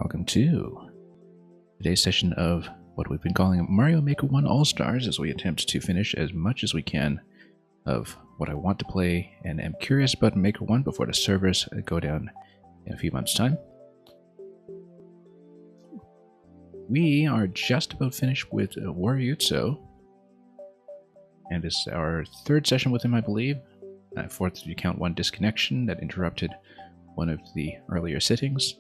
welcome to today's session of what we've been calling Mario Maker 1 All-Stars, as we attempt to finish as much as we can of what I want to play and am curious about Maker 1 before the servers go down in a few months' time. We are just about finished with Wariuzzo, and this is our third session with him, I believe. Fourth, if you count one disconnection that interrupted one of the earlier sittings.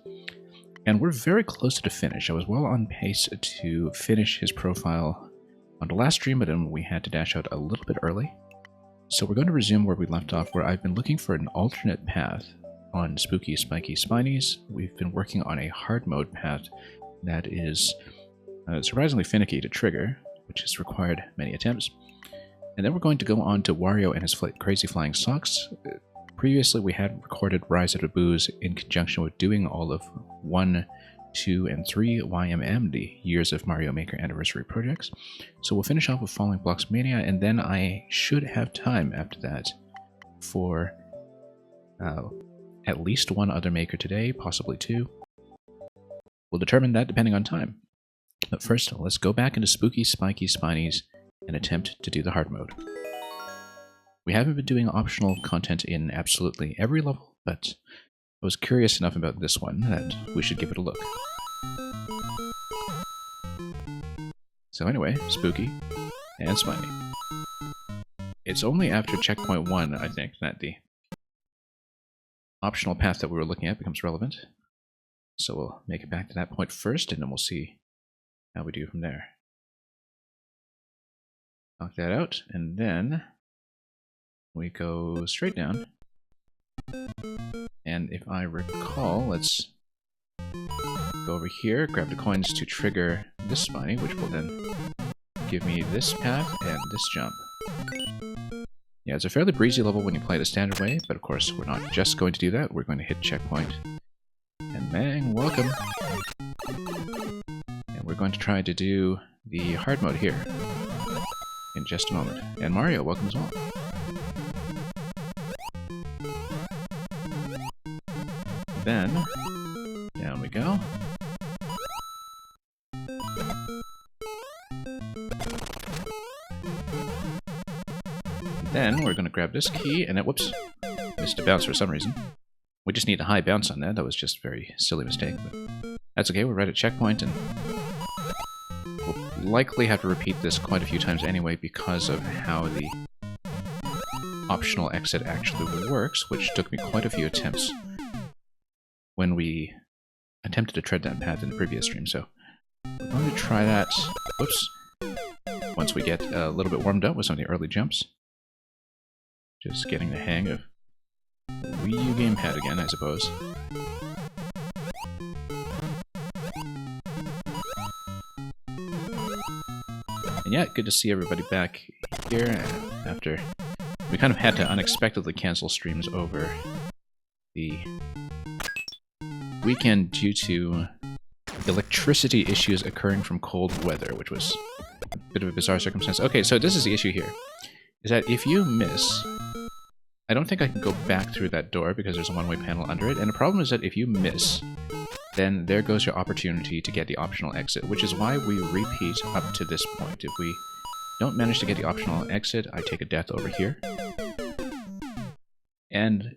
And we're very close to the finish. I was well on pace to finish his profile on the last stream, but then we had to dash out a little bit early. So we're going to resume where we left off, where I've been looking for an alternate path on Spooky Spiky Spinies. We've been working on a hard mode path that is surprisingly finicky to trigger, which has required many attempts. And then we're going to go on to Wario and his crazy flying socks. Previously, we had recorded Rise of the Booze in conjunction with doing all of 1, 2, and 3 YMM, the Years of Mario Maker Anniversary projects. So we'll finish off with Falling Blocks Mania, and then I should have time after that for at least one other maker today, possibly two. We'll determine that depending on time. But first, let's go back into Spooky Spiky Spinies and attempt to do the hard mode. We haven't been doing optional content in absolutely every level, but I was curious enough about this one that we should give it a look. So anyway, Spooky and Spiny. It's only after checkpoint 1, I think, that the optional path that we were looking at becomes relevant. So we'll make it back to that point first, and then we'll see how we do from there. Knock that out, and then we go straight down. And if I recall, let's go over here, grab the coins to trigger this Spiny, which will then give me this path and this jump. Yeah, it's a fairly breezy level when you play the standard way, but of course we're not just going to do that, we're going to hit checkpoint. And bang, welcome! And we're going to try to do the hard mode here in just a moment. And Mario, welcome as well. Then, down we go. Then we're going to grab this key, and it, whoops, missed a bounce for some reason. We just need a high bounce on that. That was just a very silly mistake, but that's okay. We're right at checkpoint, and we'll likely have to repeat this quite a few times anyway because of how the optional exit actually works, which took me quite a few attempts when we attempted to tread that path in the previous stream. So we're going to try that, whoops, once we get a little bit warmed up with some of the early jumps. Just getting the hang of Wii U gamepad again, I suppose. And yeah, good to see everybody back here after we kind of had to unexpectedly cancel streams over the weekend due to electricity issues occurring from cold weather, which was a bit of a bizarre circumstance. Okay, so this is the issue here, is that if you miss, I don't think I can go back through that door because there's a one-way panel under it, and the problem is that if you miss, then there goes your opportunity to get the optional exit, which is why we repeat up to this point. If we don't manage to get the optional exit, I take a death over here. And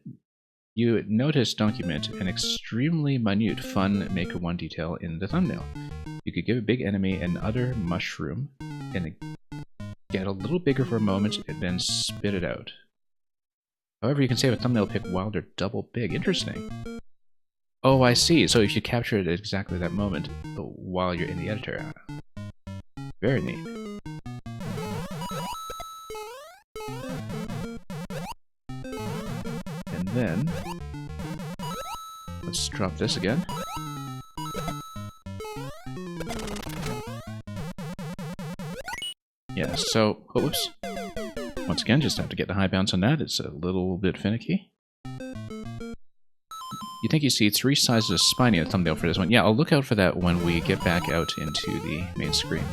you notice, document, an extremely minute fun Maker 1 detail in the thumbnail. You could give a big enemy another mushroom, and get a little bigger for a moment, and then spit it out. However, you can save a thumbnail pic while they're double big. Interesting. Oh, I see. So if you capture it at exactly that moment while you're in the editor. Very neat. And then let's drop this again. Yeah, so, oh, whoops. Once again, just have to get the high bounce on that. It's a little bit finicky. You think you see 3 sizes of Spiny in the thumbnail for this one. Yeah, I'll look out for that when we get back out into the main screen.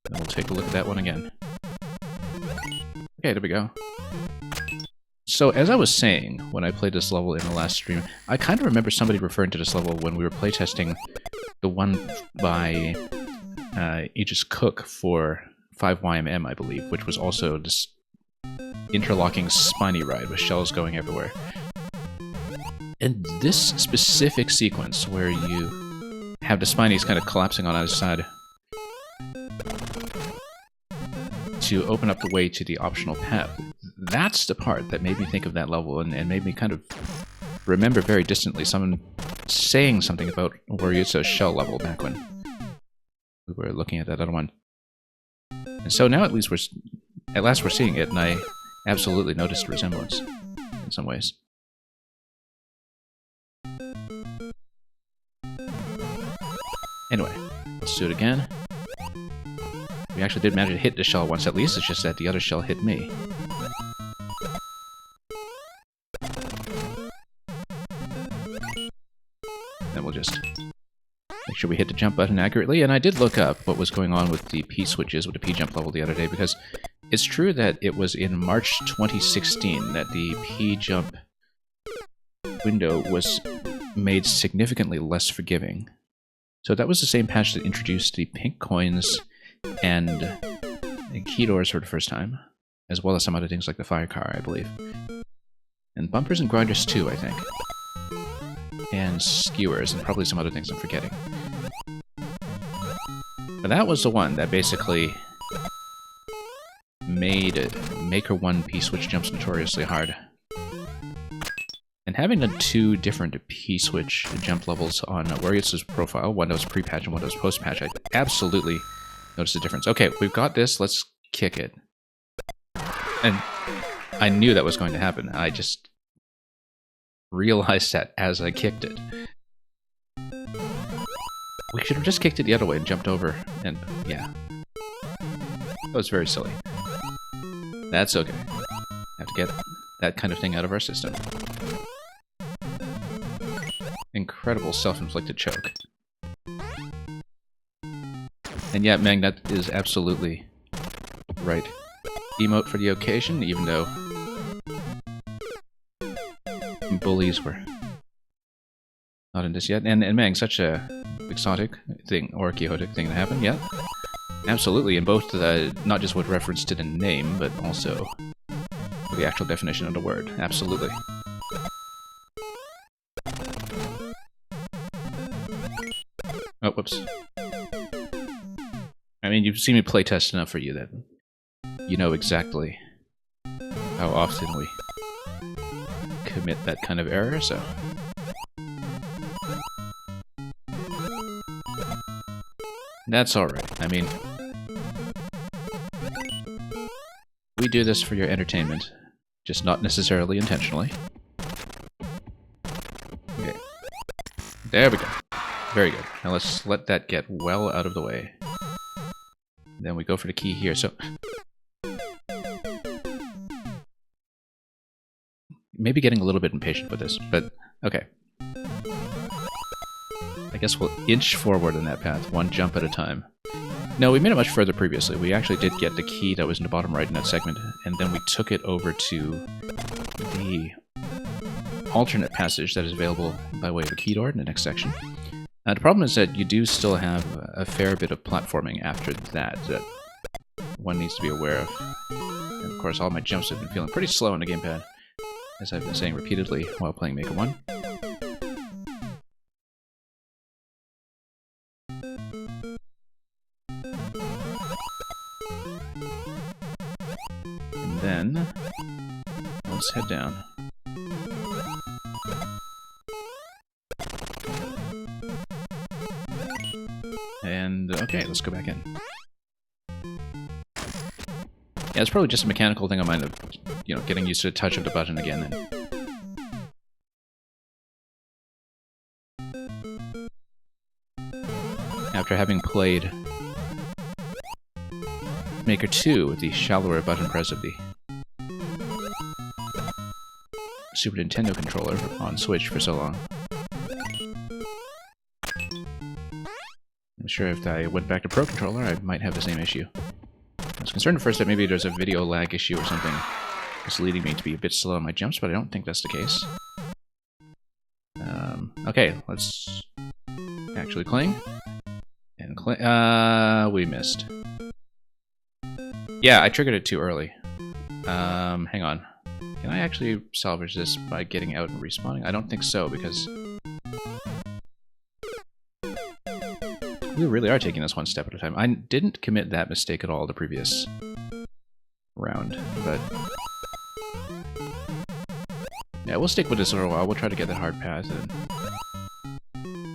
And we'll take a look at that one again. Okay, there we go. So, as I was saying, when I played this level in the last stream, I kind of remember somebody referring to this level when we were playtesting the one by Aegis Cook for 5YMM, I believe, which was also this interlocking spiny ride with shells going everywhere. And this specific sequence where you have the spinies kind of collapsing on either side to open up the way to the optional path, that's the part that made me think of that level and made me kind of remember very distantly someone saying something about Wariuzzo's shell level back when we were looking at that other one. And so now at last we're seeing it, and I absolutely noticed a resemblance in some ways. Anyway, let's do it again. We actually did manage to hit the shell once at least, it's just that the other shell hit me. Then we'll just make sure we hit the jump button accurately, and I did look up what was going on with the P-switches with the P-jump level the other day, because it's true that it was in March 2016 that the P-jump window was made significantly less forgiving. So that was the same patch that introduced the pink coins and key doors for the first time, as well as some other things like the fire car, I believe. And bumpers and grinders too, I think. And skewers, and probably some other things I'm forgetting. But that was the one that basically made Maker 1 P-switch jumps notoriously hard. And having the two different P-switch jump levels on Wariuzzo's profile, one that was pre-patch and one that was post-patch, I absolutely noticed the difference. Okay, we've got this, let's kick it. And I knew that was going to happen. I just realized that as I kicked it. We should have just kicked it the other way and jumped over, and yeah. That was very silly. That's okay. Have to get that kind of thing out of our system. Incredible self-inflicted choke. And yeah, Mang, that is absolutely right. Emote for the occasion, even though bullies were not in this yet. And Mang, such a exotic thing, or chaotic thing to happen, yeah. Absolutely, in both not just with reference to the name, but also the actual definition of the word. Absolutely. Oh, whoops. I mean, you've seen me playtest enough for you that you know exactly how often we commit that kind of error, so... That's alright. I mean, we do this for your entertainment, just not necessarily intentionally. Okay. There we go. Very good. Now let's let that get well out of the way. Then we go for the key here, so... Maybe getting a little bit impatient with this, but okay. I guess we'll inch forward in that path, one jump at a time. No, we made it much further previously. We actually did get the key that was in the bottom right in that segment, and then we took it over to the alternate passage that is available by way of a key door in the next section. The problem is that you do still have a fair bit of platforming after that one needs to be aware of. And of course, all my jumps have been feeling pretty slow on the gamepad, as I've been saying repeatedly while playing Maker 1. And then, let's head down. And, okay, let's go back in. Yeah, it's probably just a mechanical thing of mine of, you know, getting used to the touch of the button again. And after having played Maker 2 with the shallower button press of the Super Nintendo controller on Switch for so long. I'm sure if I went back to Pro Controller, I might have the same issue. I was concerned at first that maybe there's a video lag issue or something It's leading me to be a bit slow on my jumps, but I don't think that's the case. Okay, let's actually cling. And cling. We missed. Yeah, I triggered it too early. Hang on. Can I actually salvage this by getting out and respawning? I don't think so, because we really are taking this one step at a time. I didn't commit that mistake at all the previous round, but yeah, we'll stick with this for a while. We'll try to get that hard path, and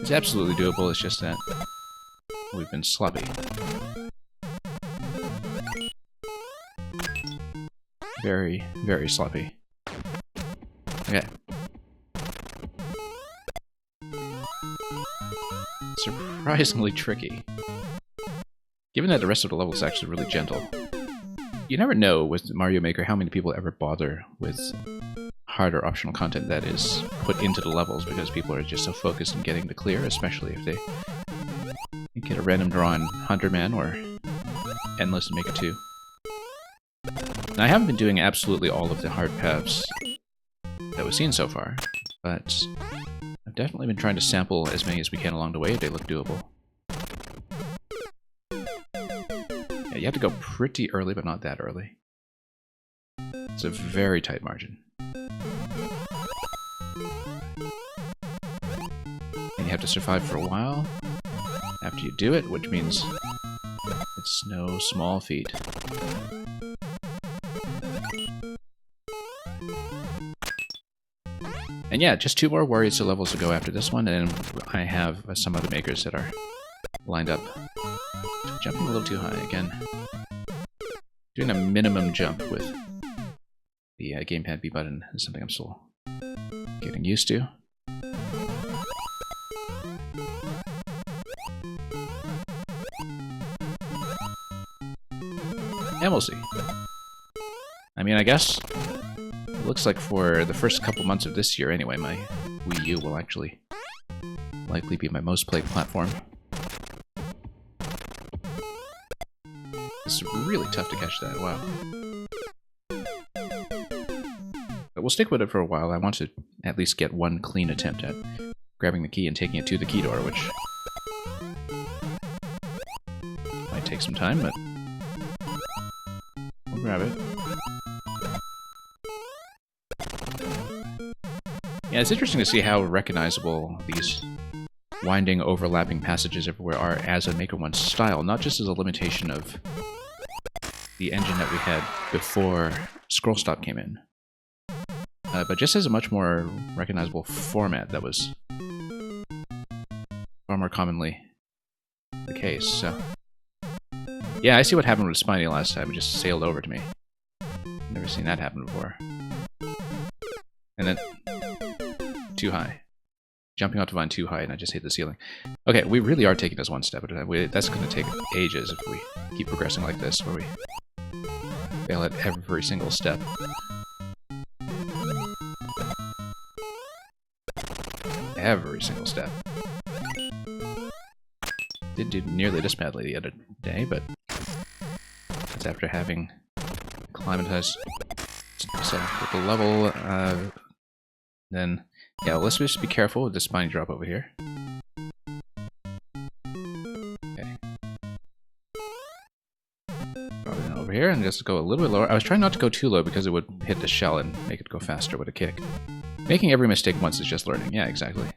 it's absolutely doable. It's just that we've been sloppy. Very, very sloppy. Okay. Surprisingly tricky. Given that the rest of the level is actually really gentle. You never know with Mario Maker how many people ever bother with harder optional content that is put into the levels because people are just so focused on getting the clear, especially if they get a random draw on 100 Man or Endless and Maker 2. Now, I haven't been doing absolutely all of the hard paths that we've seen so far, but I've definitely been trying to sample as many as we can along the way if they look doable. Yeah, you have to go pretty early, but not that early. It's a very tight margin. And you have to survive for a while after you do it, which means it's no small feat. And yeah, just 2 more Wariuzzo levels to go after this one, and I have some other makers that are lined up. Jumping a little too high again. Doing a minimum jump with the gamepad B button is something I'm still getting used to. And we'll see. I mean, I guess it looks like for the first couple months of this year anyway, my Wii U will actually likely be my most played platform. It's really tough to catch that, wow. But we'll stick with it for a while. I want to at least get one clean attempt at grabbing the key and taking it to the key door, which might take some time, but we'll grab it. Yeah, it's interesting to see how recognizable these winding, overlapping passages everywhere are as a Maker 1 style, not just as a limitation of the engine that we had before Scroll Stop came in, but just as a much more recognizable format that was far more commonly the case. So, yeah, I see what happened with Spiny last time. It just sailed over to me. Never seen that happen before. And then too high. Jumping off the vine too high, and I just hit the ceiling. Okay, we really are taking this one step at a time. That's going to take ages if we keep progressing like this, where we fail at every single step. Every single step. Did do nearly this badly the other day, but that's after having acclimatized with the level. Then, yeah, let's just be careful with the spiny drop over here. Okay. Drop it over here and just go a little bit lower. I was trying not to go too low because it would hit the shell and make it go faster with a kick. Making every mistake once is just learning. Yeah, exactly.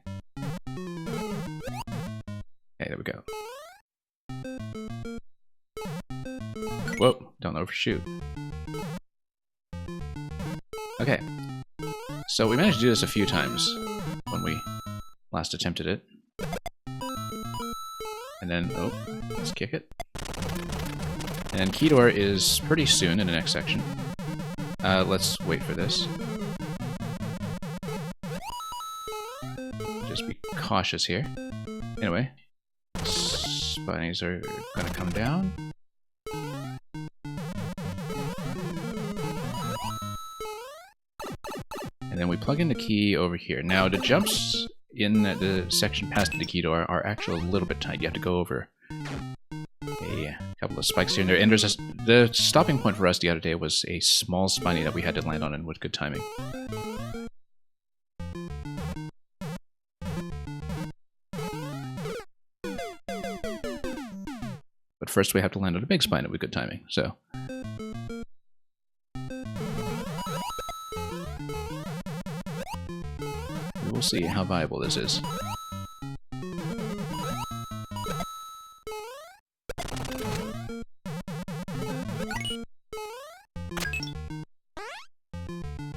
Okay, there we go. Whoa, don't overshoot. Okay. So we managed to do this a few times when we last attempted it. And then, oh, let's kick it. And then key door is pretty soon in the next section. Let's wait for this. Just be cautious here. Anyway, spinies are gonna come down. And then we plug in the key over here. Now, the jumps in the section past the key door are actually a little bit tight. You have to go over a couple of spikes here and there. And there's the stopping point for us the other day was a small spiny that we had to land on and with good timing. But first we have to land on a big spiny with good timing, so... we will see how viable this is.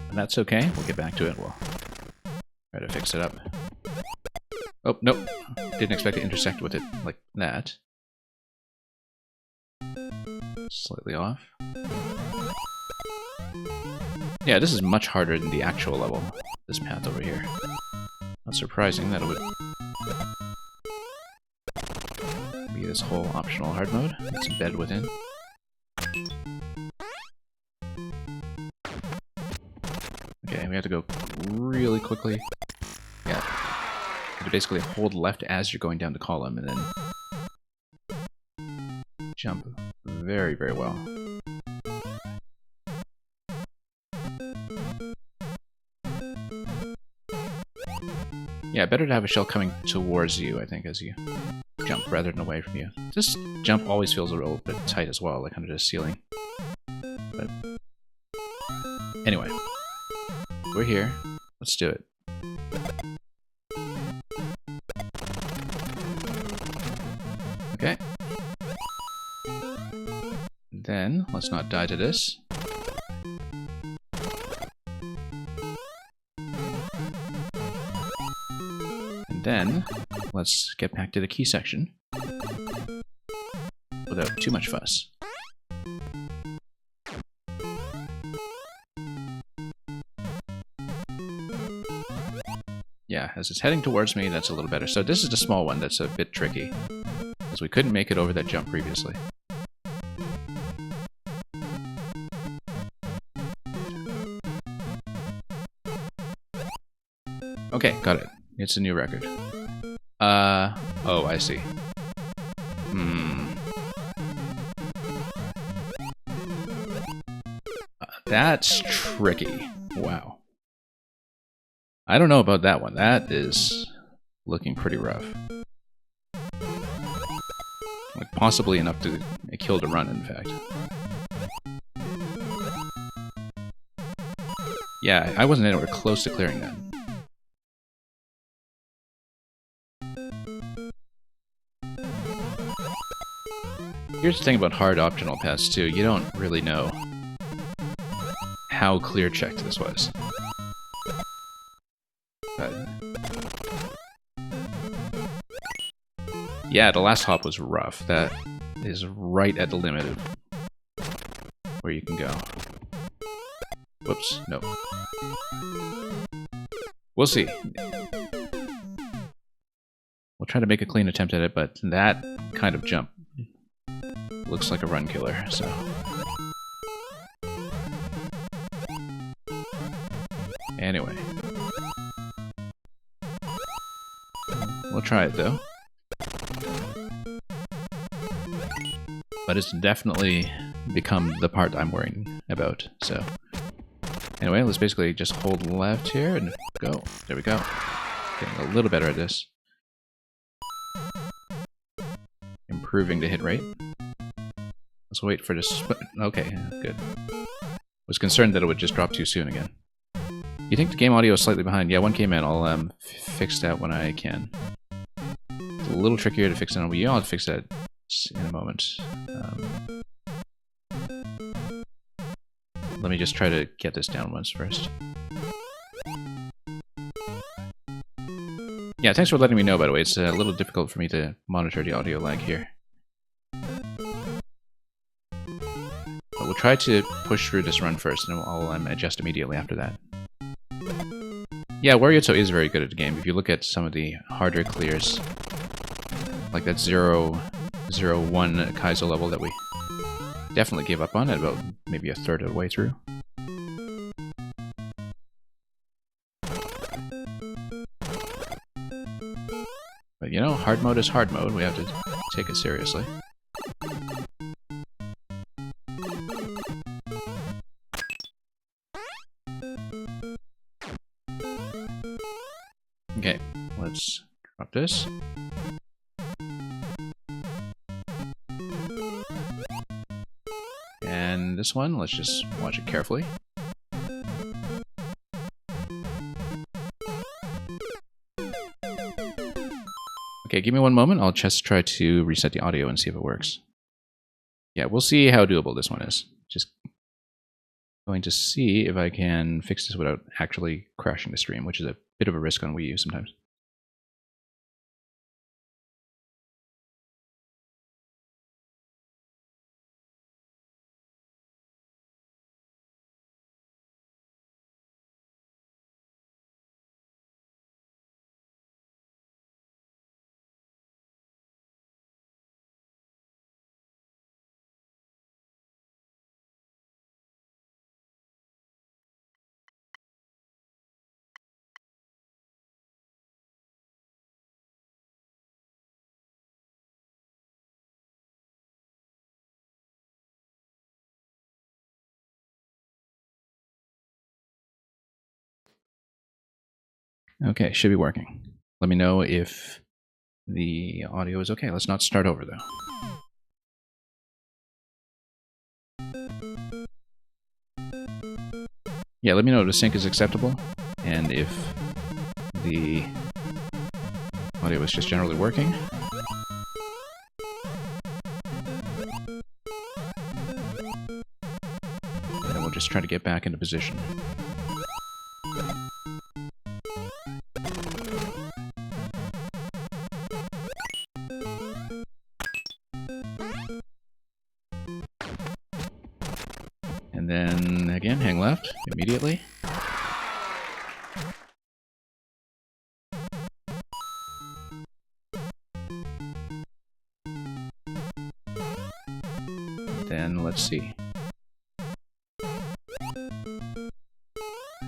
And that's okay, we'll get back to it, we'll try to fix it up. Oh, nope, didn't expect to intersect with it like that. Slightly off. Yeah, this is much harder than the actual level, this path over here. Not surprising that it would be this whole optional hard mode. It's embedded within. Okay, we have to go really quickly. Yeah. You have to basically hold left as you're going down the column and then jump very, very well. Yeah, better to have a shell coming towards you, I think, as you jump rather than away from you. This jump always feels a little bit tight as well, like under the ceiling. But anyway, we're here. Let's do it. Okay. Then, let's not die to this. And then, let's get back to the key section without too much fuss. Yeah, as it's heading towards me, that's a little better. So this is the small one that's a bit tricky, because we couldn't make it over that jump previously. Okay, got it. It's a new record. Oh, I see. That's tricky. Wow. I don't know about that one. That is looking pretty rough. Like, possibly enough to kill to run, in fact. Yeah, I wasn't anywhere close to clearing that. Here's the thing about hard optional paths too, you don't really know how clear checked this was. But yeah, the last hop was rough. That is right at the limit of where you can go. Whoops, no. We'll see. We'll try to make a clean attempt at it, but that kind of jump looks like a run killer, so... Anyway. We'll try it, though. But it's definitely become the part I'm worrying about, so... Anyway, let's basically just hold left here and go. There we go. Getting a little better at this. Improving the hit rate. Let's wait for this. Okay, good. Was concerned that it would just drop too soon again. You think the game audio is slightly behind? Yeah, one came in. I'll fix that when I can. It's a little trickier to fix it on Wii U. I'll fix that in a moment. Let me just try to get this down once first. Yeah, thanks for letting me know, by the way. It's a little difficult for me to monitor the audio lag here. But we'll try to push through this run first, and I'll adjust immediately after that. Yeah, Wariuzzo is very good at the game. If you look at some of the harder clears, like that 0-1 Kaizo level that we definitely gave up on at about maybe a third of the way through. But you know, hard mode is hard mode. We have to take it seriously. let's drop this. And this one, let's just watch it carefully. Okay, give me one moment. I'll just try to reset the audio and see if it works. Yeah, we'll see how doable this one is. Just going to see if I can fix this without actually crashing the stream, which is a bit of a risk on Wii U sometimes. Okay, should be working. Let me know if the audio is okay. Let's not start over, though. Yeah, let me know if the sync is acceptable, and if the audio is just generally working. And then we'll just try to get back into position. And then, again, hang left immediately. Then, let's see.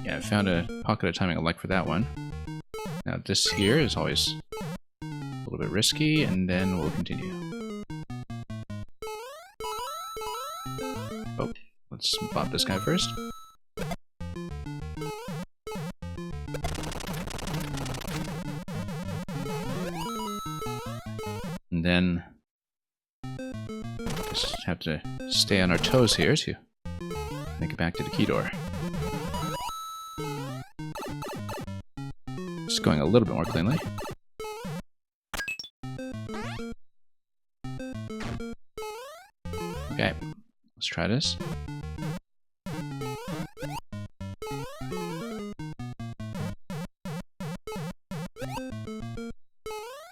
Yeah, I found a pocket of timing I like for that one. Now, this here is always a little bit risky, and then we'll continue. Oh. Let's bop this guy first. And then just have to stay on our toes here to make it back to the key door. Just going a little bit more cleanly. Okay, let's try this.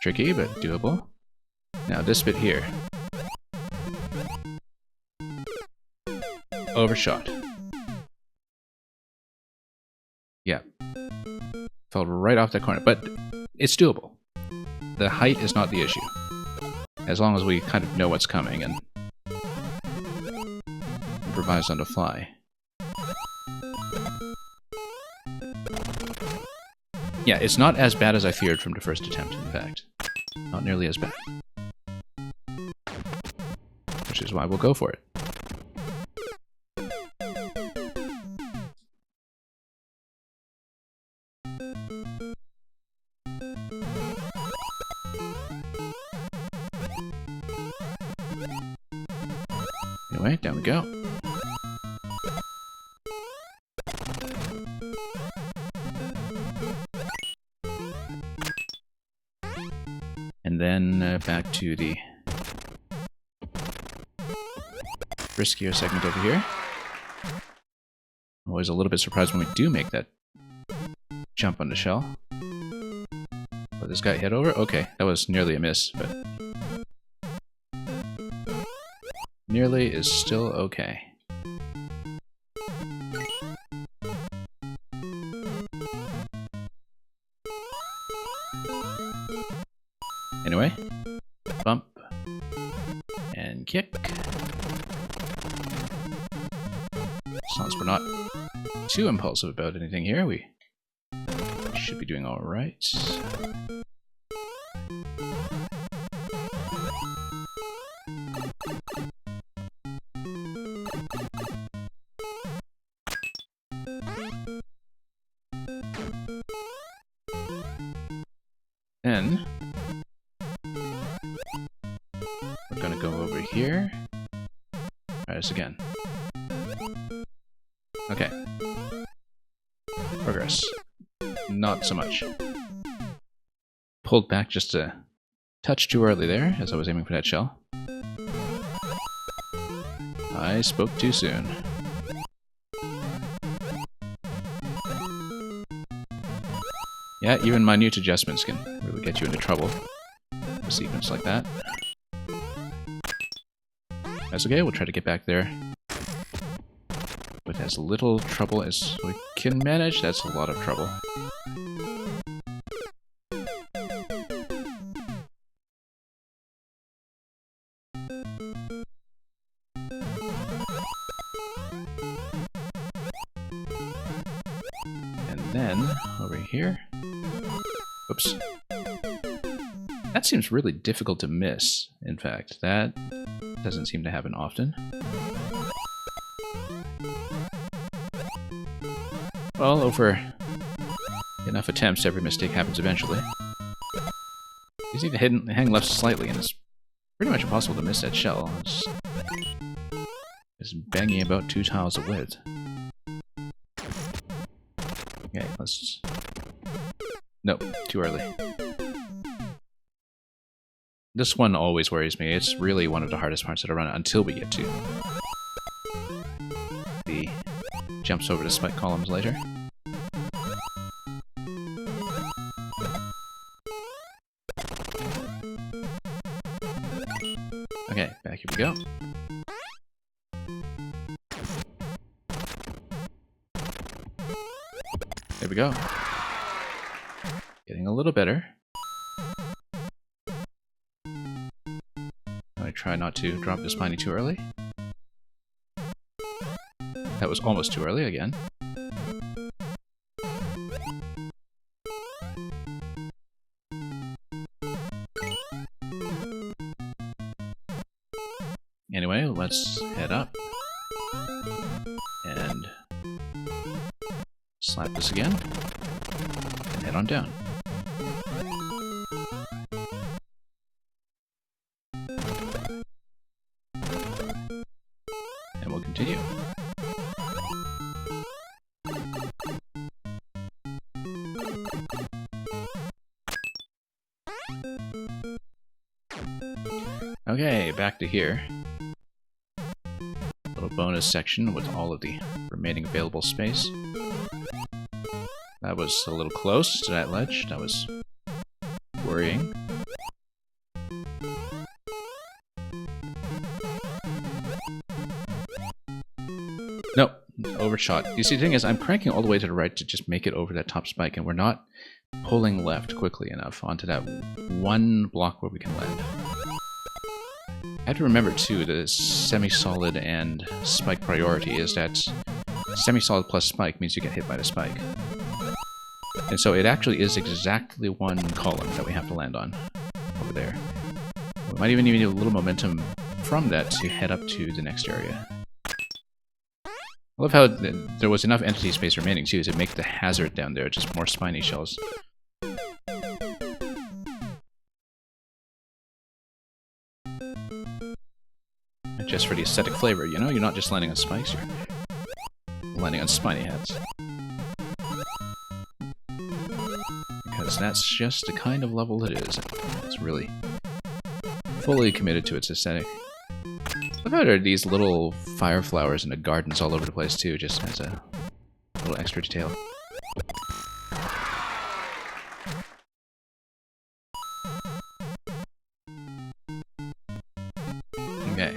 Tricky, but doable. Now this bit here. Overshot. Yeah. Fell right off that corner, but it's doable. The height is not the issue. As long as we kind of know what's coming and improvise on the fly. Yeah, it's not as bad as I feared from the first attempt, in fact. Not nearly as bad. Which is why we'll go for it. Anyway, down we go. And then back to the riskier segment over here. Always a little bit surprised when we do make that jump on the shell. Let this guy head over. Okay, that was nearly a miss, but nearly is still okay. Anyway, bump and kick. As long as we're not too impulsive about anything here, we should be doing all right. then we're gonna go over here. Try this again. Okay. Progress. Not so much. Pulled back just a touch too early there, as I was aiming for that shell. I spoke too soon. Yeah, even minute adjustments can really get you into trouble. A sequence like that. That's okay, we'll try to get back there with as little trouble as we can manage. That's a lot of trouble. And then, over here... Oops. That seems really difficult to miss, in fact. That doesn't seem to happen often. Well, over enough attempts, every mistake happens eventually. You just need to hang left slightly, and it's pretty much impossible to miss that shell. It's banging about 2 tiles of width. Okay, let's... Nope, too early. This one always worries me. It's really one of the hardest parts of the run until we get to the jumps over the spike columns later. Okay, back here we go. There we go. Getting a little better. I try not to drop the spiny too early. That was almost too early again. Anyway, let's head up and slap this again and head on down. And we'll continue. Okay, back to here. Little bonus section with all of the remaining available space. That was a little close to that ledge. That was worrying. Nope, overshot. You see, the thing is, I'm cranking all the way to the right to just make it over that top spike, and we're not pulling left quickly enough onto that one block where we can land. I have to remember, too, the semi-solid and spike priority is that semi-solid plus spike means you get hit by the spike. And so it actually is exactly one column that we have to land on over there. We might even need a little momentum from that to head up to the next area. I love how there was enough entity space remaining, too, to make the hazard down there just more spiny shells. Just for the aesthetic flavor, you know? You're not just landing on spikes, you're landing on spiny heads. Because that's just the kind of level it is. It's really fully committed to its aesthetic. Look how there are these little fire flowers in the gardens all over the place too, just as a little extra detail. Okay.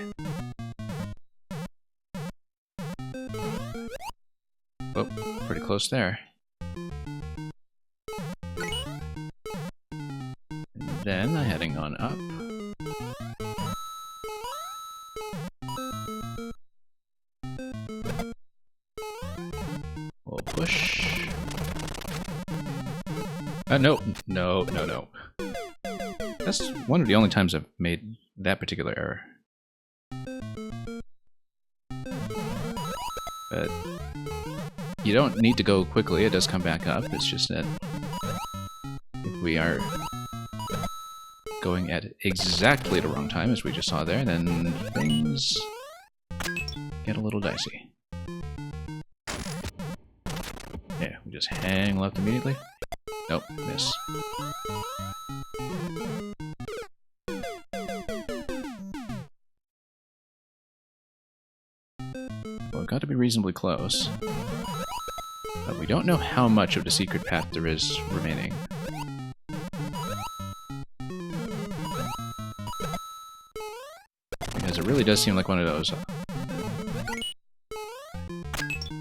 Oh, pretty close there. And then heading on up. We'll push. No. That's one of the only times I've made that particular error. But you don't need to go quickly, it does come back up, it's just that if we are going at exactly the wrong time, as we just saw there, then things get a little dicey. Yeah, we just hang left immediately. Nope, miss. Well, we've got to be reasonably close. But we don't know how much of the secret path there is remaining. Because it really does seem like one of those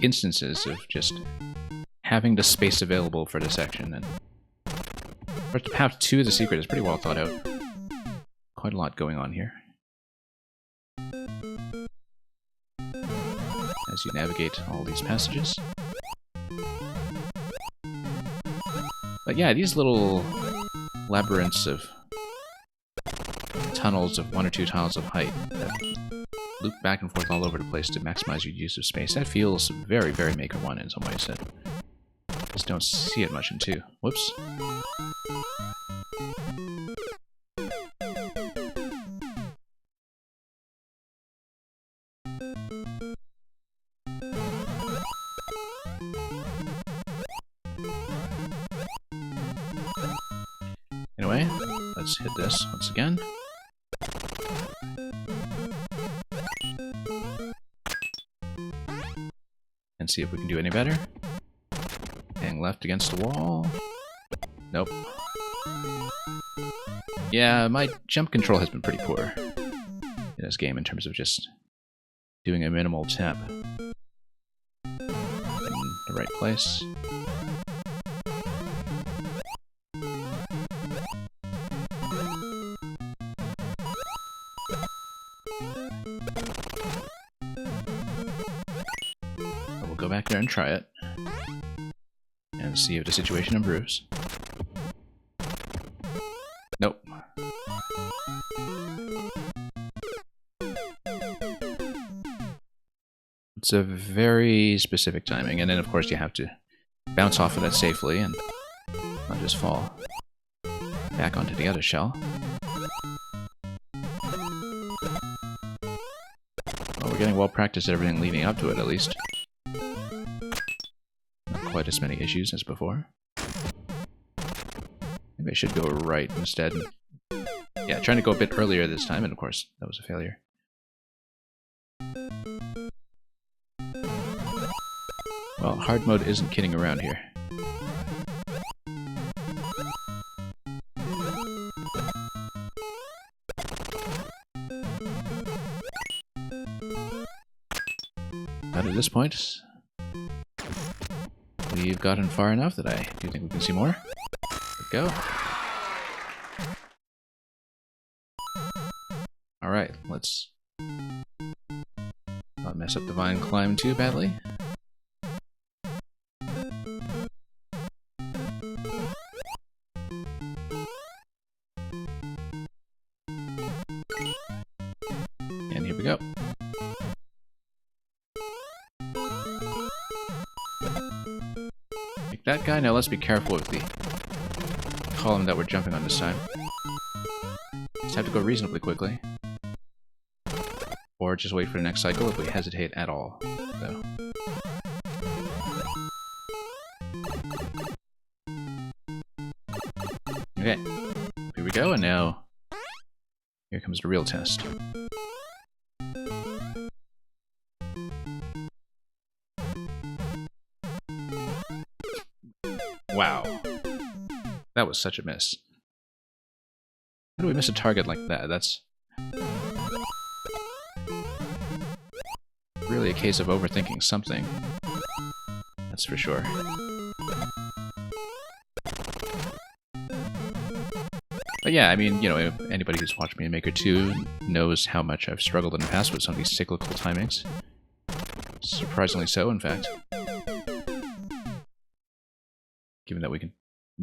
instances of just having the space available for the section. And path 2 of the secret is pretty well thought out. Quite a lot going on here. As you navigate all these passages. But yeah, these little labyrinths of tunnels of 1 or 2 tiles of height that loop back and forth all over the place to maximize your use of space, that feels very, very Maker 1 in some ways. That just don't see it much in 2. Whoops. Anyway, let's hit this once again. And see if we can do any better. Hang left against the wall. Nope. Yeah, my jump control has been pretty poor in this game in terms of just doing a minimal tap in the right place. We'll go back there and try it. And see if the situation improves. Nope. It's a very specific timing, and then of course you have to bounce off of that safely and not just fall back onto the other shell. Well, we're getting well practiced at everything leading up to it, at least. Not quite as many issues as before. Maybe I should go right instead. Yeah, trying to go a bit earlier this time, and of course, that was a failure. Well, hard mode isn't kidding around here. But at this point, we've gotten far enough that I do think we can see more. There we go. Alright, let's not mess up the vine climb too badly. And here we go. Like that guy. Now let's be careful with the column that we're jumping on this time. Just have to go reasonably quickly. Or just wait for the next cycle if we hesitate at all. So. Okay, here we go, and now here comes the real test. Wow. That was such a miss. How do we miss a target like that? That's really a case of overthinking something. That's for sure. But yeah, I mean, you know, anybody who's watched me in Maker 2 knows how much I've struggled in the past with some of these cyclical timings. Surprisingly so, in fact. Given that we can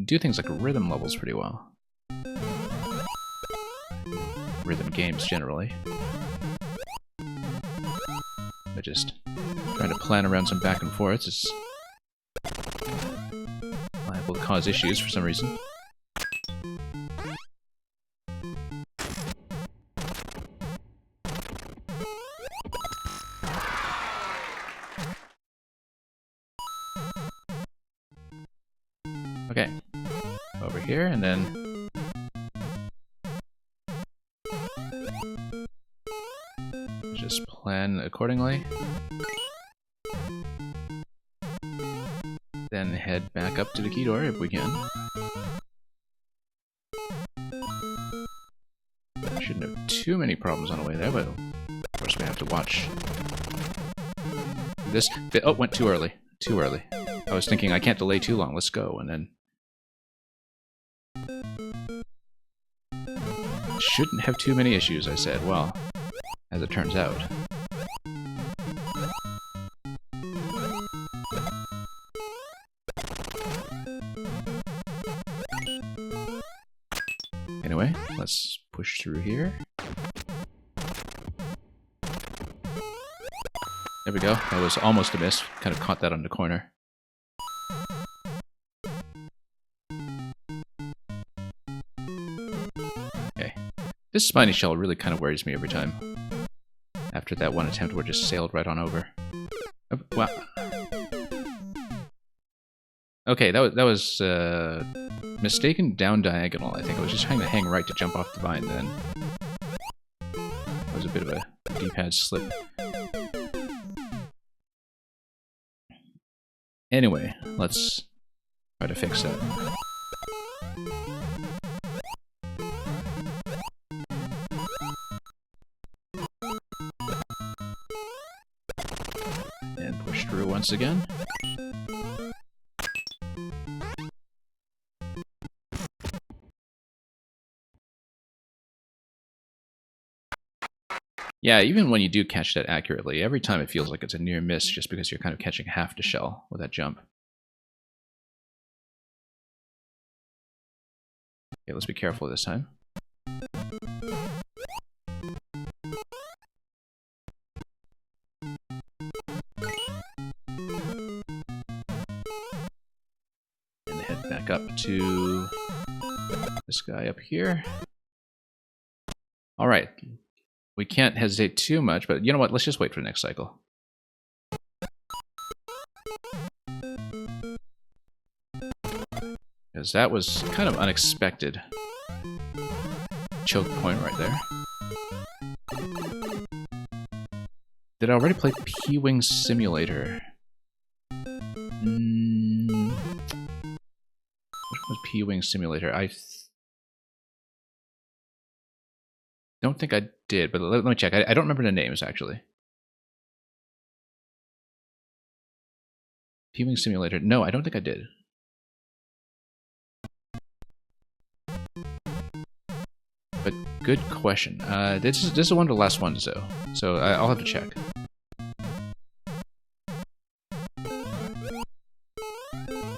do things like rhythm levels pretty well. Rhythm games, generally. But just trying to plan around some back and forths is liable to cause issues for some reason. Okay. Over here, and then... just plan accordingly. Then head back up to the key door if we can. Shouldn't have too many problems on the way there, but of course we have to watch. This... oh, went too early. Too early. I was thinking I can't delay too long, let's go, and then... shouldn't have too many issues, I said. Well, as it turns out. Anyway, let's push through here. There we go. That was almost a miss. Kind of caught that on the corner. Okay. This spiny shell really kind of worries me every time. After that one attempt where it just sailed right on over. Oh, wow. Okay, that was mistaken down diagonal, I think. I was just trying to hang right to jump off the vine then. That was a bit of a D-pad slip. Anyway, let's try to fix that. And push through once again. Yeah, even when you do catch that accurately, every time it feels like it's a near miss just because you're kind of catching half the shell with that jump. Okay, let's be careful this time. And head back up to this guy up here. Alright. We can't hesitate too much, but you know what? Let's just wait for the next cycle. Because that was kind of unexpected. Choke point right there. Did I already play P-Wing Simulator? Which was P-Wing Simulator? I don't think I did, but let me check. I don't remember the names, actually. P-Wing Simulator. No, I don't think I did. But good question. This is one of the last ones, though. So I'll have to check.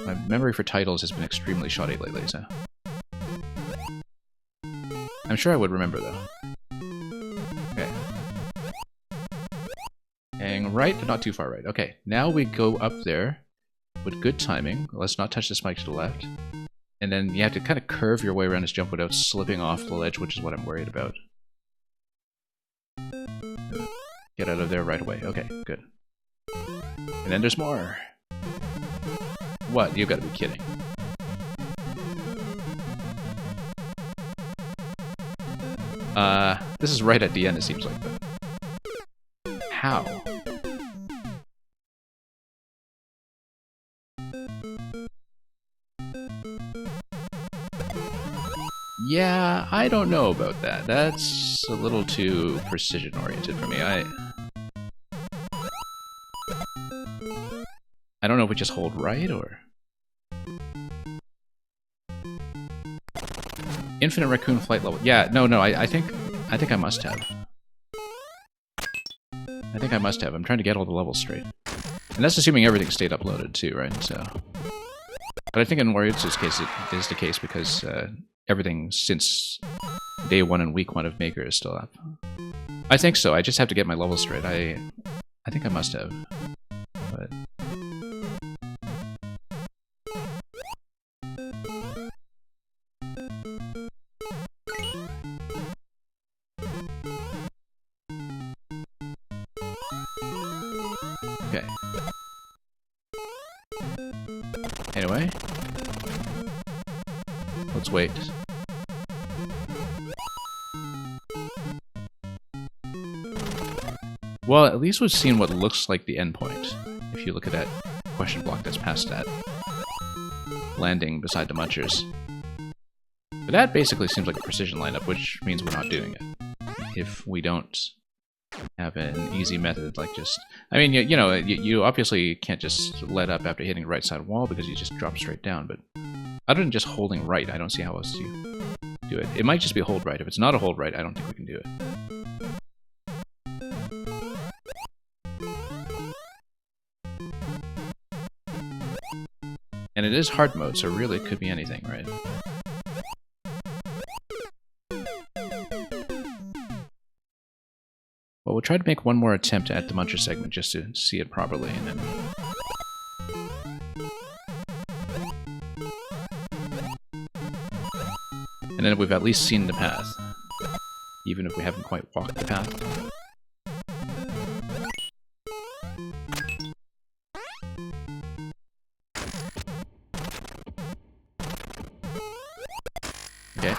My memory for titles has been extremely shoddy lately, so... I'm sure I would remember, though. Okay. Hang right, but not too far right. Okay, now we go up there with good timing. Let's not touch the spike to the left. And then you have to kind of curve your way around this jump without slipping off the ledge, which is what I'm worried about. Get out of there right away. Okay, good. And then there's more. What? You've got to be kidding. This is right at the end, it seems like. But how? Yeah, I don't know about that. That's a little too precision-oriented for me. I don't know if we just hold right, or... Infinite Raccoon flight level. Yeah, no, I think I must have. I think I must have. I'm trying to get all the levels straight. And that's assuming everything stayed uploaded too, right? So... But I think in Wariuzzo's case it is the case because everything since day 1 and week 1 of Maker is still up. I think so. I just have to get my levels straight. I think I must have. But... Okay, anyway. Let's wait. Well, at least we've seen what looks like the endpoint. If you look at that question block that's past that. Landing beside the munchers. But that basically seems like a precision lineup, which means we're not doing it. If we don't have an easy method, like just... I mean, you know, you obviously can't just let up after hitting the right side wall because you just drop straight down, but other than just holding right, I don't see how else you do it. It might just be a hold right. If it's not a hold right, I don't think we can do it. And it is hard mode, so really it could be anything, right? Well, we'll try to make one more attempt at the muncher segment just to see it properly, and then... And then we've at least seen the path, even if we haven't quite walked the path. Okay.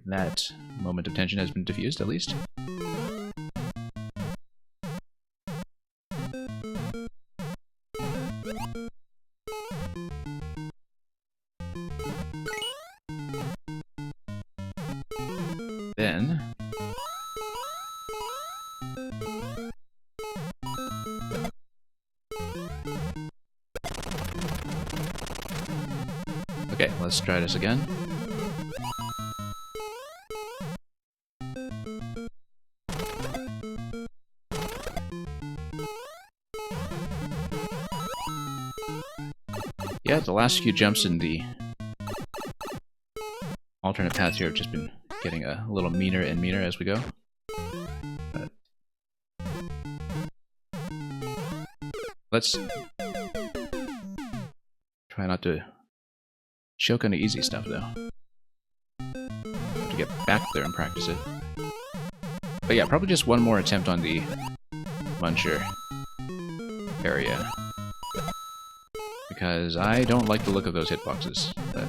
That moment of tension has been diffused, at least. Then... Okay, let's try this again. Yeah, the last few jumps in the alternate paths here have just been getting a little meaner and meaner as we go. But let's try not to choke on the easy stuff, though. Have to get back there and practice it. But yeah, probably just one more attempt on the muncher area. Because I don't like the look of those hitboxes. But...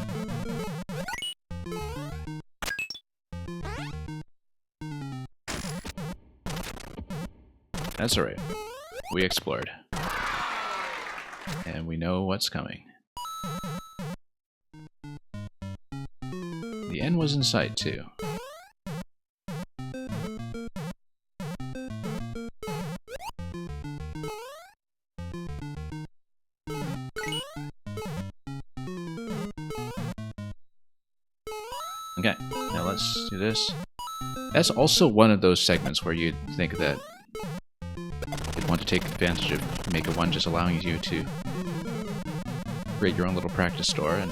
That's alright. We explored. And we know what's coming. The end was in sight, too. Okay, now let's do this. That's also one of those segments where you'd think that you'd want to take advantage of Mega 1 just allowing you to create your own little practice store and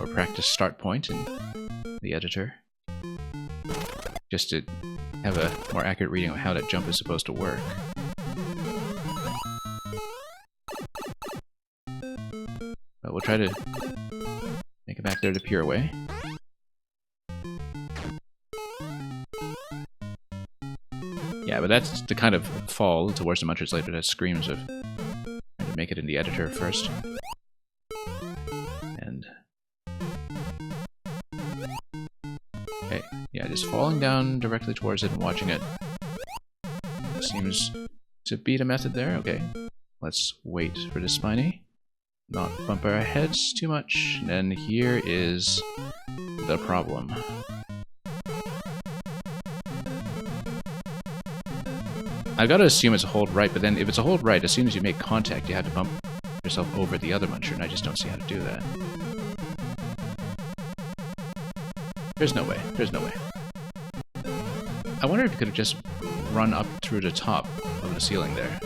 or practice start point in the editor. Just to have a more accurate reading of how that jump is supposed to work. But we'll try to make it back there the pure way. Yeah, but that's the kind of fall towards the munchers later that screams of trying to make it in the editor first. And... okay, yeah, just falling down directly towards it and watching it seems to be the method there. Okay, let's wait for the spiny. Not bump our heads too much. And then here is the problem. I've got to assume it's a hold right, but then if it's a hold right, as soon as you make contact, you have to bump yourself over the other muncher, and I just don't see how to do that. There's no way. There's no way. I wonder if you could have just run up through the top of the ceiling there.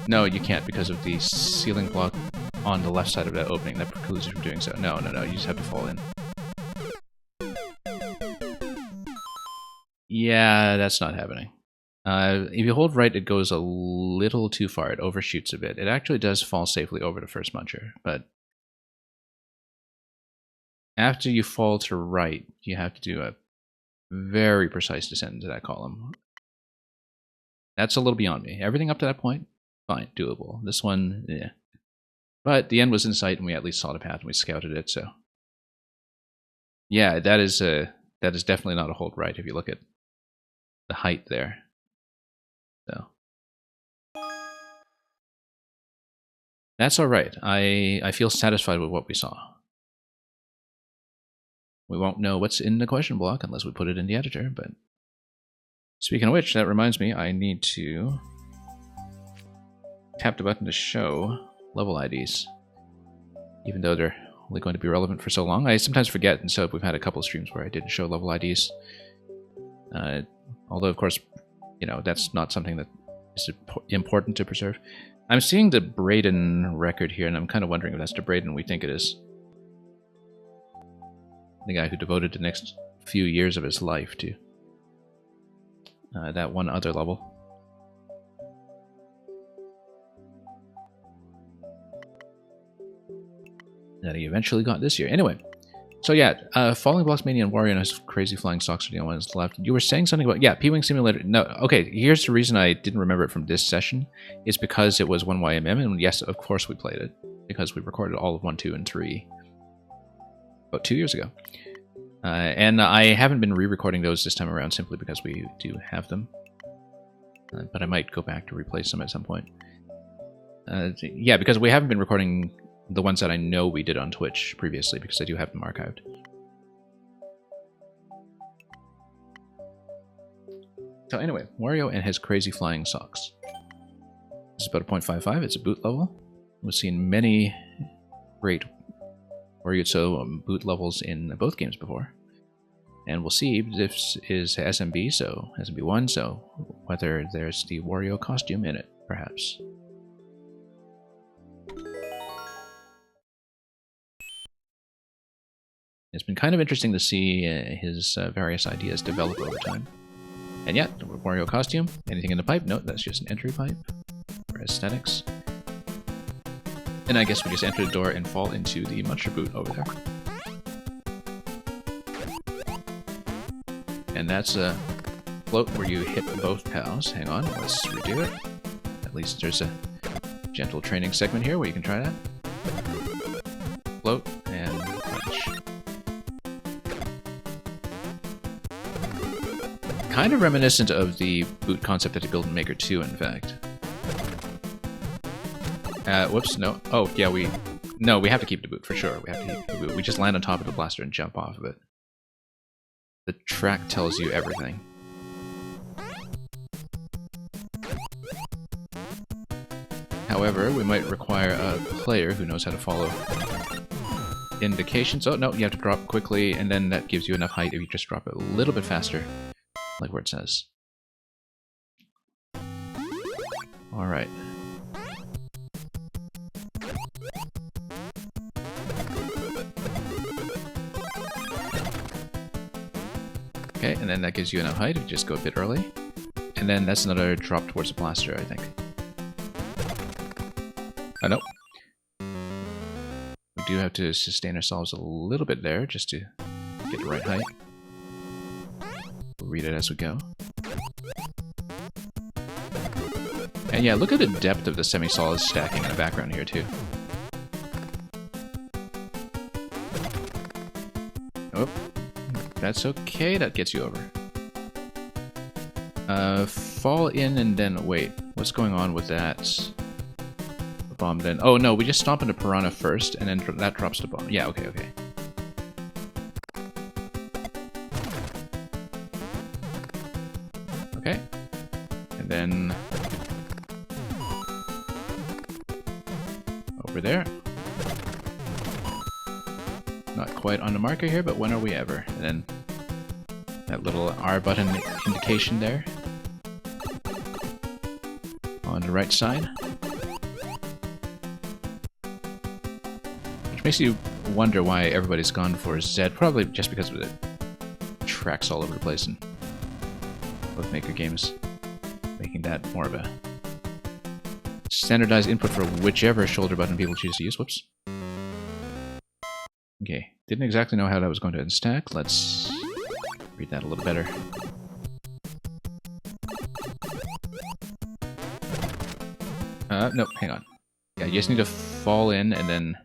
No, you can't because of the ceiling block on the left side of that opening that precludes you from doing so. No, no, no, you just have to fall in. Yeah, that's not happening. If you hold right, it goes a little too far. It overshoots a bit. It actually does fall safely over the first muncher, but after you fall to right, you have to do a very precise descent into that column. That's a little beyond me. Everything up to that point, fine, doable. This one, yeah. But the end was in sight, and we at least saw the path, and we scouted it, so... Yeah, that is definitely not a hold right, if you look at the height there. So... That's alright. I feel satisfied with what we saw. We won't know what's in the question block unless we put it in the editor, but... Speaking of which, that reminds me, I need to tap the button to show level IDs. Even though they're only going to be relevant for so long. I sometimes forget, and so we've had a couple of streams where I didn't show level IDs. Although, of course, you know, that's not something that is important to preserve. I'm seeing the Braden record here, and I'm kind of wondering if that's the Braden we think it is. The guy who devoted the next few years of his life to that one other level. That he eventually got this year. Anyway, so yeah, Falling Blocks Mania and Wario and his Crazy Flying Socks are the only ones left. You were saying something about, yeah, P-Wing Simulator. No, okay, here's the reason I didn't remember it from this session. It's because it was 1YMM, and yes, of course we played it. Because we recorded all of 1, 2, and 3 about 2 years ago. And I haven't been re-recording those this time around simply because we do have them. But I might go back to replace them at some point. Yeah, because we haven't been recording the ones that I know we did on Twitch previously, because I do have them archived. So anyway, Wario and his Crazy Flying Socks. This is about a 0.55, it's a boot level. We've seen many great Wariuzzo boot levels in both games before. And we'll see if this is SMB, so SMB1, so whether there's the Wario costume in it, perhaps. It's been kind of interesting to see his various ideas develop over time. And yeah, Wario costume. Anything in the pipe? No, that's just an entry pipe for aesthetics. And I guess we just enter the door and fall into the Muncher boot over there. And that's a float where you hit both pals. Hang on, let's redo it. At least there's a gentle training segment here where you can try that. Float and punch. Kind of reminiscent of the boot concept that they built in Maker 2, in fact. Whoops, no. Oh, yeah, we have to keep the boot, for sure. We have to keep the boot. We just land on top of the blaster and jump off of it. The track tells you everything. However, we might require a player who knows how to follow indications. Oh, no, you have to drop quickly, and then that gives you enough height if you just drop it a little bit faster, like where it says. Alright. Okay, and then that gives you enough height if you just go a bit early. And then that's another drop towards the blaster, I think. Oh, no. We do have to sustain ourselves a little bit there, just to get the right height. We'll read it as we go. And yeah, look at the depth of the semi-solids stacking in the background here, too. Oh. That's okay, that gets you over. Fall in and then wait. What's going on with that? The bomb then. Oh no, we just stomp into Piranha first, and then that drops the bomb. Yeah, okay, okay. Okay. And then over there. Not quite on the marker here, but when are we ever? And then that little R button indication there on the right side. Which makes you wonder why everybody's gone for Z. Probably just because of the tracks all over the place in both Maker games. Making that more of a standardized input for whichever shoulder button people choose to use. Whoops. Okay, didn't exactly know how that was going to unstack. Let's read that a little better. Nope, hang on. Yeah, you just need to fall in and then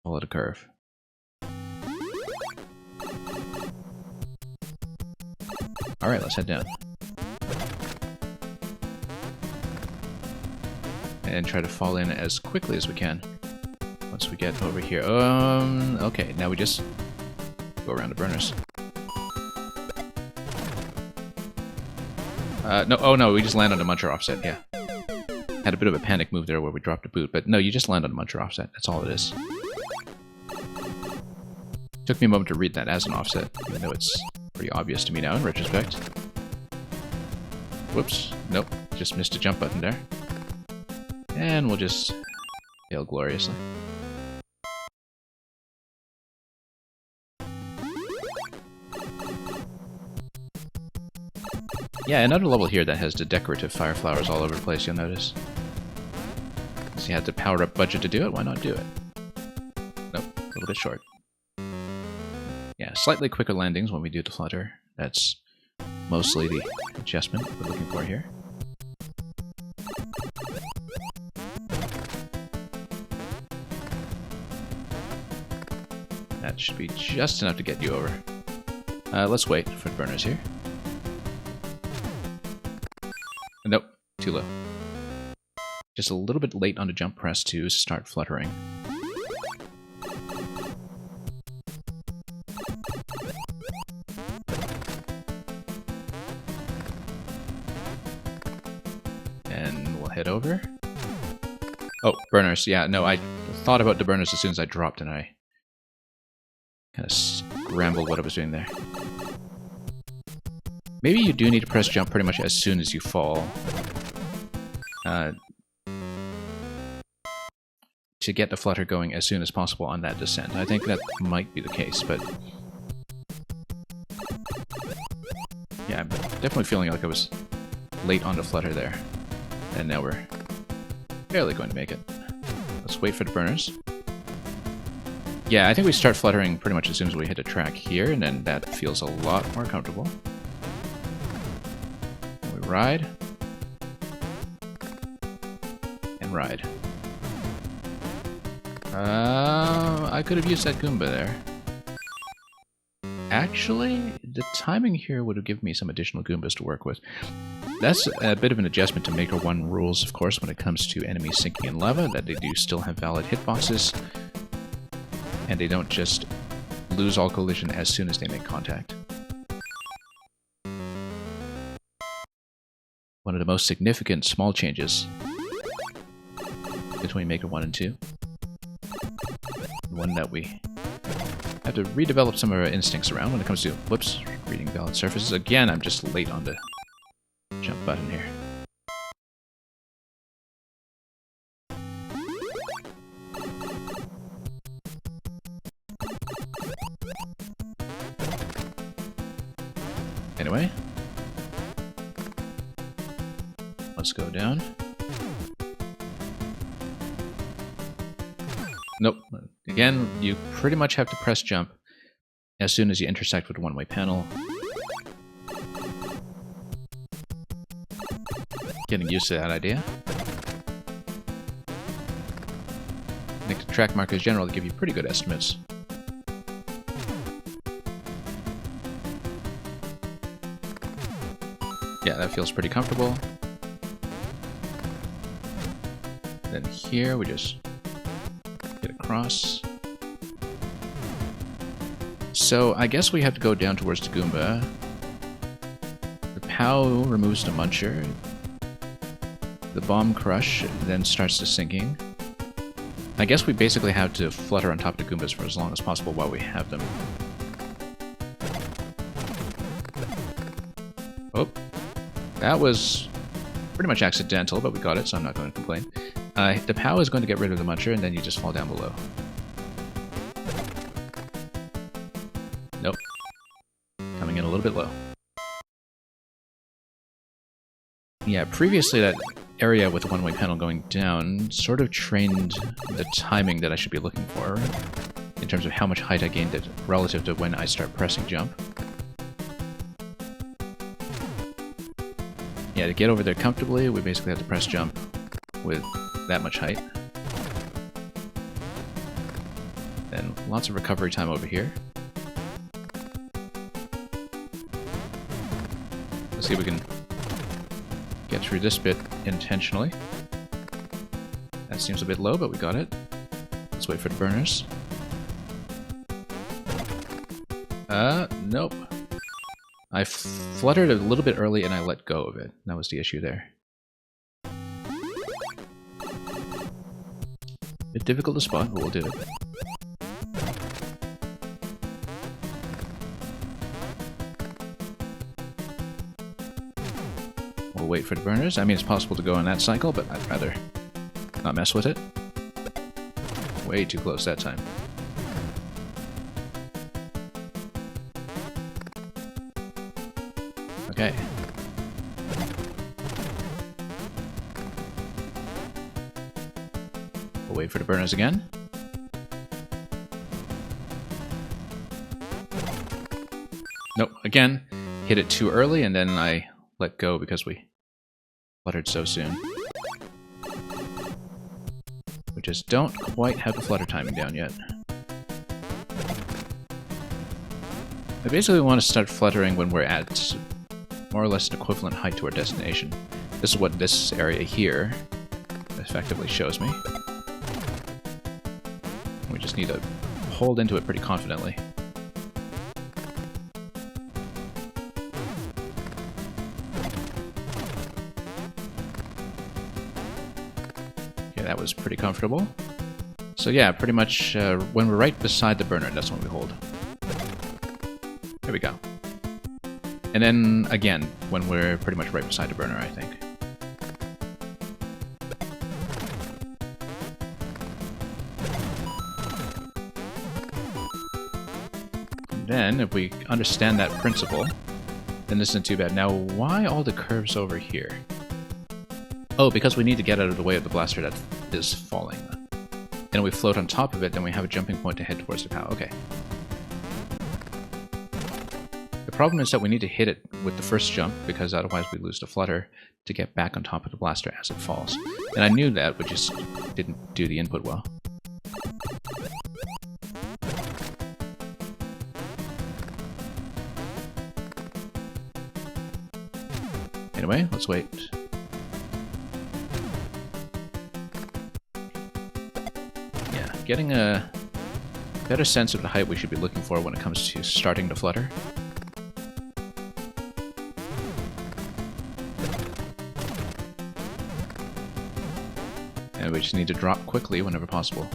follow the curve. Alright, let's head down. And try to fall in as quickly as we can. Once we get over here. Okay, now we just go around the burners. No, oh no, we just land on the muncher offset, yeah. Had a bit of a panic move there where we dropped a boot, but no, you just land on the muncher offset, that's all it is. Took me a moment to read that as an offset, even though it's pretty obvious to me now in retrospect. Whoops, nope, just missed a jump button there. And we'll just fail gloriously. Yeah, another level here that has the decorative fire flowers all over the place, you'll notice. So you had the power up budget to do it, why not do it? Nope, a little bit short. Yeah, slightly quicker landings when we do the flutter. That's mostly the adjustment we're looking for here. That should be just enough to get you over. Let's wait for the burners here. Nope, too low. Just a little bit late on the jump press to start fluttering. And we'll head over. Oh, burners, yeah, no, I thought about the burners as soon as I dropped and I kind of scrambled what I was doing there. Maybe you do need to press jump pretty much as soon as you fall. To get the flutter going as soon as possible on that descent. I think that might be the case, but... yeah, I'm definitely feeling like I was late on the flutter there. And now we're barely going to make it. Let's wait for the burners. Yeah, I think we start fluttering pretty much as soon as we hit a track here, and then that feels a lot more comfortable. We ride. And ride. I could have used that Goomba there. Actually, the timing here would have given me some additional Goombas to work with. That's a bit of an adjustment to Maker 1 rules, of course, when it comes to enemies sinking in lava, that they do still have valid hitboxes, and they don't just lose all collision as soon as they make contact. One of the most significant small changes between Maker 1 and 2. One that we have to redevelop some of our instincts around when it comes to, whoops, reading valid surfaces. Again, I'm just late on the jump button here. Anyway, let's go down. Nope. Again, you pretty much have to press jump as soon as you intersect with the one-way panel. Getting used to that idea. I think the track markers generally give you pretty good estimates. Yeah, that feels pretty comfortable. Then here we just get across. So I guess we have to go down towards the Goomba. The POW removes the muncher. The bomb crush then starts the sinking. I guess we basically have to flutter on top of the Goombas for as long as possible while we have them. Oh, that was pretty much accidental, but we got it, so I'm not going to complain. The POW is going to get rid of the muncher, and then you just fall down below. Nope. Coming in a little bit low. Yeah, previously that area with the one-way panel going down sort of trained the timing that I should be looking for in terms of how much height I gained it relative to when I start pressing jump. Yeah, to get over there comfortably, we basically have to press jump with that much height. Then lots of recovery time over here. Let's see if we can get through this bit intentionally. That seems a bit low, but we got it. Let's wait for the burners. Nope. I fluttered a little bit early and I let go of it. That was the issue there. Bit difficult to spot, but we'll do it. We'll wait for the burners. I mean, it's possible to go in that cycle, but I'd rather not mess with it. Way too close that time. Okay. We'll wait for the burners again. Nope, again, hit it too early and then I let go because we fluttered so soon. We just don't quite have the flutter timing down yet. I basically want to start fluttering when we're at more or less an equivalent height to our destination. This is what this area here effectively shows me. We just need to hold into it pretty confidently. Okay, that was pretty comfortable. So yeah, pretty much when we're right beside the burner, that's when we hold. There we go. And then, again, when we're pretty much right beside the burner, I think. And then, if we understand that principle, then this isn't too bad. Now, why all the curves over here? Oh, because we need to get out of the way of the blaster that is falling. And we float on top of it, then we have a jumping point to head towards the POW. Okay. The problem is that we need to hit it with the first jump, because otherwise we lose the flutter to get back on top of the blaster as it falls. And I knew that, but just didn't do the input well. Anyway, let's wait. Yeah, getting a better sense of the height we should be looking for when it comes to starting to flutter. And we just need to drop quickly whenever possible.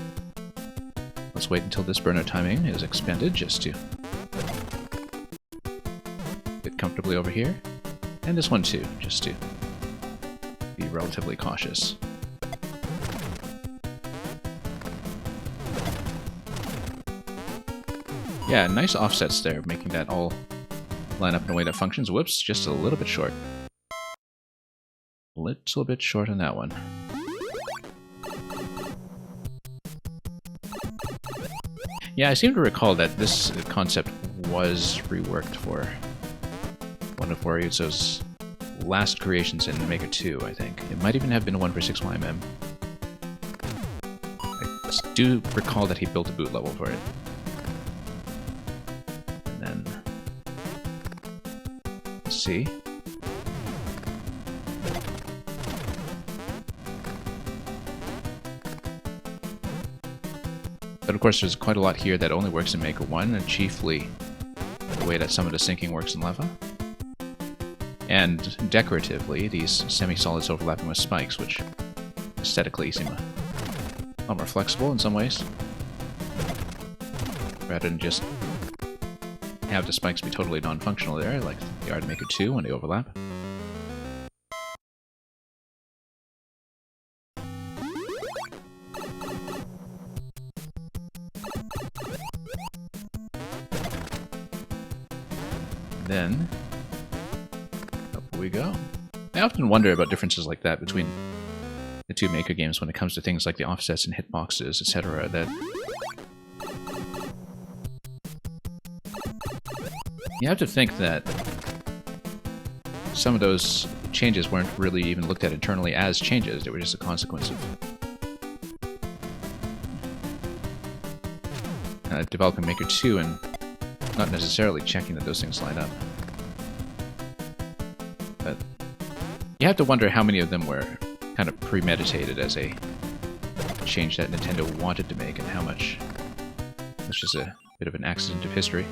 Let's wait until this burner timing is expended just to get comfortably over here. And this one too, just to be relatively cautious. Yeah, nice offsets there, making that all line up in a way that functions. Whoops, just a little bit short. A little bit short on that one. Yeah, I seem to recall that this concept was reworked for one of Wariuzzo's last creations in Maker 2, I think. It might even have been one for 6YMM. I do recall that he built a boot level for it. And then... let's see. But of course there's quite a lot here that only works in Maker 1, and chiefly the way that some of the syncing works in Leva. And decoratively, these semi-solids overlapping with spikes, which aesthetically seem a lot more flexible in some ways. Rather than just have the spikes be totally non-functional there, like they are in Maker 2 when they overlap. Then, up we go. I often wonder about differences like that between the two Maker games when it comes to things like the offsets and hitboxes, etc. That you have to think that some of those changes weren't really even looked at internally as changes. They were just a consequence of developing Maker 2 and not necessarily checking that those things line up. But you have to wonder how many of them were kind of premeditated as a change that Nintendo wanted to make, and how much was just a bit of an accident of history.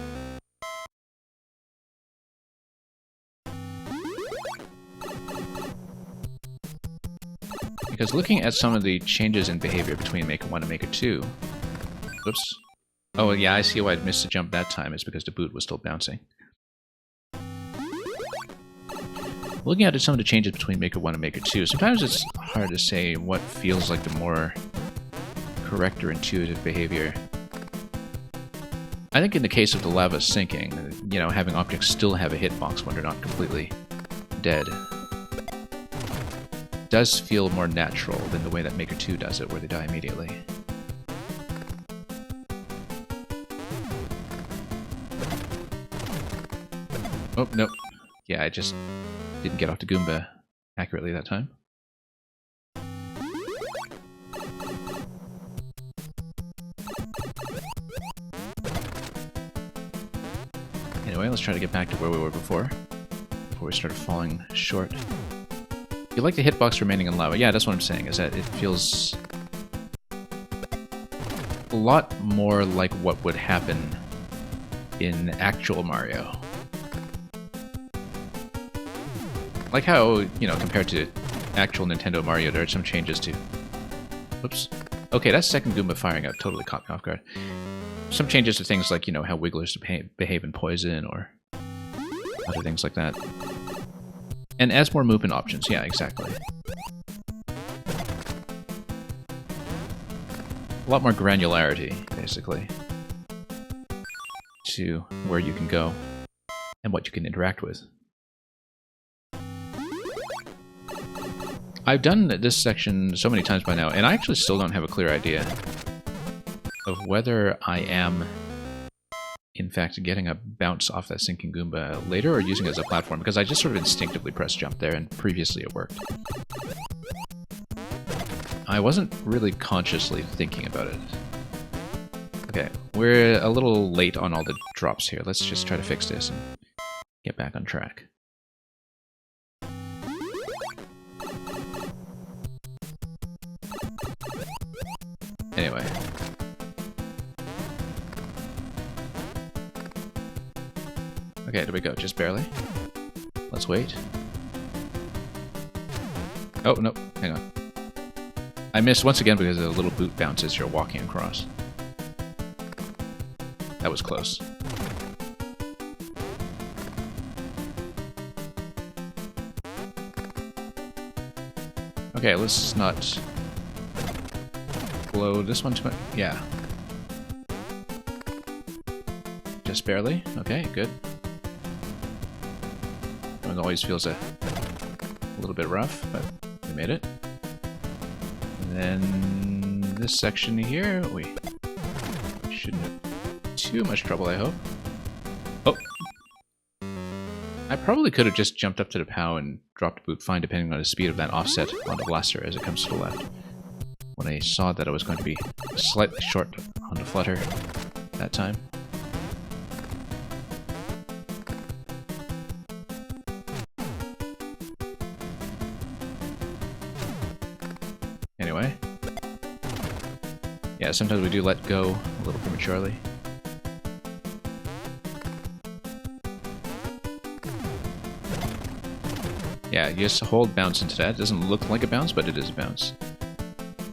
Because looking at some of the changes in behavior between Maker 1 and Maker 2... Whoops. Oh, yeah, I see why I missed the jump that time. It's because the boot was still bouncing. Looking at some of the changes between Maker 1 and Maker 2, sometimes it's hard to say what feels like the more correct or intuitive behavior. I think in the case of the lava sinking, you know, having objects still have a hitbox when they're not completely dead does feel more natural than the way that Maker 2 does it, where they die immediately. Oh, nope. Yeah, I just didn't get off the Goomba accurately that time. Anyway, let's try to get back to where we were before we started falling short. You like the hitbox remaining in lava? Yeah, that's what I'm saying, is that it feels a lot more like what would happen in actual Mario. Like how, you know, compared to actual Nintendo Mario, there are some changes to... Oops. Okay, that second Goomba firing out totally caught me off guard. Some changes to things like, you know, how Wigglers behave in poison, or other things like that. And adds more movement options, yeah, exactly. A lot more granularity, basically, to where you can go and what you can interact with. I've done this section so many times by now, and I actually still don't have a clear idea of whether I am, in fact, getting a bounce off that sinking Goomba later or using it as a platform, because I just sort of instinctively pressed jump there, and previously it worked. I wasn't really consciously thinking about it. Okay, we're a little late on all the drops here. Let's just try to fix this and get back on track. Anyway. Okay, there we go, just barely. Let's wait. Oh, no, hang on. I missed once again because the little boot bounces you're walking across. That was close. Okay, let's not blow this one too much. Yeah. Just barely. Okay, good. It always feels a little bit rough, but we made it. And then this section here, we shouldn't have too much trouble, I hope. Oh! I probably could have just jumped up to the POW and dropped boot fine, depending on the speed of that offset on the blaster as it comes to the left. When I saw that I was going to be slightly short on the flutter that time. Anyway. Yeah, sometimes we do let go a little prematurely. Yeah, you just hold bounce into that. It doesn't look like a bounce, but it is a bounce.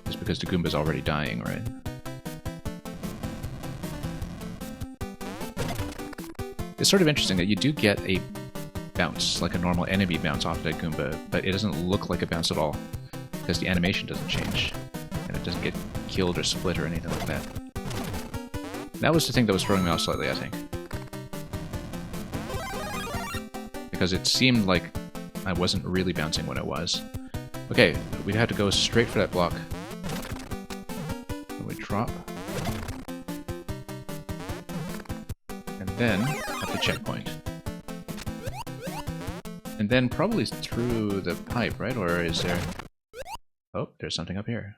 Just because the Goomba's already dying, right? It's sort of interesting that you do get a bounce, like a normal enemy bounce off that Goomba, but it doesn't look like a bounce at all, because the animation doesn't change, and it doesn't get killed or split or anything like that. That was the thing that was throwing me off slightly, I think. Because it seemed like I wasn't really bouncing when it was. Okay, we'd have to go straight for that block. And we drop. And then at the checkpoint. And then probably through the pipe, right? Or is there... Oh, there's something up here.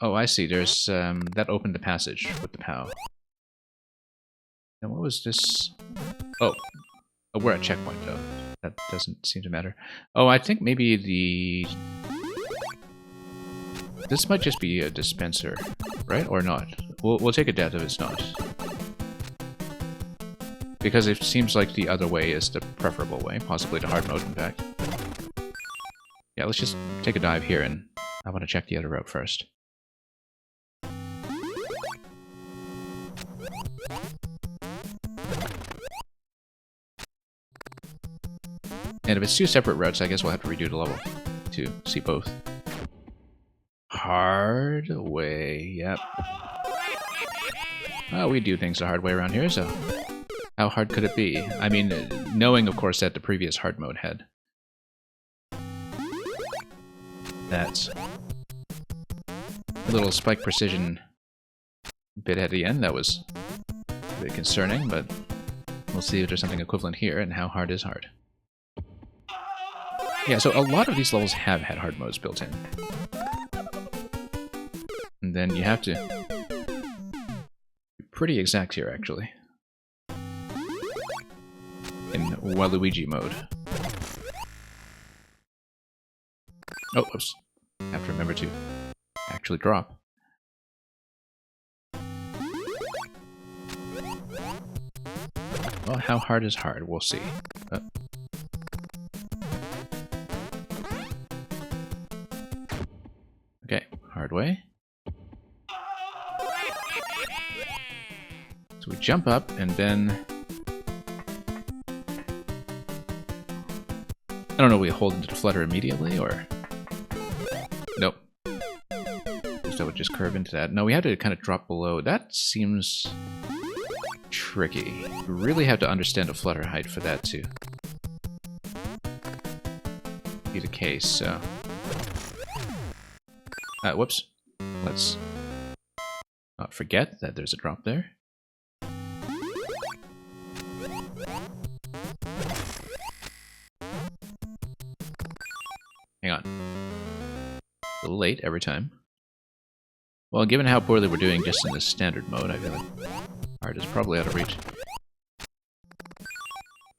Oh, I see. There's, that opened the passage with the POW. And what was this? Oh. Oh, we're at checkpoint, though. That doesn't seem to matter. Oh, I think maybe the... This might just be a dispenser, right? Or not? We'll take a death if it's not. Because it seems like the other way is the preferable way. Possibly to hard mode, in fact. Yeah, let's just take a dive here, and I want to check the other route first. And if it's two separate routes, I guess we'll have to redo the level to see both. Hard way, yep. Well, we do things the hard way around here, so how hard could it be? I mean, knowing, of course, that the previous hard mode had that little spike precision bit at the end, that was a bit concerning, but we'll see if there's something equivalent here and how hard is hard. Yeah, so a lot of these levels have had hard modes built in. And then you have to be pretty exact here, actually. In Waluigi mode. Oh, oops. Have to remember to actually drop. Well, how hard is hard? We'll see. Okay, hard way. So we jump up and then... I don't know, we hold into the flutter immediately, or... Nope. Guess I would just curve into that. No, we have to kind of drop below. That seems... tricky. You really have to understand the flutter height for that to be the case, so... whoops. Let's not forget that there's a drop there. Hang on. A little late every time. Well, given how poorly we're doing just in this standard mode, I feel like hard is probably out of reach.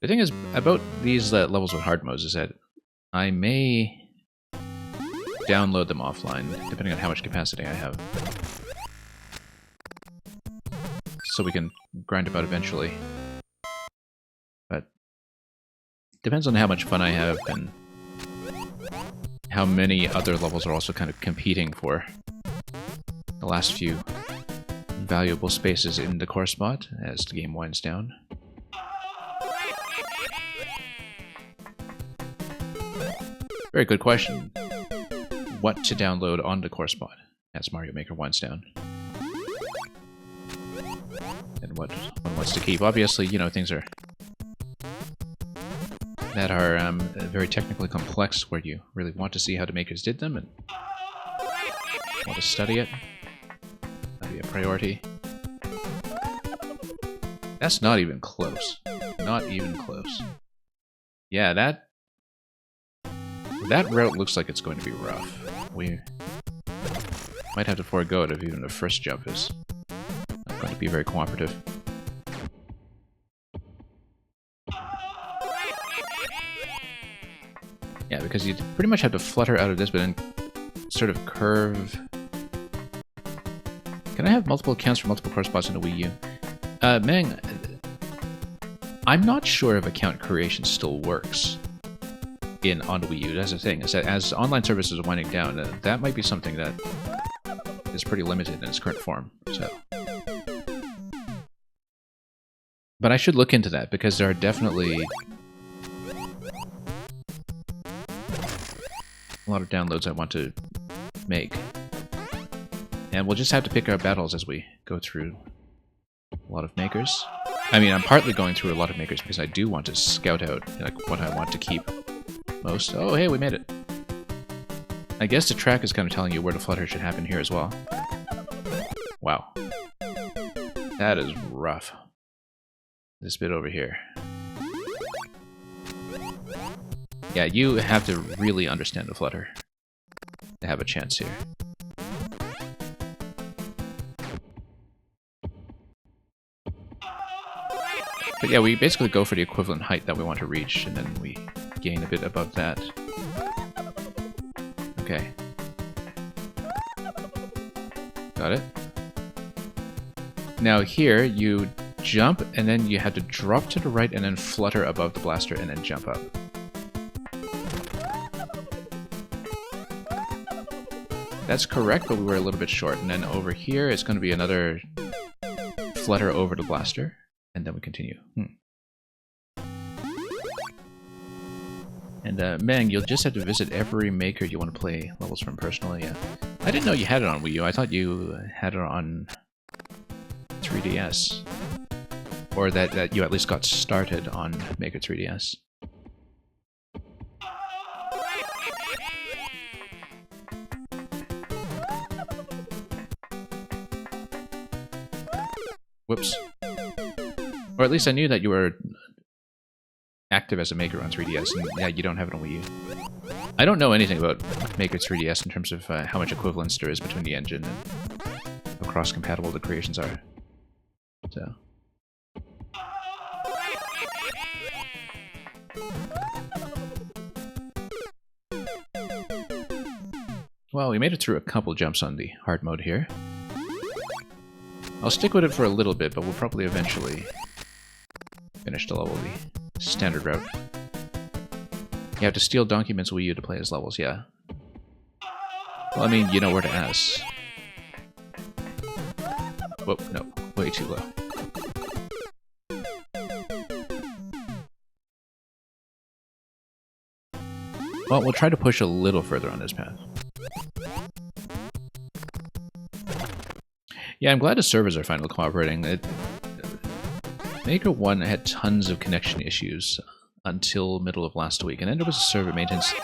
The thing is about these levels with hard modes is that I may download them offline, depending on how much capacity I have. So we can grind them out eventually. But depends on how much fun I have and how many other levels are also kind of competing for the last few valuable spaces in the core spot as the game winds down. Very good question. What to download on the core spot as Mario Maker winds down? And what one wants to keep. Obviously, you know, things are that are very technically complex where you really want to see how the makers did them and want to study it. That'd be a priority. That's not even close. Not even close. Yeah, that route looks like it's going to be rough. We might have to forego it if even the first jump is not going to be very cooperative. Yeah, because you pretty much have to flutter out of this, but then sort of curve. Can I have multiple accounts for multiple core spots in the Wii U? Meng, I'm not sure if account creation still works on the Wii U. That's the thing, is that as online services are winding down, that might be something that is pretty limited in its current form. So, but I should look into that, because there are definitely a lot of downloads I want to make. And we'll just have to pick our battles as we go through a lot of makers. I mean, I'm partly going through a lot of makers because I do want to scout out like what I want to keep most. Oh, hey, we made it. I guess the track is kind of telling you where the flutter should happen here as well. Wow. That is rough. This bit over here. Yeah, you have to really understand the flutter to have a chance here. But yeah, we basically go for the equivalent height that we want to reach, and then we gain a bit above that. Okay. Got it. Now here, you jump, and then you have to drop to the right and then flutter above the blaster and then jump up. That's correct, but we were a little bit short. And then over here, it's going to be another flutter over the blaster, and then we continue. And Meng, you'll just have to visit every maker you want to play levels from personally. Yeah. I didn't know you had it on Wii U. I thought you had it on 3DS. Or that you at least got started on Maker 3DS. Whoops. Or at least I knew that you were active as a maker on 3DS, and yeah, you don't have it on Wii U. I don't know anything about Maker 3DS in terms of how much equivalence there is between the engine and how cross-compatible the creations are. So. Well, we made it through a couple jumps on the hard mode here. I'll stick with it for a little bit, but we'll probably eventually finish the level the standard route. You have to steal Donkey Man's Wii U to play his levels, yeah. Well, I mean, you know where to ask. Whoa, no, way too low. Well, we'll try to push a little further on this path. Yeah, I'm glad the servers are finally cooperating. Maker 1 had tons of connection issues until middle of last week, and then there was a server maintenance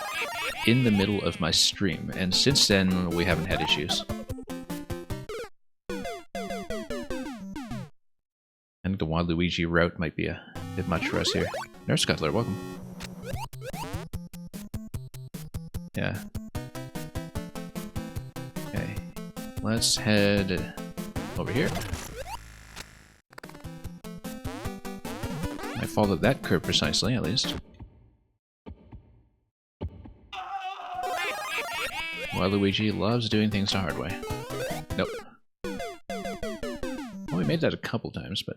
in the middle of my stream, and since then we haven't had issues. I think the Waluigi route might be a bit much for us here. Nurse Cutler, welcome. Yeah. Okay. Let's head over here. I followed that curve precisely, at least. Waluigi loves doing things the hard way. Nope. Well, we made that a couple times, but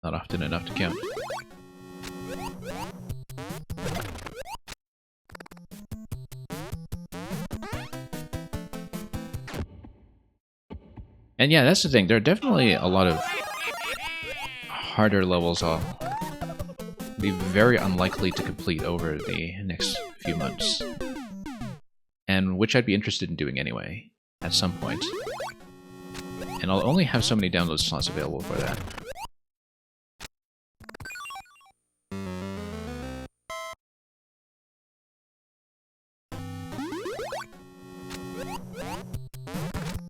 not often enough to count. And yeah, that's the thing. There are definitely a lot of harder levels I'll be very unlikely to complete over the next few months. And which I'd be interested in doing anyway, at some point. And I'll only have so many download slots available for that.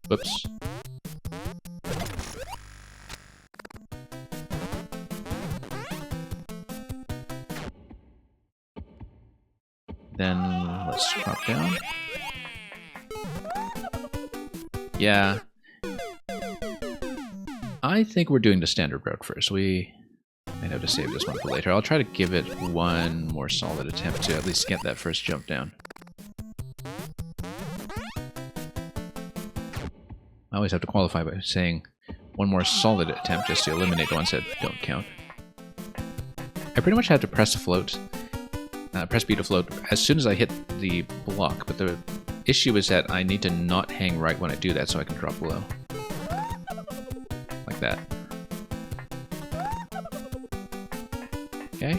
Whoops. Then let's drop down. Yeah. I think we're doing the standard route first. We might have to save this one for later. I'll try to give it one more solid attempt to at least get that first jump down. I always have to qualify by saying one more solid attempt just to eliminate the ones that don't count. I pretty much had to press float. Press B to float as soon as I hit the block, but the issue is that I need to not hang right when I do that so I can drop below. Like that. Okay.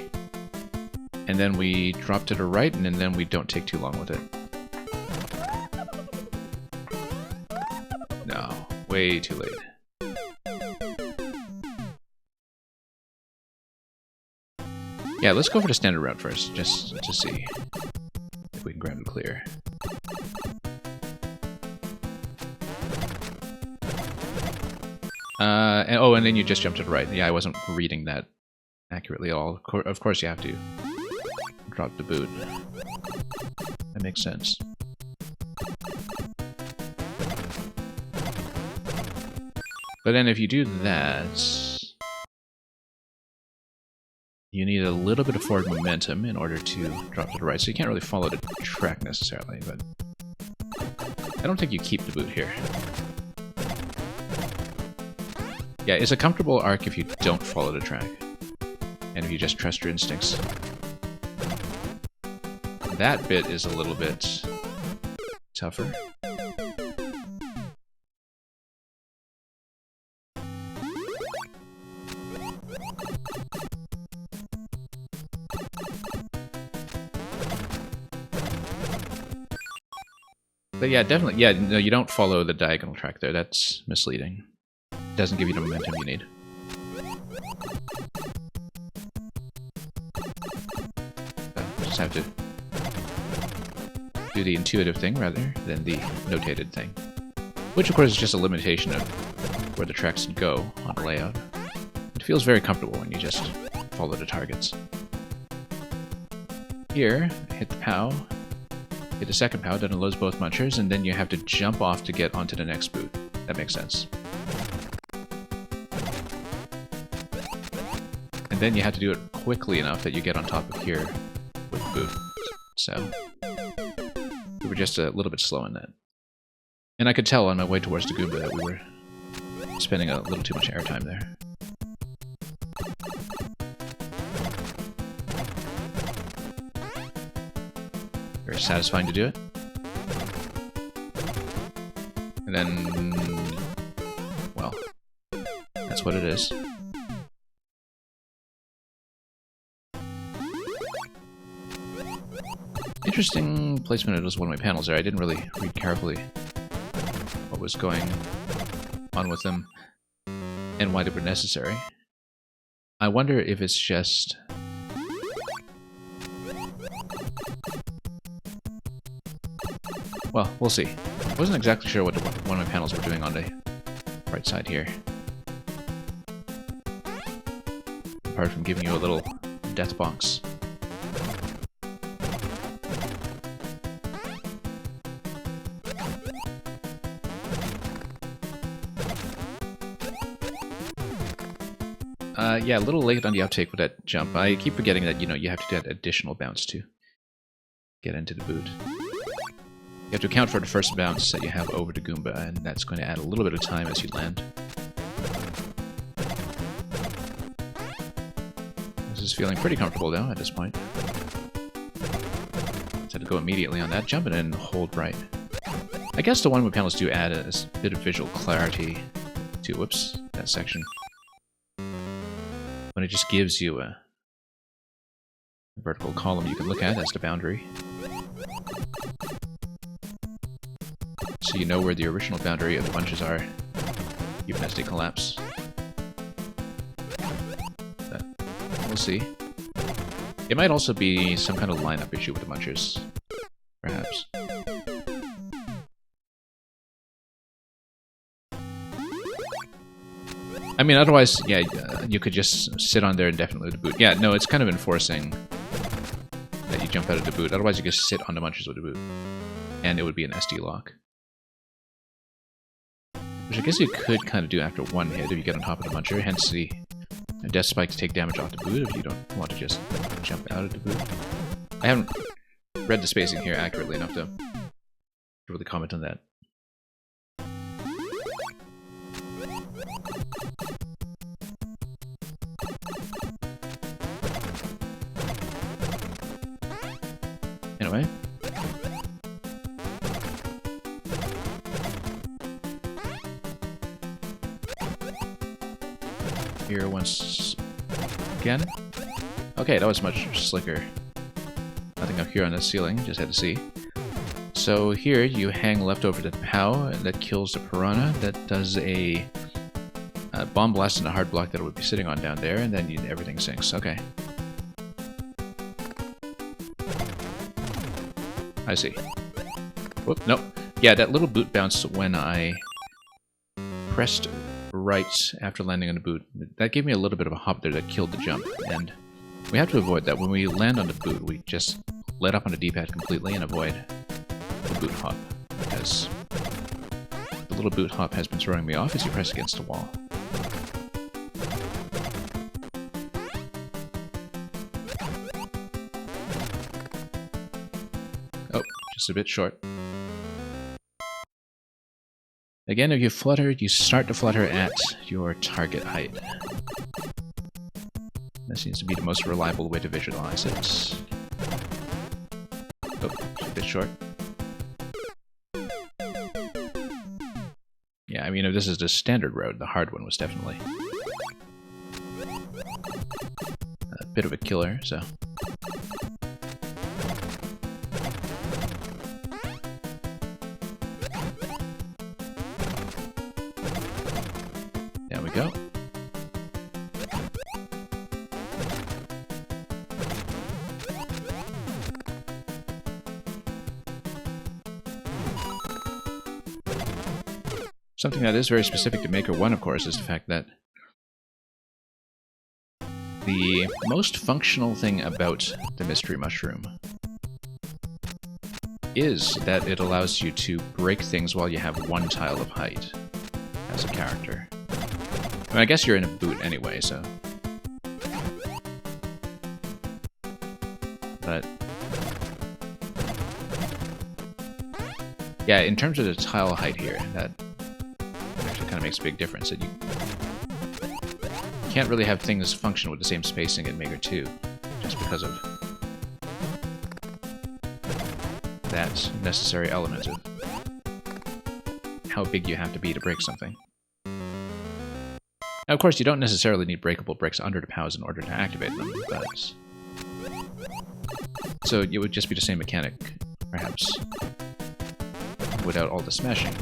And then we drop to the right, and then we don't take too long with it. No, way too late. Yeah, let's go for the standard route first, just to see if we can grab it clear. And then you just jump to the right. Yeah, I wasn't reading that accurately at all. Of course you have to drop the boot. That makes sense. But then if you do that, you need a little bit of forward momentum in order to drop to the right, so you can't really follow the track necessarily, but I don't think you keep the boot here. Yeah, it's a comfortable arc if you don't follow the track, and if you just trust your instincts. That bit is a little bit tougher. But yeah, definitely. Yeah, no, you don't follow the diagonal track there. That's misleading. It doesn't give you the momentum you need. Just have to do the intuitive thing rather than the notated thing. Which, of course, is just a limitation of where the tracks go on the layout. It feels very comfortable when you just follow the targets. Here, hit the POW. Hit the second POW, that unloads both munchers, and then you have to jump off to get onto the next boot. That makes sense. And then you have to do it quickly enough that you get on top of here with the boot. So, we were just a little bit slow in that. And I could tell on my way towards the Goomba that we were spending a little too much airtime there. Very satisfying to do it. And then, well, that's what it is. Interesting placement of those one-way panels there. I didn't really read carefully what was going on with them and why they were necessary. I wonder if it's just... Well, we'll see. I wasn't exactly sure what one of my panels were doing on the right side here. Apart from giving you a little death box. Yeah, a little late on the uptake with that jump. I keep forgetting that, you know, you have to do that additional bounce to get into the boot. You have to account for the first bounce that you have over the Goomba, and that's going to add a little bit of time as you land. This is feeling pretty comfortable though at this point. Just had to go immediately on that jump and then hold right. I guess the one-way panels do add a bit of visual clarity to, whoops, that section. When it just gives you a vertical column you can look at as the boundary. So you know where the original boundary of the bunches are, even as they collapse. But we'll see. It might also be some kind of lineup issue with the bunchers, perhaps. I mean, otherwise, yeah, you could just sit on there indefinitely with the boot. Yeah, no, it's kind of enforcing that you jump out of the boot. Otherwise, you just sit on the munchers with the boot, and it would be an SD lock. Which I guess you could kind of do after one hit if you get on top of the muncher, hence the death spike to take damage off the boot if you don't want to just jump out of the boot. I haven't read the spacing here accurately enough to really comment on that. Anyway. Here once again. Okay, that was much slicker. Nothing up here on the ceiling, just had to see. So here you hang left over the POW, and that kills the Piranha. That does a bomb blast and a hard block that it would be sitting on down there, and then everything sinks. Okay. I see. Whoop, nope. Yeah, that little boot bounce when I pressed right after landing on the boot, that gave me a little bit of a hop there that killed the jump, and We have to avoid that. When we land on the boot, we just let up on the D-pad completely and avoid the boot hop, because the little boot hop has been throwing me off as you press against the wall. Oh, just a bit short. Again, if you flutter, you start to flutter at your target height. That seems to be the most reliable way to visualize it. Oh, just a bit short. Yeah, I mean, if this is the standard road, the hard one was definitely a bit of a killer, so... There we go. Something that is very specific to Maker 1, of course, is the fact that the most functional thing about the Mystery Mushroom is that it allows you to break things while you have one tile of height as a character. I mean, I guess you're in a boot anyway, so... But... yeah, in terms of the tile height here, that kind of makes a big difference. That you can't really have things function with the same spacing in Maker 2, just because of that necessary element of how big you have to be to break something. Now, of course, you don't necessarily need breakable bricks under the POWs in order to activate them, but... So it would just be the same mechanic, perhaps, without all the smashing.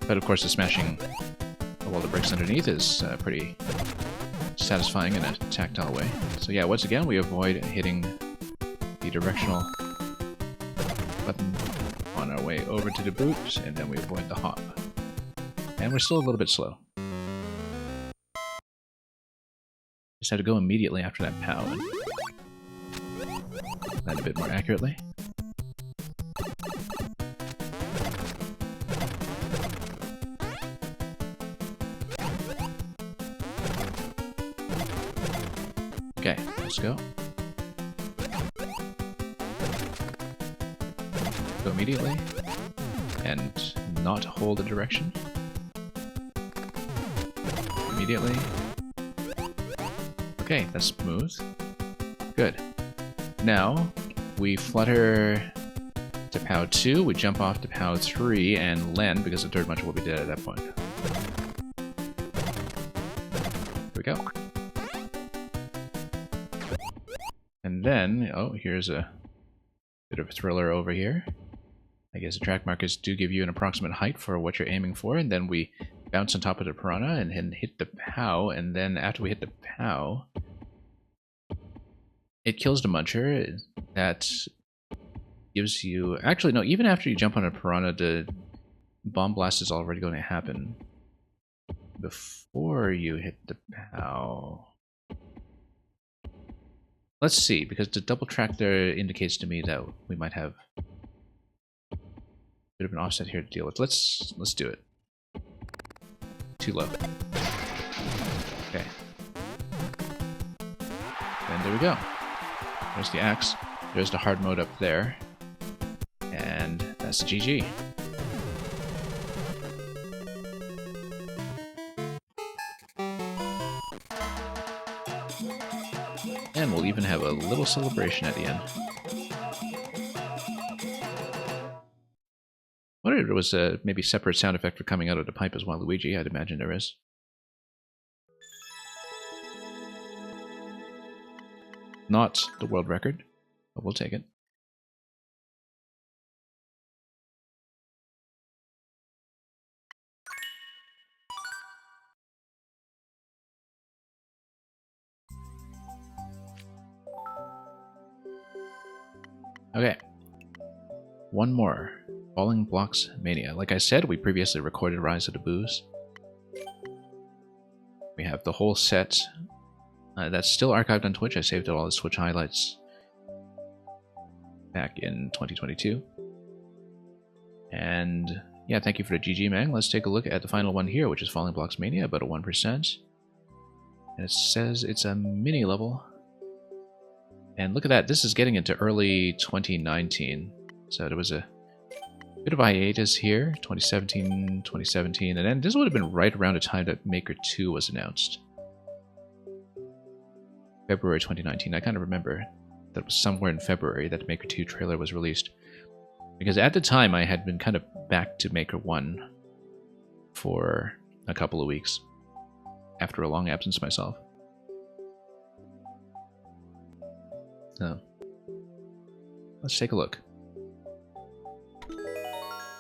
But of course the smashing of all the bricks underneath is pretty satisfying in a tactile way. So yeah, once again we avoid hitting the directional button on our way over to the boot, and then we avoid the hop. And we're still a little bit slow. Just have to go immediately after that POW and land a bit more accurately. Okay, let's go. Go immediately. And not hold the direction. Immediately. Okay, that's smooth. Good. Now, we flutter to POW 2, we jump off to POW 3, and land, because the third much of what we did at that point. Here we go. And then, oh, here's a bit of a thriller over here. I guess the track markers do give you an approximate height for what you're aiming for, and then we bounce on top of the piranha and then hit the POW, and then after we hit the POW, it kills the muncher. That gives you... Actually, no, even after you jump on a piranha, the bomb blast is already going to happen before you hit the POW. Let's see, because the double track there indicates to me that we might have a bit of an offset here to deal with. Let's do it. Too low. Okay. And there we go. There's the axe. There's the hard mode up there. And that's the GG. And we'll even have a little celebration at the end. I wonder if there was a maybe separate sound effect for coming out of the pipe as well, Luigi. I'd imagine there is. Not the world record, but we'll take it. Okay. One more. Falling Blocks Mania. Like I said, we previously recorded Rise of the Boos. We have the whole set. That's still archived on Twitch. I saved all the Twitch highlights back in 2022. And yeah, thank you for the GG, Mang. Let's take a look at the final one here, which is Falling Blocks Mania, about a 1%. And it says it's a mini level. And look at that, this is getting into early 2019. So there was a bit of hiatus here, 2017, and then this would have been right around the time that Maker 2 was announced. February 2019, I kind of remember that it was somewhere in February that the Maker 2 trailer was released. Because at the time I had been kind of back to Maker 1 for a couple of weeks after a long absence myself. So, let's take a look.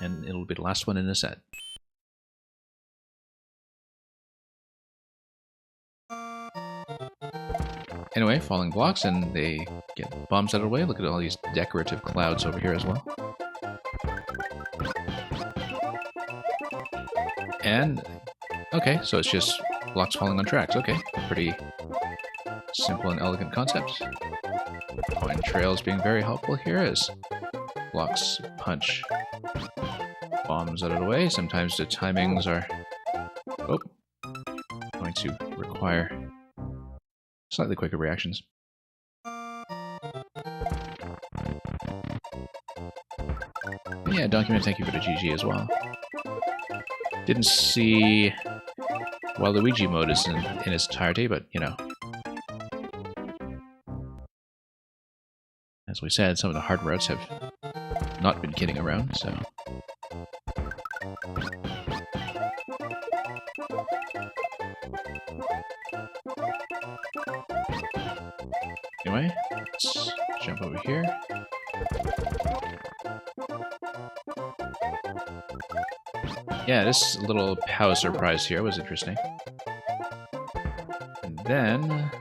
And it'll be the last one in the set. Anyway, falling blocks, and they get bombs out of the way. Look at all these decorative clouds over here as well. And, okay, so it's just blocks falling on tracks. Okay, pretty simple and elegant concept. Coin trails being very helpful here as blocks punch bombs out of the way. Sometimes the timings are going to require slightly quicker reactions. Yeah, Document, thank you for the GG as well. Didn't see Waluigi mode is in its entirety, but you know. As we said, some of the hard routes have not been kidding around, so. Anyway, let's jump over here. Yeah, this little power surprise here was interesting. And then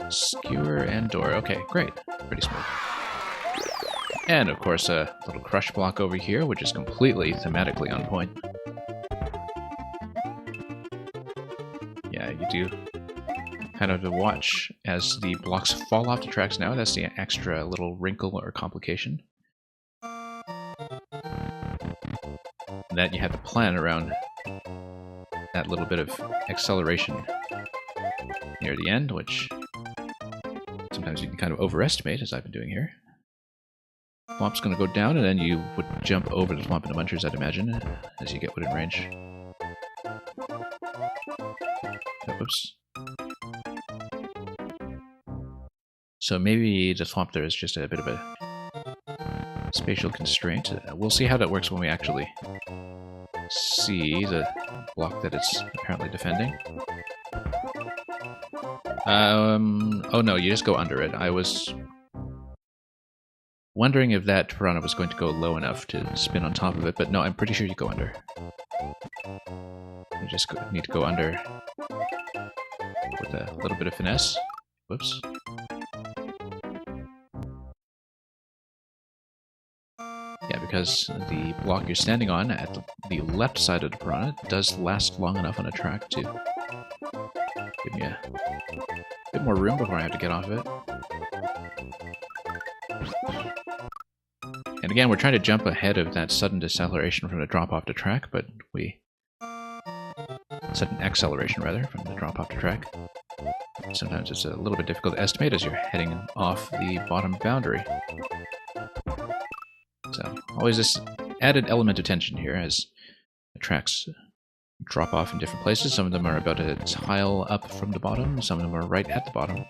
skewer and door. Okay, great. Pretty smooth. And of course a little crush block over here, which is completely thematically on point. Yeah, you do kind of watch as the blocks fall off the tracks now. That's the extra little wrinkle or complication that you have to plan around that little bit of acceleration near the end, which sometimes you can kind of overestimate, as I've been doing here. Thwomp's going to go down, and then you would jump over the Thwomp and the Munchers, I'd imagine, as you get within range. Oops. So maybe the Thwomp there is just a bit of a spatial constraint. We'll see how that works when we actually see the block that it's apparently defending. Oh no, you just go under it. I was wondering if that Piranha was going to go low enough to spin on top of it, but no, I'm pretty sure you go under. You just need to go under with a little bit of finesse. Whoops. Yeah, because the block you're standing on at the left side of the Piranha does last long enough on a track to give me a bit more room before I have to get off of it. And again, we're trying to jump ahead of that sudden deceleration from the drop off the track, but sudden acceleration rather, from the drop off the track. Sometimes it's a little bit difficult to estimate as you're heading off the bottom boundary. So, always this added element of tension here as the tracks drop off in different places. Some of them are about a tile up from the bottom, some of them are right at the bottom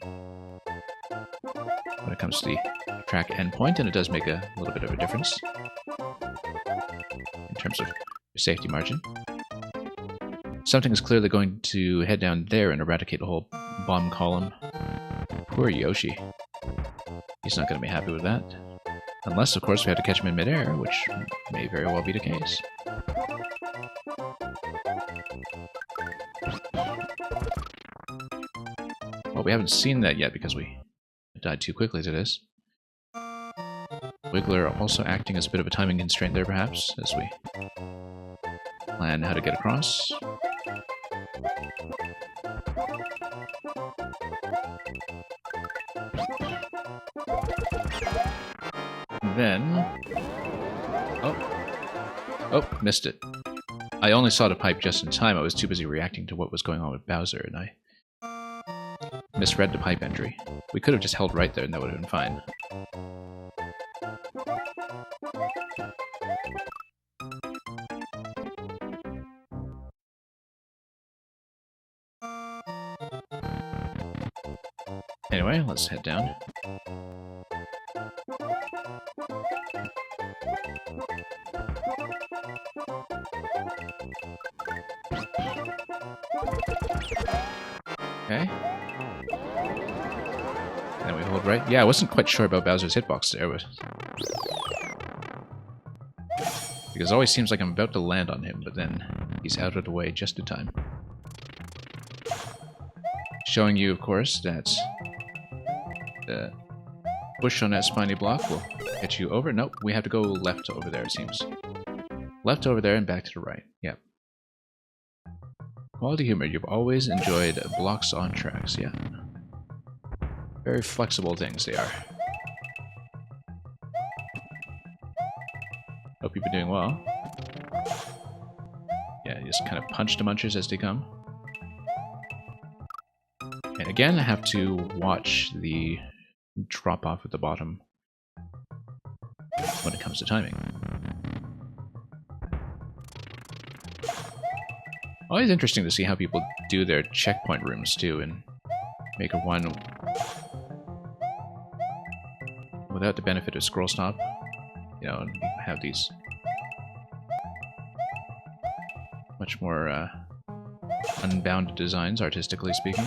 when it comes to the track endpoint, and it does make a little bit of a difference in terms of your safety margin. Something is clearly going to head down there and eradicate the whole bomb column. Poor Yoshi. He's not going to be happy with that. Unless, of course, we have to catch him in midair, which may very well be the case. Well, we haven't seen that yet because we died too quickly to this. Wiggler also acting as a bit of a timing constraint there, perhaps, as we plan how to get across. Then... Oh, missed it. I only saw the pipe just in time. I was too busy reacting to what was going on with Bowser, and I misread the pipe entry. We could have just held right there and that would have been fine. Anyway, let's head down. Okay. And we hold right. Yeah, I wasn't quite sure about Bowser's hitbox there, but... Because it always seems like I'm about to land on him, but then he's out of the way just in time. Showing you, of course, that the push on that spiny block will get you over. Nope, we have to go left over there, it seems. Left over there and back to the right. Yep. Quality humor. You've always enjoyed blocks on tracks. Yeah. Very flexible things they are. Hope you've been doing well. Yeah, you just kind of punch the munchers as they come. And again, I have to watch the drop off at the bottom when it comes to timing. Always interesting to see how people do their checkpoint rooms too, and Maker 1 without the benefit of scroll stop. You know, and have these much more unbounded designs, artistically speaking.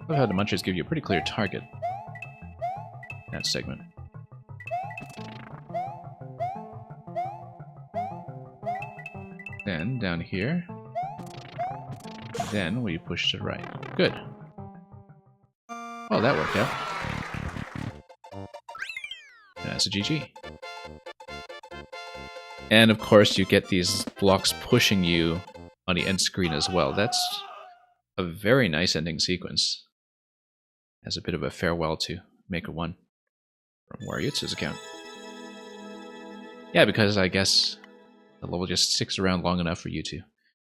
I love how the munchers give you a pretty clear target in that segment. Then, down here, then we push to the right. Good. Oh, that worked out. That's a GG. And of course, you get these blocks pushing you on the end screen as well. That's a very nice ending sequence. As a bit of a farewell to Maker 1 from Wariuzzo's account. Yeah, because I guess the level just sticks around long enough for you to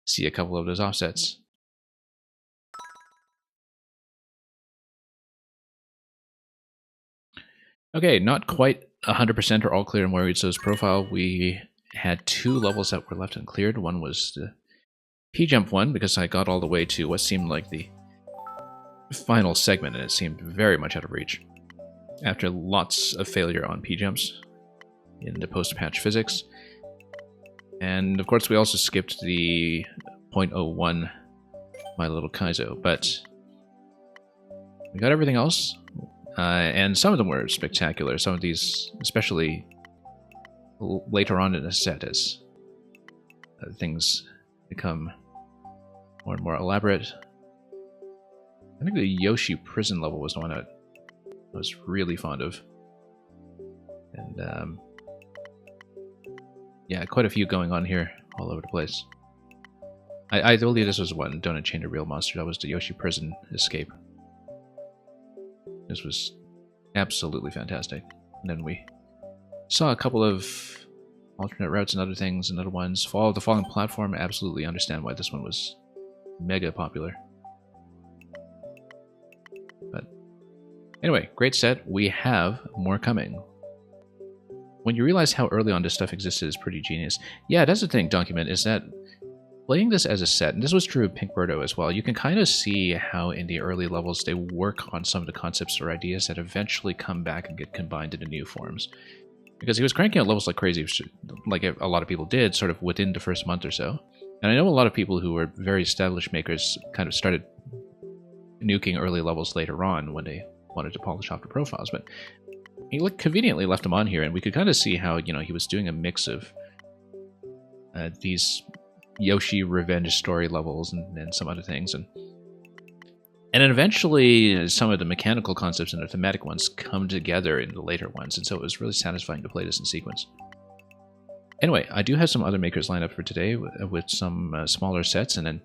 see a couple of those offsets. Okay, not quite 100% or all clear in Wariuzzo's profile. We had 2 levels that were left uncleared. One was the P-jump one, because I got all the way to what seemed like the final segment, and it seemed very much out of reach. After lots of failure on P-jumps in the post-patch physics. And of course we also skipped the 0.01 My Little Kaizo, but we got everything else. And some of them were spectacular. Some of these, especially later on in the set, as things become more and more elaborate. I think the Yoshi prison level was the one that I was really fond of. And yeah, quite a few going on here all over the place. I believe this was one, Donut Chain to Real Monster. That was the Yoshi prison escape. This was absolutely fantastic. And then we saw a couple of alternate routes and other things and other ones. Fall of the Falling Platform, I absolutely understand why this one was mega popular. But anyway, great set. We have more coming. When you realize how early on this stuff existed is pretty genius. Yeah, that's the thing, Document, is that playing this as a set, and this was true of Pink Birdo as well, you can kind of see how in the early levels they work on some of the concepts or ideas that eventually come back and get combined into new forms. Because he was cranking out levels like crazy, like a lot of people did, sort of within the first month or so. And I know a lot of people who were very established makers kind of started nuking early levels later on when they wanted to polish off the profiles, but he conveniently left them on here, and we could kind of see how, you know, he was doing a mix of these Yoshi revenge story levels and some other things, and And then eventually, some of the mechanical concepts and the thematic ones come together in the later ones, and so it was really satisfying to play this in sequence. Anyway, I do have some other makers lined up for today with some smaller sets, and then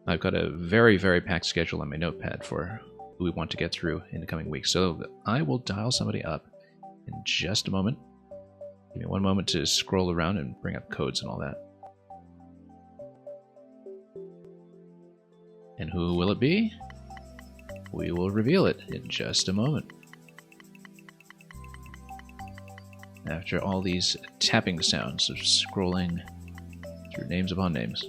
I've got a very, very packed schedule on my notepad for who we want to get through in the coming weeks. So I will dial somebody up in just a moment. Give me one moment to scroll around and bring up codes and all that. And who will it be? We will reveal it in just a moment. After all these tapping sounds of scrolling through names upon names.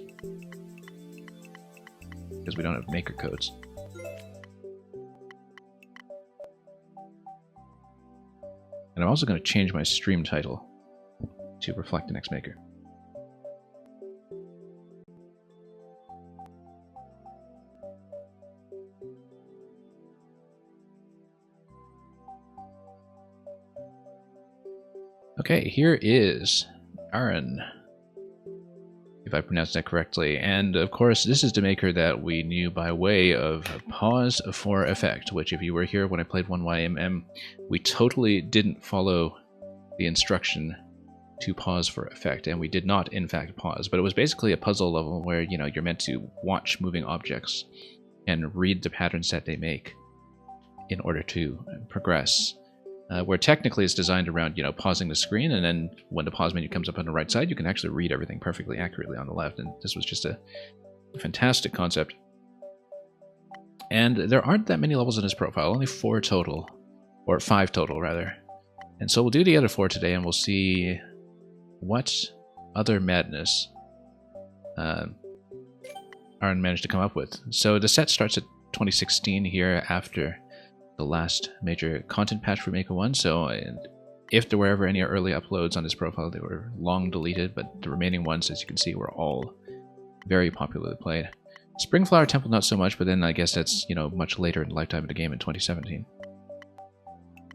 Because we don't have maker codes. And I'm also going to change my stream title to reflect the next maker. Okay, here is Aren, if I pronounced that correctly. And of course, this is the maker that we knew by way of pause for effect, which if you were here when I played 1YMM, we totally didn't follow the instruction to pause for effect, and we did not in fact pause. But it was basically a puzzle level where, you know, you're meant to watch moving objects and read the patterns that they make in order to progress. Where technically it's designed around, you know, pausing the screen, and then when the pause menu comes up on the right side, you can actually read everything perfectly accurately on the left, and this was just a fantastic concept. And there aren't that many levels in this profile, only 4 total, or 5 total rather. And so we'll do the other 4 today, and we'll see what other madness Aren managed to come up with. So the set starts at 2016 here after the last major content patch for Maker 1, so if there were ever any early uploads on this profile, they were long deleted, but the remaining ones, as you can see, were all very popularly played. Springflower Temple not so much, but then I guess that's, you know, much later in the lifetime of the game in 2017.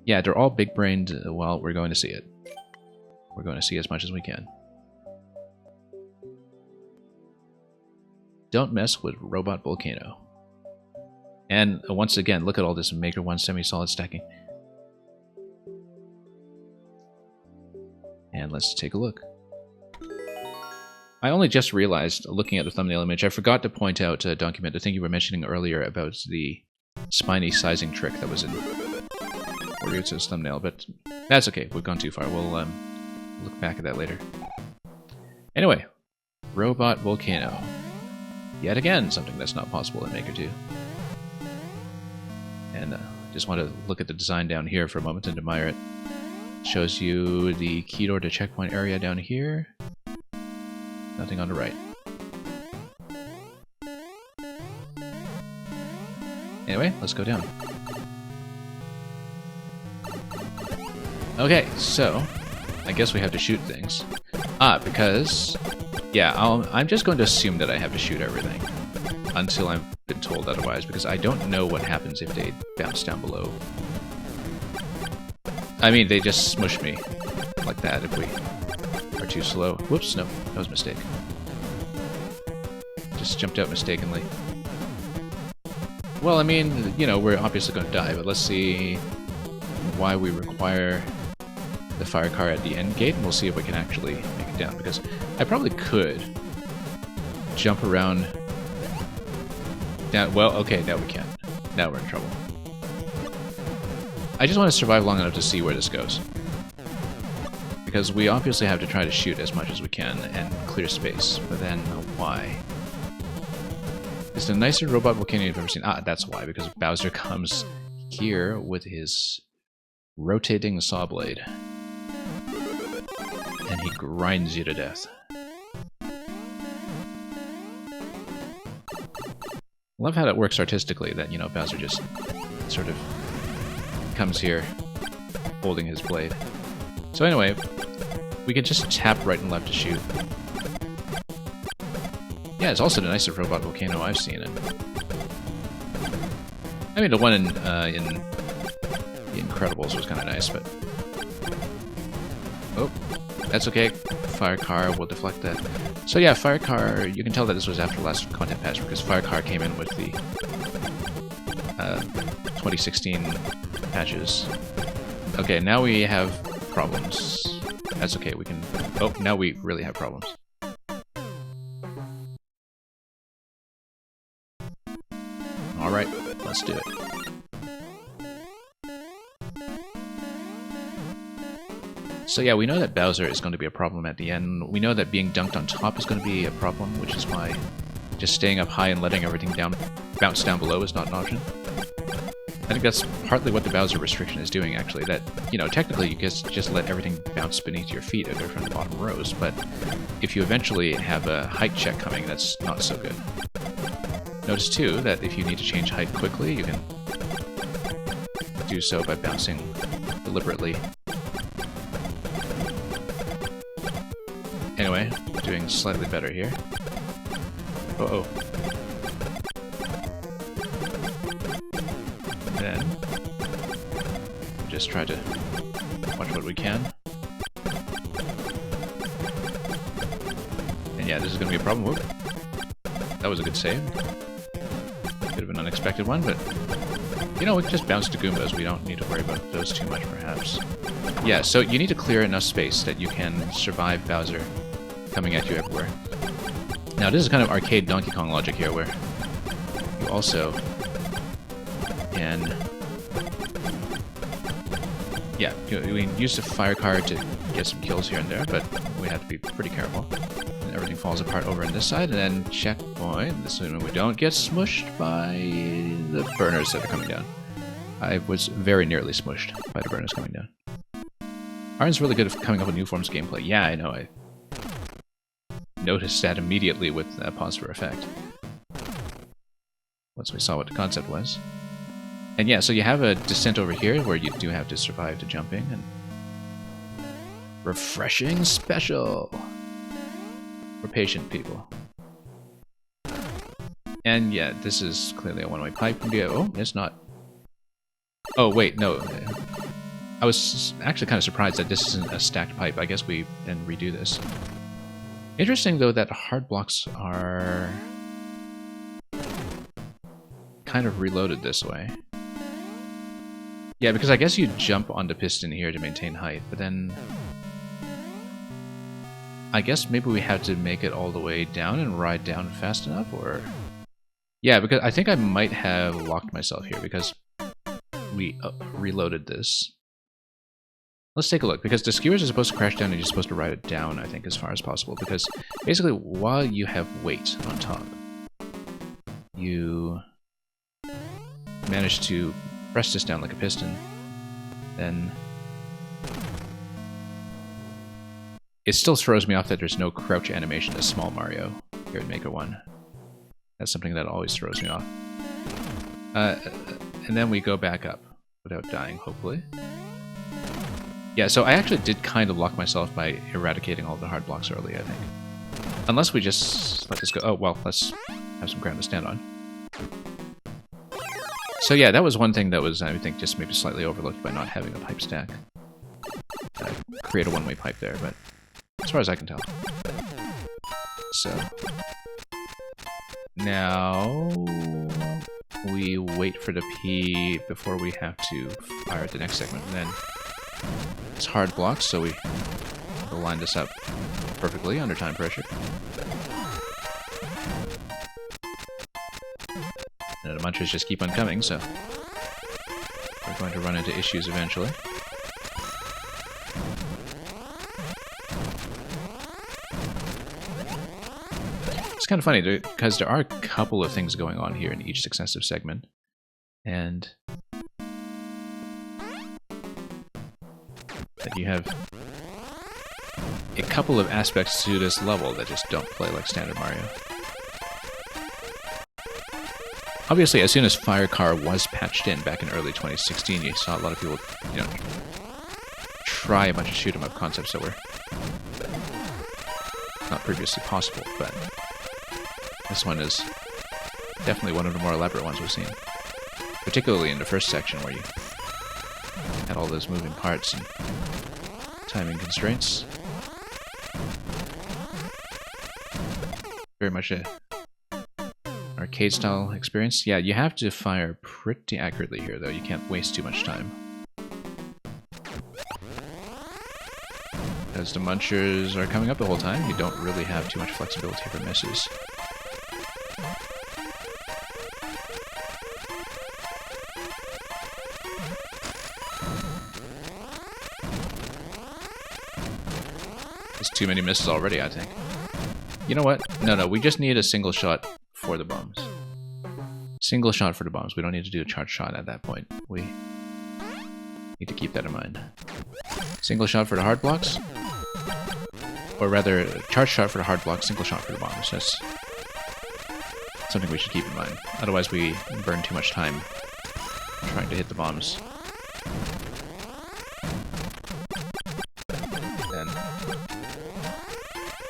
Yeah, they're all big-brained. Well, we're going to see it. We're going to see as much as we can. Don't mess with Robot Volcano. And once again, look at all this Maker 1 semi-solid stacking. And let's take a look. I only just realized, looking at the thumbnail image, I forgot to point out, Document, the thing you were mentioning earlier about the spiny sizing trick that was in Wariuzzo's thumbnail, but that's okay, we've gone too far. We'll look back at that later. Anyway, Robot Volcano. Yet again, something that's not possible in Maker 2. And just want to look at the design down here for a moment and admire it. Shows you the key door to checkpoint area down here. Nothing on the right. Anyway, let's go down. Okay, so I guess we have to shoot things. Because yeah, I'm just going to assume that I have to shoot everything until I've been told otherwise, because I don't know what happens if they bounce down below. I mean, they just smush me like that if we are too slow. Whoops, no, that was a mistake. Just jumped out mistakenly. Well, I mean, you know, we're obviously going to die, but let's see why we require the fire car at the end gate, and we'll see if we can actually make it down, because I probably could jump around down. Well, okay, now we can't. Now we're in trouble. I just want to survive long enough to see where this goes, because we obviously have to try to shoot as much as we can and clear space, but then why? It's the nicest robot volcano you've ever seen. Ah, that's why, because Bowser comes here with his rotating saw blade, and he grinds you to death. Love how that works artistically, that, you know, Bowser just sort of comes here holding his blade. So anyway, we can just tap right and left to shoot. Yeah, it's also the nicest robot volcano I've seen. And I mean, the one in The Incredibles was kind of nice, but oh, that's okay. Fire car will deflect that. So yeah, fire car. You can tell that this was after the last content patch, because fire car came in with the 2016 patches. Okay, now we have problems. That's okay, we can... Oh, now we really have problems. Alright, let's do it. So yeah, we know that Bowser is going to be a problem at the end. We know that being dunked on top is going to be a problem, which is why just staying up high and letting everything bounce down below is not an option. I think that's partly what the Bowser restriction is doing, actually. That, you know, technically you just let everything bounce beneath your feet if they're from the bottom rows, but if you eventually have a height check coming, that's not so good. Notice, too, that if you need to change height quickly, you can do so by bouncing deliberately. Anyway, doing slightly better here. Uh-oh. Then, just try to watch what we can. And yeah, this is going to be a problem. Whoop. That was a good save. Bit of an unexpected one, but you know, we can just bounce to Goombas. We don't need to worry about those too much, perhaps. Yeah, so you need to clear enough space that you can survive Bowser coming at you everywhere. Now, this is kind of arcade Donkey Kong logic here, where you also can... Yeah, we can use the fire card to get some kills here and there, but we have to be pretty careful. And everything falls apart over on this side, and then checkpoint. This is when we don't get smushed by the burners that are coming down. I was very nearly smushed by the burners coming down. Aren's really good at coming up with new forms of gameplay. Yeah, I know. I noticed that immediately with Pause for Effect, once we saw what the concept was. And yeah, so you have a descent over here where you do have to survive to jumping, and refreshing special for patient people. And yeah, this is clearly a one-way pipe. Oh, it's not. Oh wait, no. I was actually kind of surprised that this isn't a stacked pipe. I guess we then redo this. Interesting, though, that hard blocks are kind of reloaded this way. Yeah, because I guess you jump on the piston here to maintain height, but then... I guess maybe we have to make it all the way down and ride down fast enough, or... Yeah, because I think I might have locked myself here, because we reloaded this. Let's take a look, because the skewers are supposed to crash down and you're supposed to ride it down, I think, as far as possible. Because basically, while you have weight on top, you manage to press this down like a piston, then it still throws me off that there's no crouch animation as Small Mario here in Maker 1. That's something that always throws me off. And then we go back up without dying, hopefully. Yeah, so I actually did kind of lock myself by eradicating all the hard blocks early, I think. Unless we just let this go. Oh, well, let's have some ground to stand on. So yeah, that was one thing that was, I think, just maybe slightly overlooked by not having a pipe stack. Create a one-way pipe there, but as far as I can tell. So... now... we wait for the P before we have to fire at the next segment, and then... it's hard blocks, so we'll line this up perfectly under time pressure. And the mantras just keep on coming, so we're going to run into issues eventually. It's kind of funny, because there are a couple of things going on here in each successive segment, and that you have a couple of aspects to this level that just don't play like standard Mario. Obviously, as soon as Fire Car was patched in back in early 2016, you saw a lot of people, you know, try a bunch of shoot-'em-up concepts that were not previously possible, but this one is definitely one of the more elaborate ones we've seen. Particularly in the first section where you had all those moving parts and timing constraints. Very much a arcade style experience. Yeah, you have to fire pretty accurately here though, you can't waste too much time. As the munchers are coming up the whole time, you don't really have too much flexibility for misses. There's too many misses already, I think. You know what? No, we just need a single shot for the bombs. Single shot for the bombs. We don't need to do a charge shot at that point. We need to keep that in mind. Single shot for the hard blocks. Or rather, charge shot for the hard blocks, single shot for the bombs. That's something we should keep in mind. Otherwise we burn too much time trying to hit the bombs. Then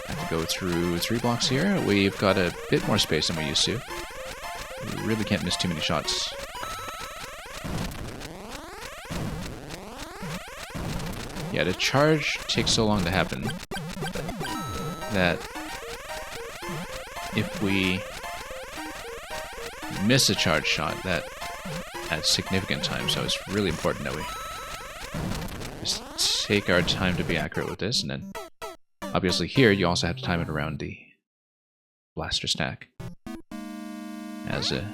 have to go through 3 blocks here. We've got a bit more space than we used to. We really can't miss too many shots. Yeah, the charge takes so long to happen that if we miss a charge shot, that adds significant time, so it's really important that we just take our time to be accurate with this, and then obviously here you also have to time it around the blaster stack as a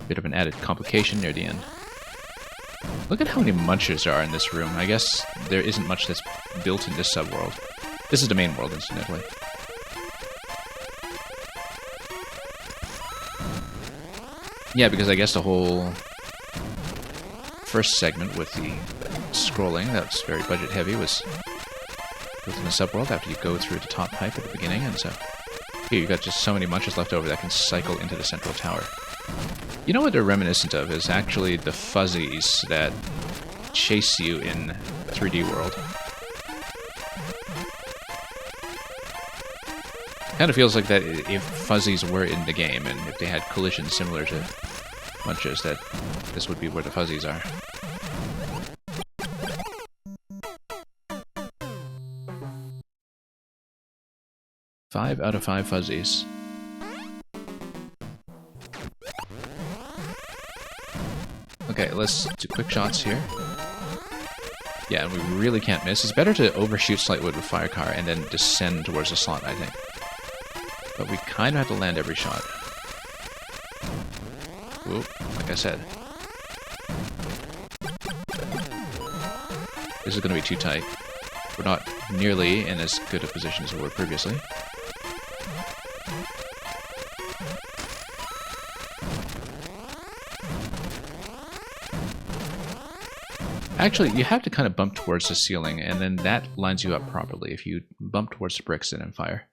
bit of an added complication near the end. Look at how many munchers there are in this room. I guess there isn't much that's built in this subworld. This is the main world, incidentally. Yeah, because I guess the whole first segment with the scrolling, that's very budget heavy, was built in the subworld after you go through the top pipe at the beginning, and so here you got just so many munchers left over that can cycle into the central tower. You know what they're reminiscent of is actually the fuzzies that chase you in 3D World. Kind of feels like that if fuzzies were in the game and if they had collisions similar to munchers, that this would be where the fuzzies are. Five out of 5 fuzzies. Okay, let's do quick shots here. Yeah, and we really can't miss. It's better to overshoot slightly with fire car and then descend towards the slot, I think. But we kind of have to land every shot. Whoop, like I said. This is going to be too tight. We're not nearly in as good a position as we were previously. Actually, you have to kind of bump towards the ceiling, and then that lines you up properly if you bump towards the bricks and then fire.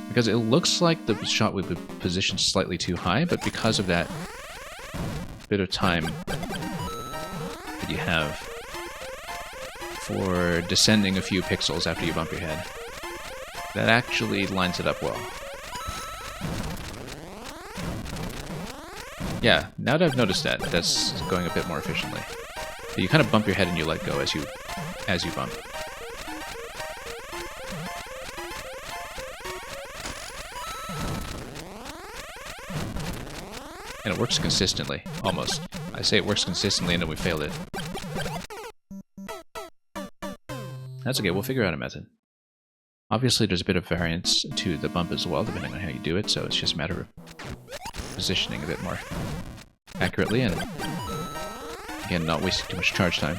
Because it looks like the shot would be positioned slightly too high, but because of that bit of time that you have for descending a few pixels after you bump your head, that actually lines it up well. Yeah, now that I've noticed that, that's going a bit more efficiently. You kind of bump your head and you let go as you bump. And it works consistently, almost. I say it works consistently and then we failed it. That's okay, we'll figure out a method. Obviously there's a bit of variance to the bump as well, depending on how you do it, so it's just a matter of positioning a bit more accurately and, again, not wasting too much charge time.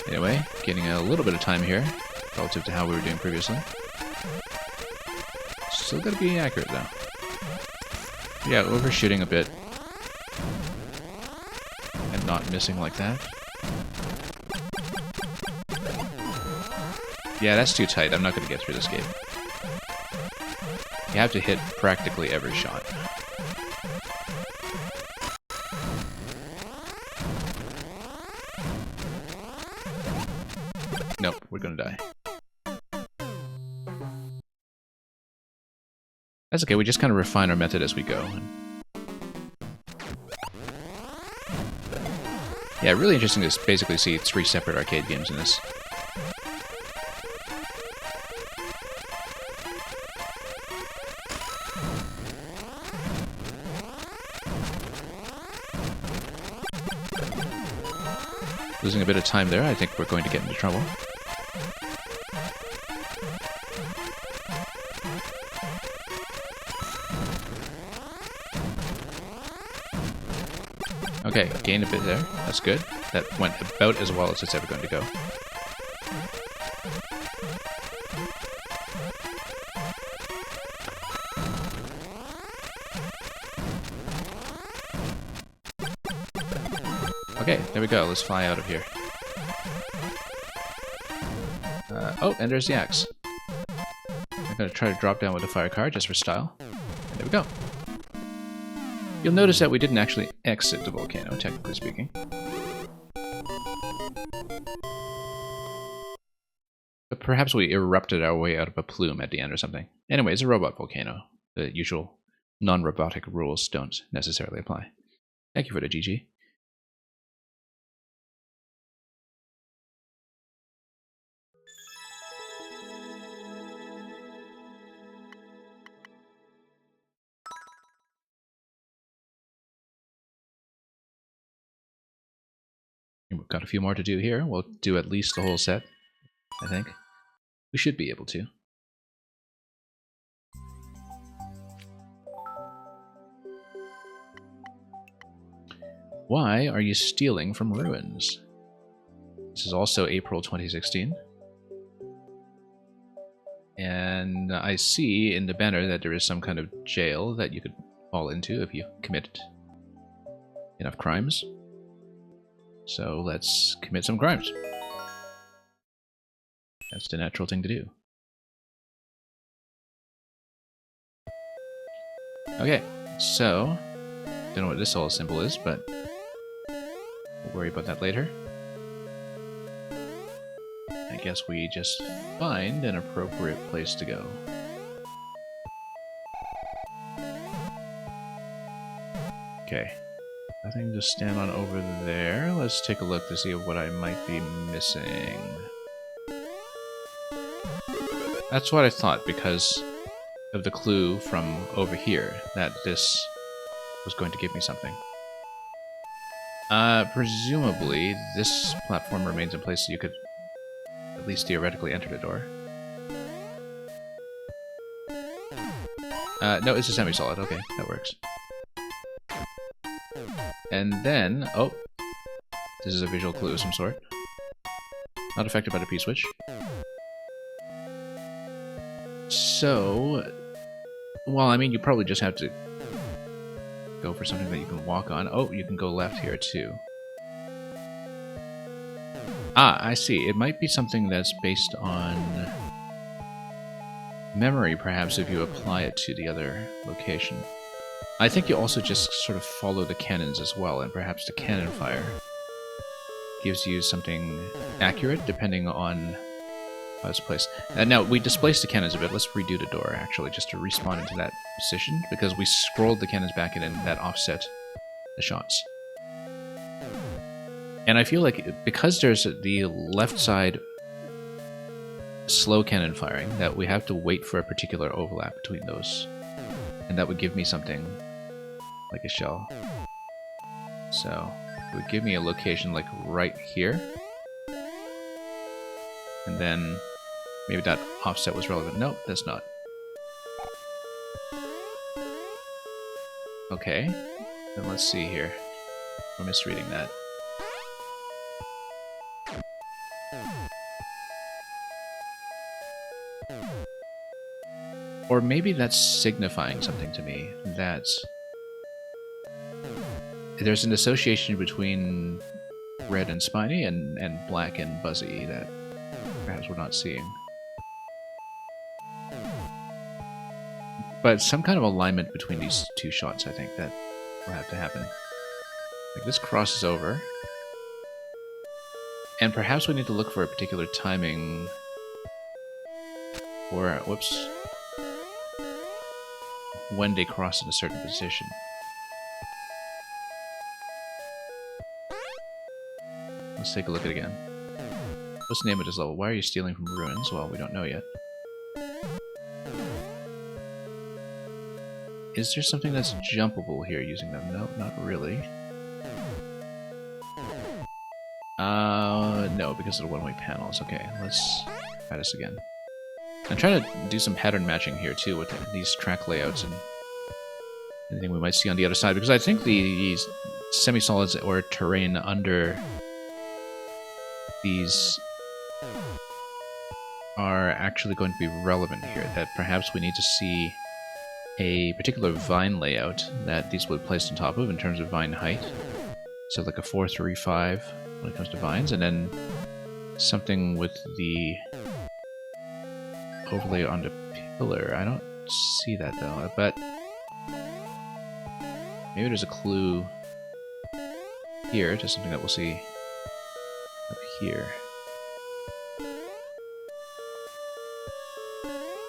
Anyway, getting a little bit of time here, relative to how we were doing previously. Still gotta be accurate, though. Yeah, overshooting a bit. And not missing like that. Yeah, that's too tight. I'm not gonna get through this gate. You have to hit practically every shot. Nope, we're gonna die. That's okay, we just kind of refine our method as we go. Yeah, really interesting to basically see 3 separate arcade games in this. Losing a bit of time there, I think we're going to get into trouble. Okay, gained a bit there. That's good. That went about as well as it's ever going to go. Okay, there we go. Let's fly out of here. Oh, and there's the axe. I'm going to try to drop down with a fire card just for style. And there we go. You'll notice that we didn't actually exit the volcano, technically speaking. But perhaps we erupted our way out of a plume at the end or something. Anyway, it's a robot volcano. The usual non-robotic rules don't necessarily apply. Thank you for the GG. We've got a few more to do here. We'll do at least the whole set, I think. We should be able to. Why are you stealing from ruins? This is also April 2016. And I see in the banner that there is some kind of jail that you could fall into if you commit enough crimes. So let's commit some crimes. That's the natural thing to do. Okay, so don't know what this whole symbol is, but we'll worry about that later. I guess we just find an appropriate place to go. Okay. Nothing to stand on over there. Let's take a look to see what I might be missing. That's what I thought because of the clue from over here, that this was going to give me something. Presumably, this platform remains in place so you could at least theoretically enter the door. No, it's a semi-solid. Okay, that works. And then, oh, this is a visual clue of some sort. Not affected by the P-switch. So, well, I mean, you probably just have to go for something that you can walk on. Oh, you can go left here too. Ah, I see. It might be something that's based on memory, perhaps, if you apply it to the other location. I think you also just sort of follow the cannons as well, and perhaps the cannon fire gives you something accurate depending on how it's placed. Now, we displaced the cannons a bit. Let's redo the door, actually, just to respawn into that position, because we scrolled the cannons back in and that offset the shots. And I feel like because there's the left side slow cannon firing, that we have to wait for a particular overlap between those. And that would give me something like a shell. So, it would give me a location like right here. And then maybe that offset was relevant. No, that's not. Okay, then let's see here. We're misreading that. Or maybe that's signifying something to me, that there's an association between red and spiny and black and buzzy that perhaps we're not seeing. But some kind of alignment between these two shots, I think, that will have to happen. Like this crosses over. And perhaps we need to look for a particular timing for, whoops, when they cross in a certain position. Let's take a look at it again. Let's name it as level. Why are you stealing from ruins? Well, we don't know yet. Is there something that's jumpable here using them? No, not really. No, because of the one-way panels. Okay, let's try this again. I'm trying to do some pattern matching here too with these track layouts and anything we might see on the other side, because I think these semi-solids or terrain under these are actually going to be relevant here, that perhaps we need to see a particular vine layout that these will be placed on top of in terms of vine height. So like a 4-3-5 when it comes to vines, and then something with the overlay on the pillar. I don't see that though, but maybe there's a clue here to something that we'll see up here.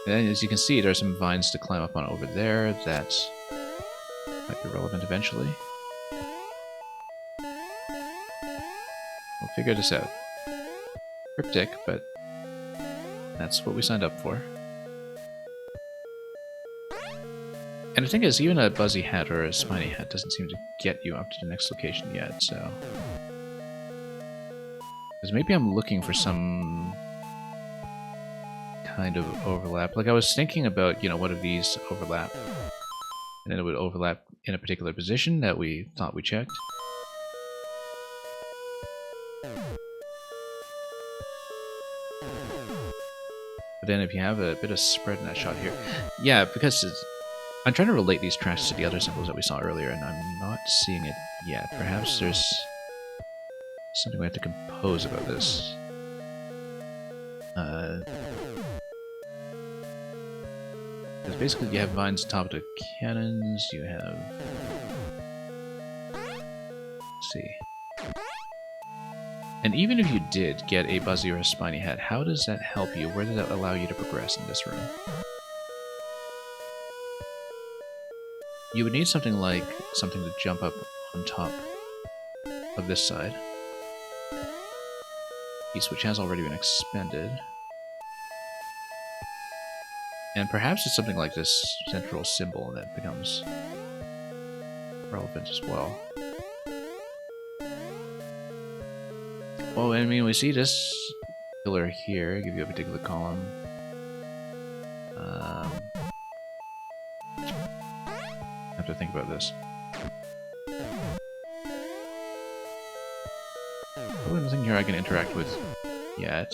And as you can see, there are some vines to climb up on over there that might be relevant eventually. We'll figure this out. Cryptic, but that's what we signed up for. And the thing is, even a buzzy hat or a spiny hat doesn't seem to get you up to the next location yet, so... Because maybe I'm looking for some kind of overlap. Like, I was thinking about, you know, what if these overlap? And then it would overlap in a particular position that we thought we checked. But then if you have a bit of spread in that shot here... Yeah, because I'm trying to relate these tracks to the other symbols that we saw earlier, and I'm not seeing it yet. Perhaps there's something we have to compose about this. Because basically you have vines on top of the cannons, you have... Let's see. And even if you did get a buzzy or a spiny hat, how does that help you? Where does that allow you to progress in this room? You would need something like something to jump up on top of this side. Piece which has already been expended. And perhaps it's something like this central symbol that becomes relevant as well. Well, I mean, we see this pillar here, give you a particular column. I have to think about this. Oh, nothing here I can interact with yet.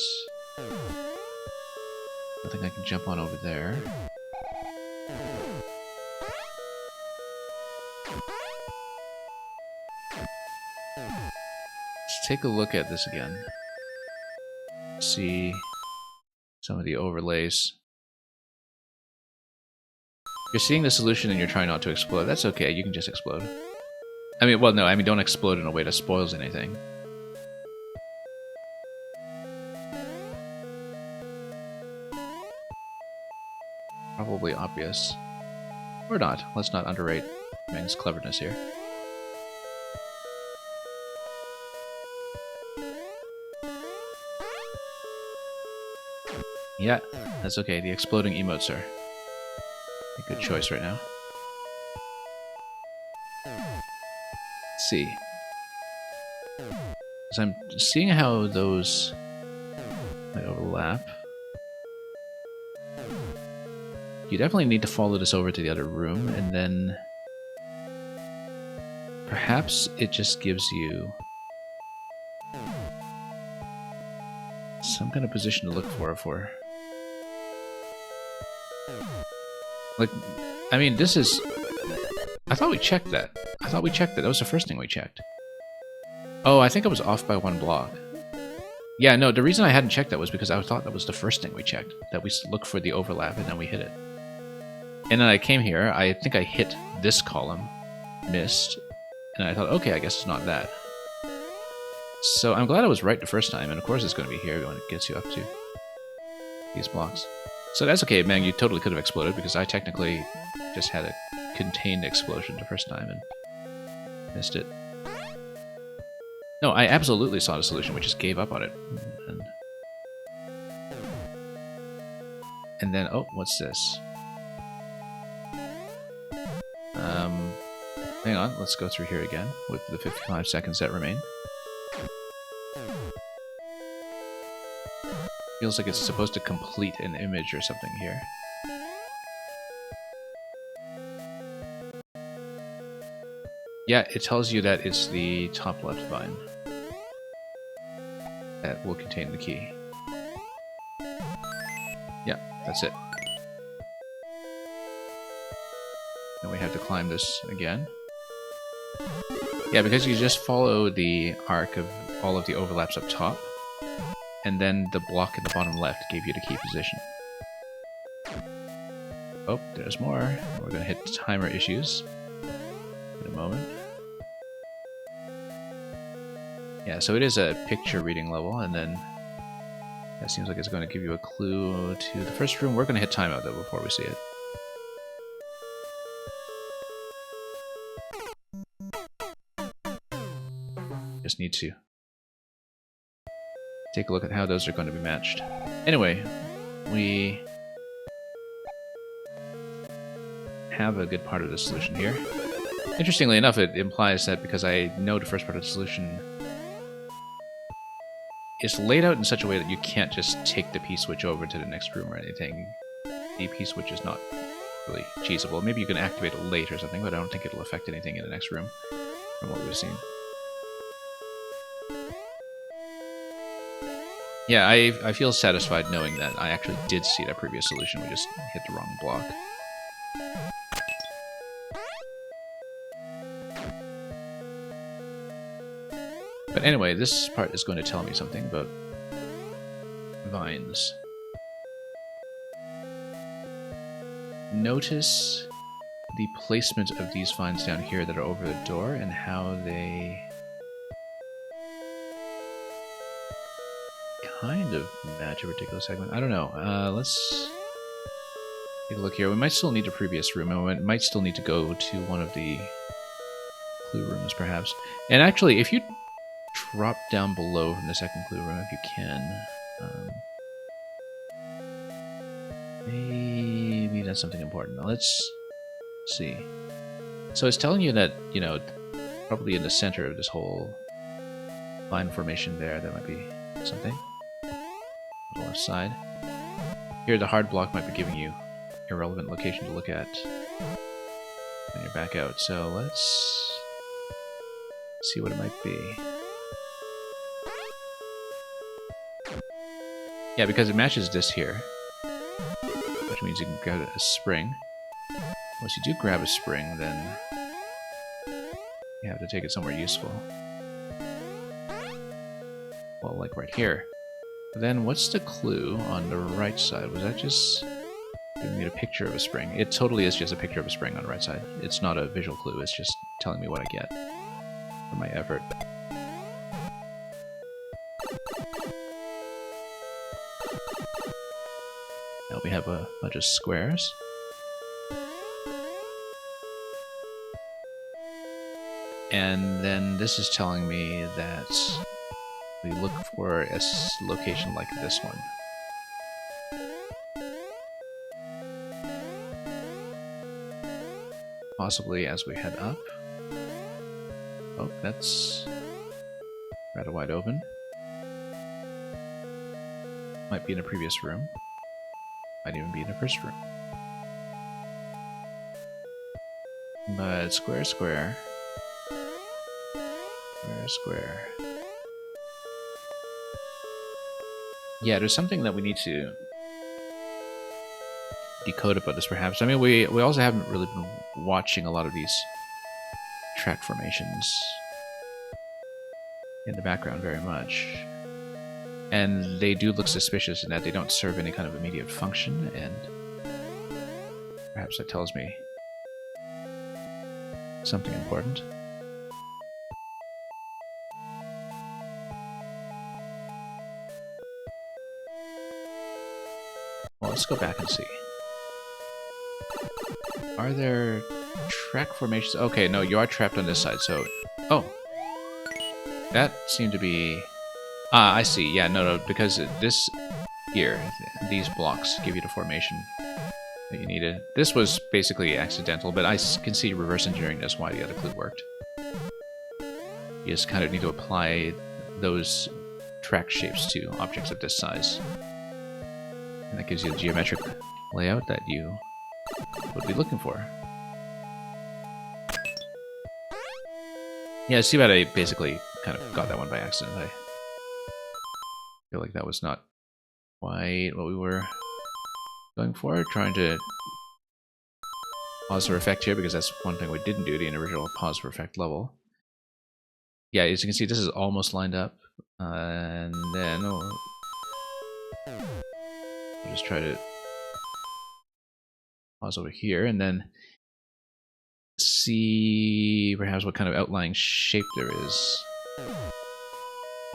Nothing I can jump on over there. Let's take a look at this again. See some of the overlays. You're seeing the solution and you're trying not to explode. That's okay, you can just explode. I mean, well, no, I mean, don't explode in a way that spoils anything. Probably obvious. Or not. Let's not underrate Meng's cleverness here. Yeah, that's okay. The exploding emotes are a good choice right now. Let's see. Because I'm seeing how those might overlap. You definitely need to follow this over to the other room, and then perhaps it just gives you some kind of position to look for. Like, I mean, this is... I thought we checked that. That was the first thing we checked. Oh, I think I was off by one block. Yeah, no, the reason I hadn't checked that was because I thought that was the first thing we checked. That we looked for the overlap and then we hit it. And then I came here, I think I hit this column, missed, and I thought, okay, I guess it's not that. So I'm glad I was right the first time, and of course it's going to be here when it gets you up to these blocks. So that's okay, man, you totally could have exploded, because I technically just had a contained explosion the first time and missed it. No, I absolutely saw the solution. We just gave up on it. And then, oh, what's this? Hang on, let's go through here again with the 55 seconds that remain. Feels like it's supposed to complete an image or something here. Yeah, it tells you that it's the top left vine that will contain the key. Yeah, that's it. And we have to climb this again. Yeah, because you just follow the arc of all of the overlaps up top, and then the block at the bottom left gave you the key position. Oh, there's more. We're going to hit timer issues in a moment. Yeah, so it is a picture reading level, and then that seems like it's going to give you a clue to the first room. We're going to hit timeout, though, before we see it. Just need to take a look at how those are going to be matched. Anyway, we have a good part of the solution here. Interestingly enough, it implies that because I know the first part of the solution, it's laid out in such a way that you can't just take the P-switch over to the next room or anything. The P-switch is not really cheesable. Maybe you can activate it late or something, but I don't think it'll affect anything in the next room from what we've seen. Yeah, I feel satisfied knowing that I actually did see that previous solution. We just hit the wrong block. But anyway, this part is going to tell me something about vines. Notice the placement of these vines down here that are over the door and how they kind of match a particular segment. I don't know. Let's take a look here. We might still need a previous room, and we might still need to go to one of the clue rooms, perhaps. And actually, if you drop down below from the second clue room, if you can, maybe that's something important. Now, let's see. So it's telling you that, you know, probably in the center of this whole line formation there might be something. On the left side. Here, the hard block might be giving you irrelevant location to look at when you're back out. So let's see what it might be. Yeah, because it matches this here, which means you can grab a spring. Once you do grab a spring, then you have to take it somewhere useful. Well, like right here. Then what's the clue on the right side? Was that just giving me a picture of a spring? It totally is just a picture of a spring on the right side. It's not a visual clue, it's just telling me what I get for my effort. Now we have a bunch of squares. And then this is telling me that we look for a location like this one. Possibly as we head up. Oh, that's rather wide open. Might be in a previous room. Might even be in the first room. But square, square. Square, square. Yeah, there's something that we need to decode about this, perhaps. I mean, we also haven't really been watching a lot of these track formations in the background very much. And they do look suspicious in that they don't serve any kind of immediate function, and perhaps that tells me something important. Well, let's go back and see. Are there track formations? Okay, no, you are trapped on this side, so... Oh! That seemed to be... Ah, I see. Yeah, no, because this here, these blocks give you the formation that you needed. This was basically accidental, but I can see reverse engineering this why the other clue worked. You just kind of need to apply those track shapes to objects of this size. And that gives you the geometric layout that you would be looking for. Yeah, see that I basically kind of got that one by accident. I feel like that was not quite what we were going for. Trying to pause for effect here, because that's one thing we didn't do in the original pause for effect level. Yeah, as you can see, this is almost lined up. And then we'll just try to pause over here, and then see perhaps what kind of outlying shape there is.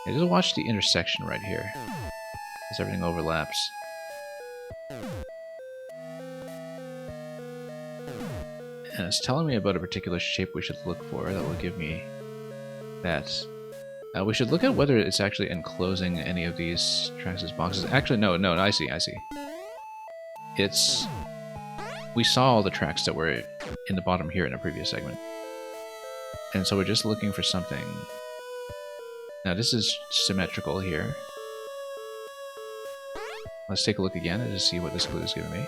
Yeah, just watch the intersection right here, as everything overlaps. And it's telling me about a particular shape we should look for that will give me that. We should look at whether it's actually enclosing any of these tracks as boxes. Actually, no, I see. It's... We saw all the tracks that were in the bottom here in a previous segment. And so we're just looking for something. Now this is symmetrical here. Let's take a look again and just see what this clue is giving me.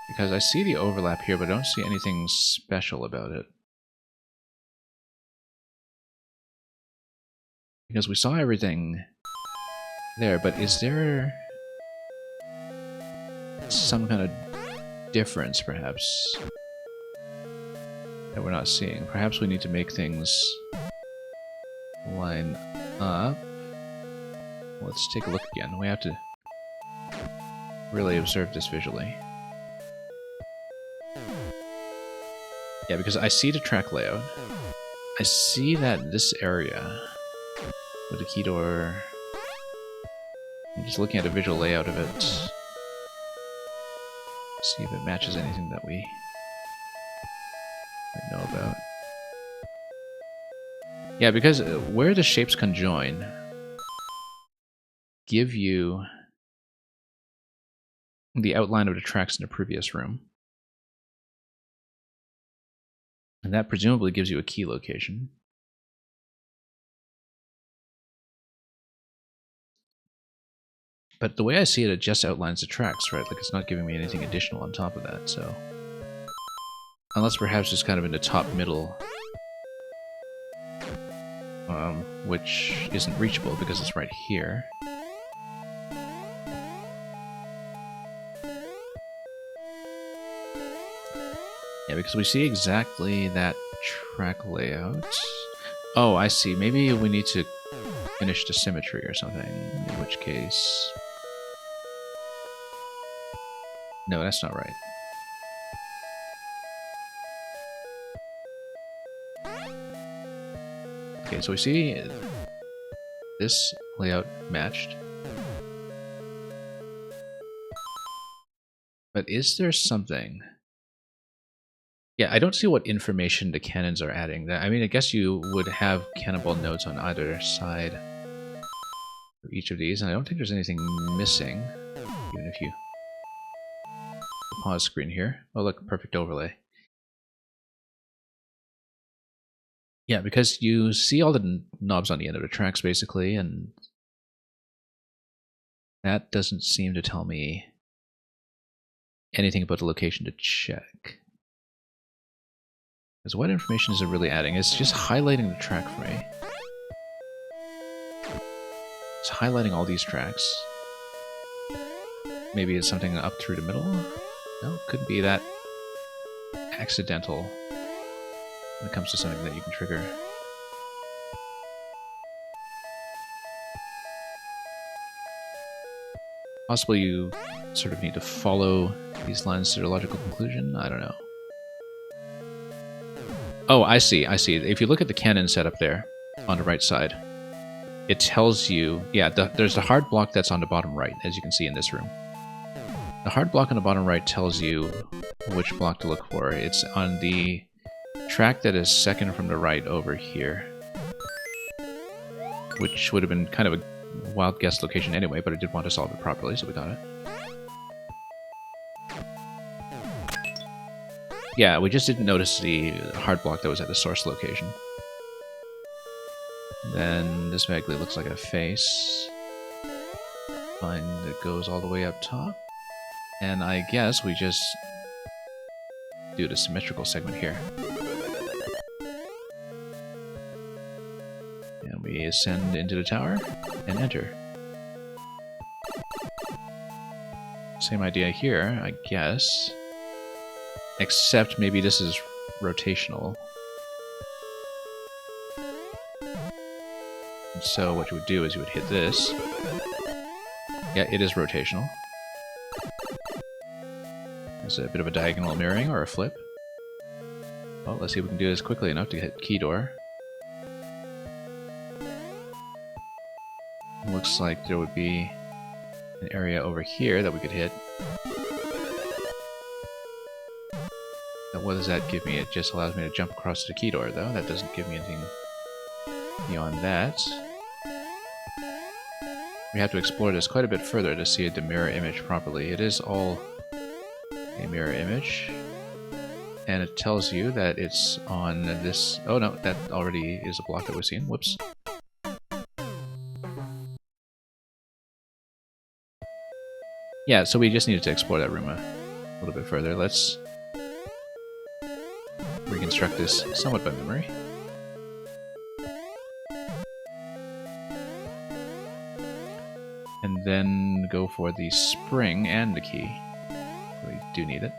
Because I see the overlap here, but I don't see anything special about it. Because we saw everything there, but is there some kind of difference, perhaps, that we're not seeing? Perhaps we need to make things line up. Let's take a look again. We have to really observe this visually. Yeah, because I see the track layout. I see that this area with the key door... I'm just looking at a visual layout of it. See if it matches anything that we might know about. Yeah, because where the shapes conjoin give you the outline of the tracks in the previous room. And that presumably gives you a key location. But the way I see it, it just outlines the tracks, right? Like, it's not giving me anything additional on top of that, so... Unless perhaps it's kind of in the top middle. Which isn't reachable because it's right here. Yeah, because we see exactly that track layout. Oh, I see. Maybe we need to finish the symmetry or something, in which case... No, that's not right. Okay, so we see this layout matched. But is there something... Yeah, I don't see what information the cannons are adding. I mean, I guess you would have cannonball nodes on either side of each of these, and I don't think there's anything missing, even if you pause screen here. Oh, look, perfect overlay. Yeah, because you see all the knobs on the end of the tracks, basically, and that doesn't seem to tell me anything about the location to check. Because what information is it really adding? It's just highlighting the track for me. It's highlighting all these tracks. Maybe it's something up through the middle? No, could be that accidental when it comes to something that you can trigger. Possibly you sort of need to follow these lines to their logical conclusion? I don't know. Oh, I see. If you look at the cannon setup there, on the right side, it tells you... Yeah, there's the hard block that's on the bottom right, as you can see in this room. The hard block on the bottom right tells you which block to look for. It's on the track that is second from the right over here. Which would have been kind of a wild guess location anyway, but I did want to solve it properly, so we got it. Yeah, we just didn't notice the hard block that was at the source location. Then this vaguely looks like a face. Line that goes all the way up top. And I guess we just do the symmetrical segment here. And we ascend into the tower and enter. Same idea here, I guess. Except maybe this is rotational. And so what you would do is you would hit this. Yeah, it is rotational. There's a bit of a diagonal mirroring or a flip. Well, let's see if we can do this quickly enough to hit key door. Looks like there would be an area over here that we could hit. Now, what does that give me? It just allows me to jump across the key door, though. That doesn't give me anything beyond that. We have to explore this quite a bit further to see the mirror image properly. It is all a mirror image. And it tells you that it's on this... Oh no, that already is a block that we've seen. Whoops. Yeah, so we just needed to explore that room a little bit further. Let's reconstruct this somewhat by memory. And then go for the spring and the key. We do need it.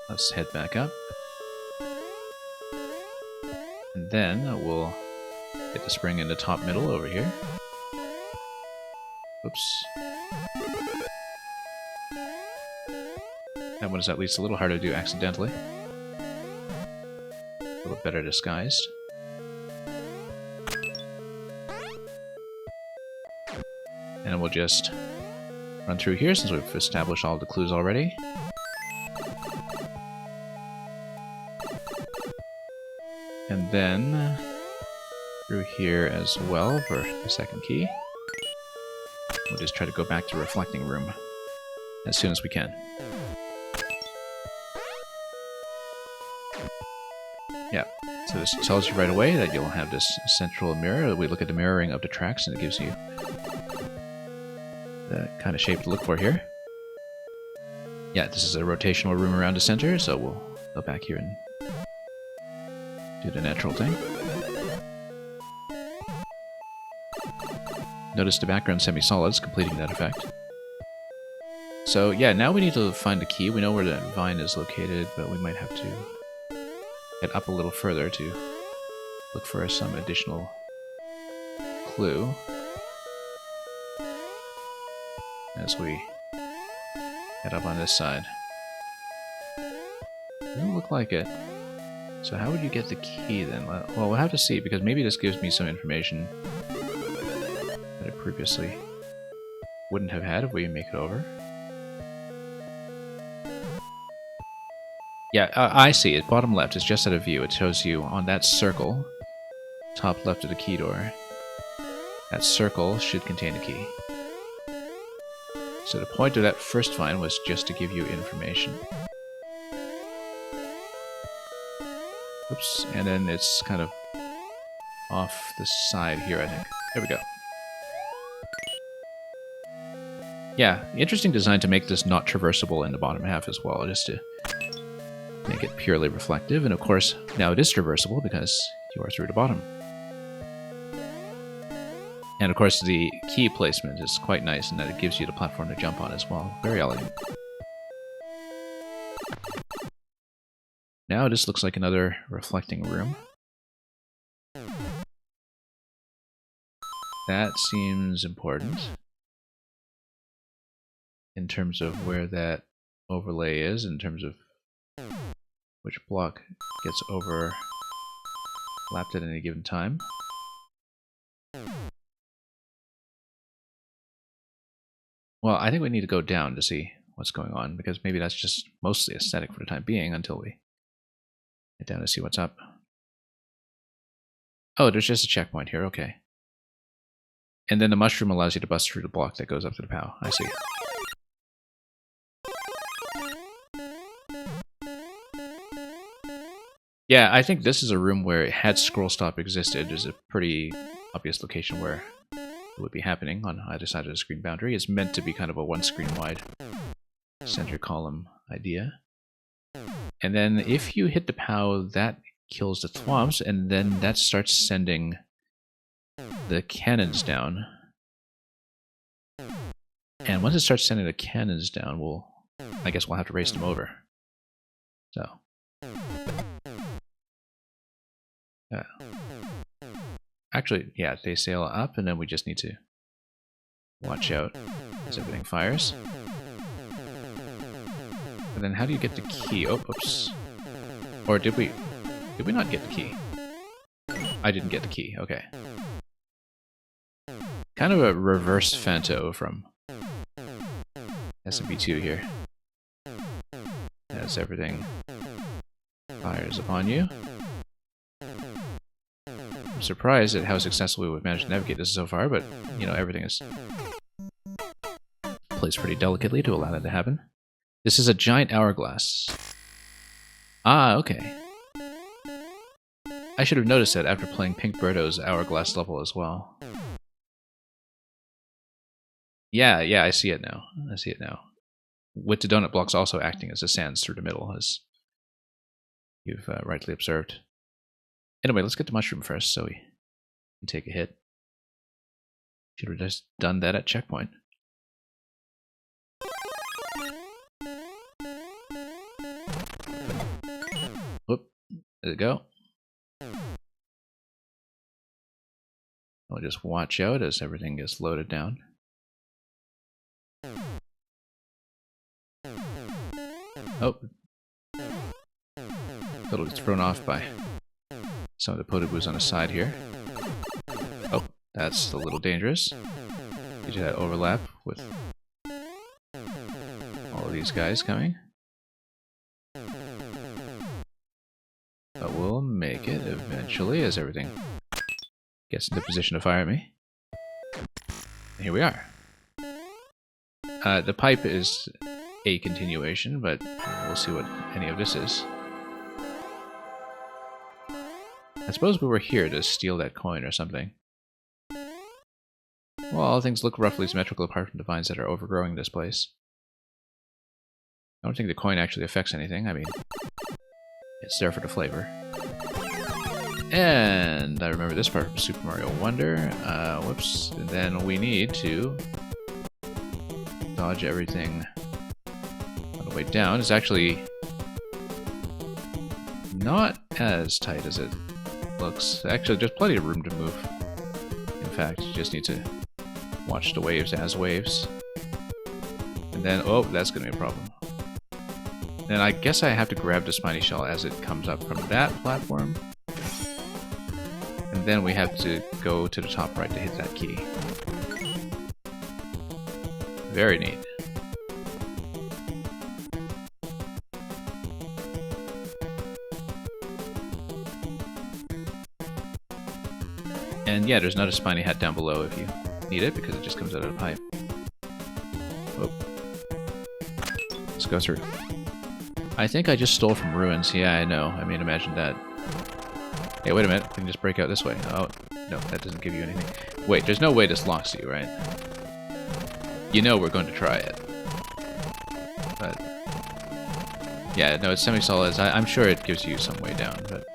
Let's head back up. And then we'll hit the spring in the top middle over here. Oops. That one is at least a little harder to do accidentally. A little better disguised. And we'll just run through here since we've established all the clues already. And then through here as well for the second key. We'll just try to go back to the reflecting room as soon as we can. Yeah, so this tells you right away that you'll have this central mirror. We look at the mirroring of the tracks and it gives you the kind of shape to look for here. Yeah, this is a rotational room around the center, so we'll go back here and do the natural thing. Notice the background semi-solids completing that effect. So yeah, now we need to find the key. We know where that vine is located, but we might have to head up a little further to look for some additional clue as we head up on this side. Doesn't look like it. So how would you get the key then? Well, we'll have to see, because maybe this gives me some information that I previously wouldn't have had if we make it over. Yeah, I see it. Bottom left is just out of view. It shows you on that circle, top left of the key door. That circle should contain a key. So the point of that first find was just to give you information. Oops, and then it's kind of off the side here, I think. There we go. Yeah, interesting design to make this not traversable in the bottom half as well, just to make it purely reflective. And of course, now it is traversable because you are through the bottom. And of course, the key placement is quite nice in that it gives you the platform to jump on as well. Very elegant. Now this looks like another reflecting room. That seems important in terms of where that overlay is, in terms of which block gets overlapped at any given time. Well, I think we need to go down to see what's going on, because maybe that's just mostly aesthetic for the time being until we get down to see what's up. Oh, there's just a checkpoint here, okay. And then the mushroom allows you to bust through the block that goes up to the POW. I see. Yeah, I think this is a room where, had scroll stop existed, there's a pretty obvious location where it would be happening on either side of the screen boundary. It's meant to be kind of a one screen wide center column idea. And then if you hit the POW, that kills the thwomps, and then that starts sending the cannons down. And once it starts sending the cannons down, I guess we'll have to race them over. So. Actually, yeah, they sail up, and then we just need to watch out as everything fires. And then how do you get the key? Oh, oops. Or did we not get the key? I didn't get the key, okay. Kind of a reverse Fanto from SMM1 here. As everything fires upon you. I'm surprised at how successfully we've managed to navigate this so far, but, you know, everything is placed pretty delicately to allow that to happen. This is a giant hourglass. Ah, okay. I should have noticed that after playing Pink Birdo's hourglass level as well. Yeah, I see it now. I see it now. With the donut blocks also acting as the sands through the middle, as you've rightly observed. Anyway, let's get the mushroom first so we can take a hit. Should have just done that at checkpoint. Whoop, there we go. We'll just watch out as everything gets loaded down. Oh. Totally thrown off by some of the potaboos on the side here. Oh, that's a little dangerous. Due to that overlap with all of these guys coming. But we'll make it eventually as everything gets into position to fire at me. And here we are. The pipe is a continuation, but we'll see what any of this is. I suppose we were here to steal that coin or something. Well, all things look roughly symmetrical apart from the vines that are overgrowing this place. I don't think the coin actually affects anything. I mean, it's there for the flavor. And I remember this part from Super Mario Wonder. Whoops. And then we need to dodge everything on the way down. It's actually not as tight as it looks. Actually, there's plenty of room to move. In fact, you just need to watch the waves as waves. And then, oh, that's going to be a problem. Then I guess I have to grab the spiny shell as it comes up from that platform. And then we have to go to the top right to hit that key. Very neat. And yeah, there's another spiny hat down below if you need it, because it just comes out of the pipe. Whoop. Let's go through. I think I just stole from ruins. Yeah, I know. I mean, imagine that. Hey, wait a minute. We can just break out this way. Oh, no, that doesn't give you anything. Wait, there's no way this locks you, right? You know we're going to try it. But yeah, no, it's semi-solid. I'm sure it gives you some way down, but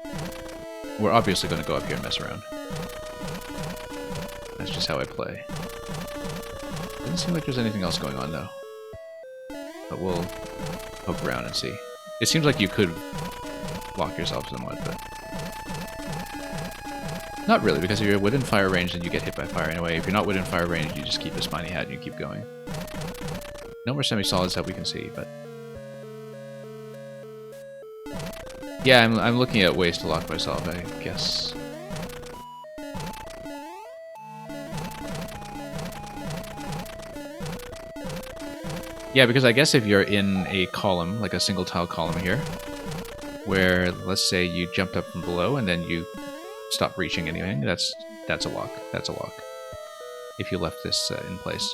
we're obviously going to go up here and mess around. That's just how I play. Doesn't seem like there's anything else going on, though. But we'll poke around and see. It seems like you could block yourself somewhat, but not really, because if you're within fire range, then you get hit by fire anyway. If you're not within fire range, you just keep a spiny hat and you keep going. No more semi-solids that we can see, but yeah, I'm looking at ways to lock myself, I guess. Yeah, because I guess if you're in a column, like a single tile column here, where let's say you jumped up from below and then you stop reaching anything, that's a lock. That's a lock. If you left this in place.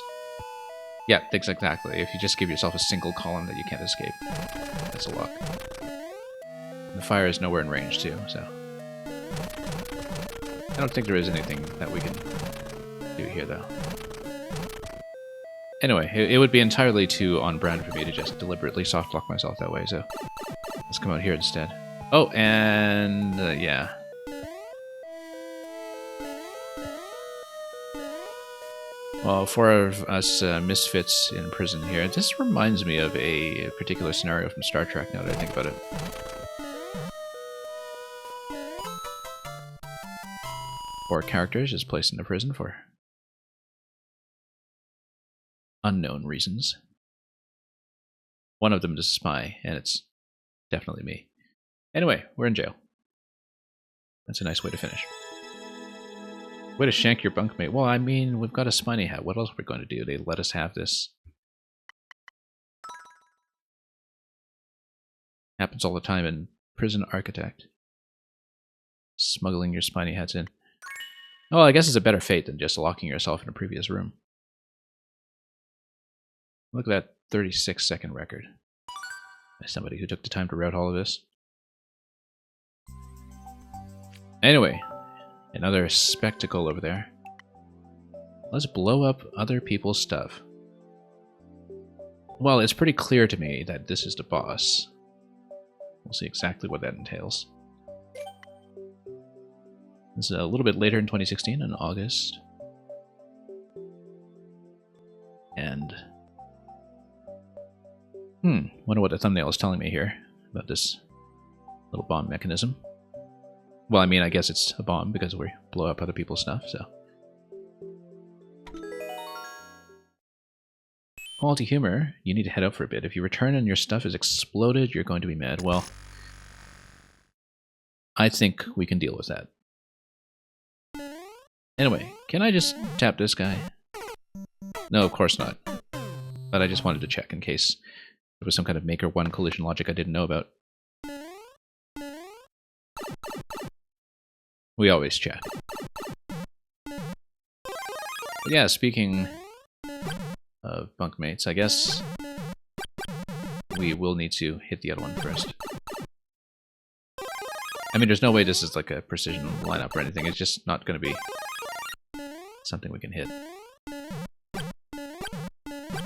Yeah, exactly. If you just give yourself a single column that you can't escape, that's a lock. The fire is nowhere in range too, so I don't think there is anything that we can do here though. Anyway, it would be entirely too on brand for me to just deliberately soft lock myself that way, so let's come out here instead. Oh, and yeah. Well, for us misfits in prison here, this reminds me of a particular scenario from Star Trek now that I think about it. Four characters is placed in a prison for unknown reasons. One of them is a spy, and it's definitely me. Anyway, we're in jail. That's a nice way to finish. Way to shank your bunkmate. Well, I mean, we've got a spiny hat. What else are we going to do? They let us have this. Happens all the time in Prison Architect. Smuggling your spiny hats in. Oh, I guess it's a better fate than just locking yourself in a previous room. Look at that 36-second record. By somebody who took the time to route all of this. Anyway, another spectacle over there. Let's blow up other people's stuff. Well, it's pretty clear to me that this is the boss. We'll see exactly what that entails. This is a little bit later in 2016, in August. And wonder what the thumbnail is telling me here about this little bomb mechanism. Well, I mean, I guess it's a bomb because we blow up other people's stuff, so. Quality humor, you need to head out for a bit. If you return and your stuff is exploded, you're going to be mad. Well, I think we can deal with that. Anyway, can I just tap this guy? No, of course not. But I just wanted to check in case there was some kind of Maker 1 collision logic I didn't know about. We always check. But yeah, speaking of bunkmates, I guess we will need to hit the other one first. I mean, there's no way this is like a precision lineup or anything. It's just not going to be something we can hit.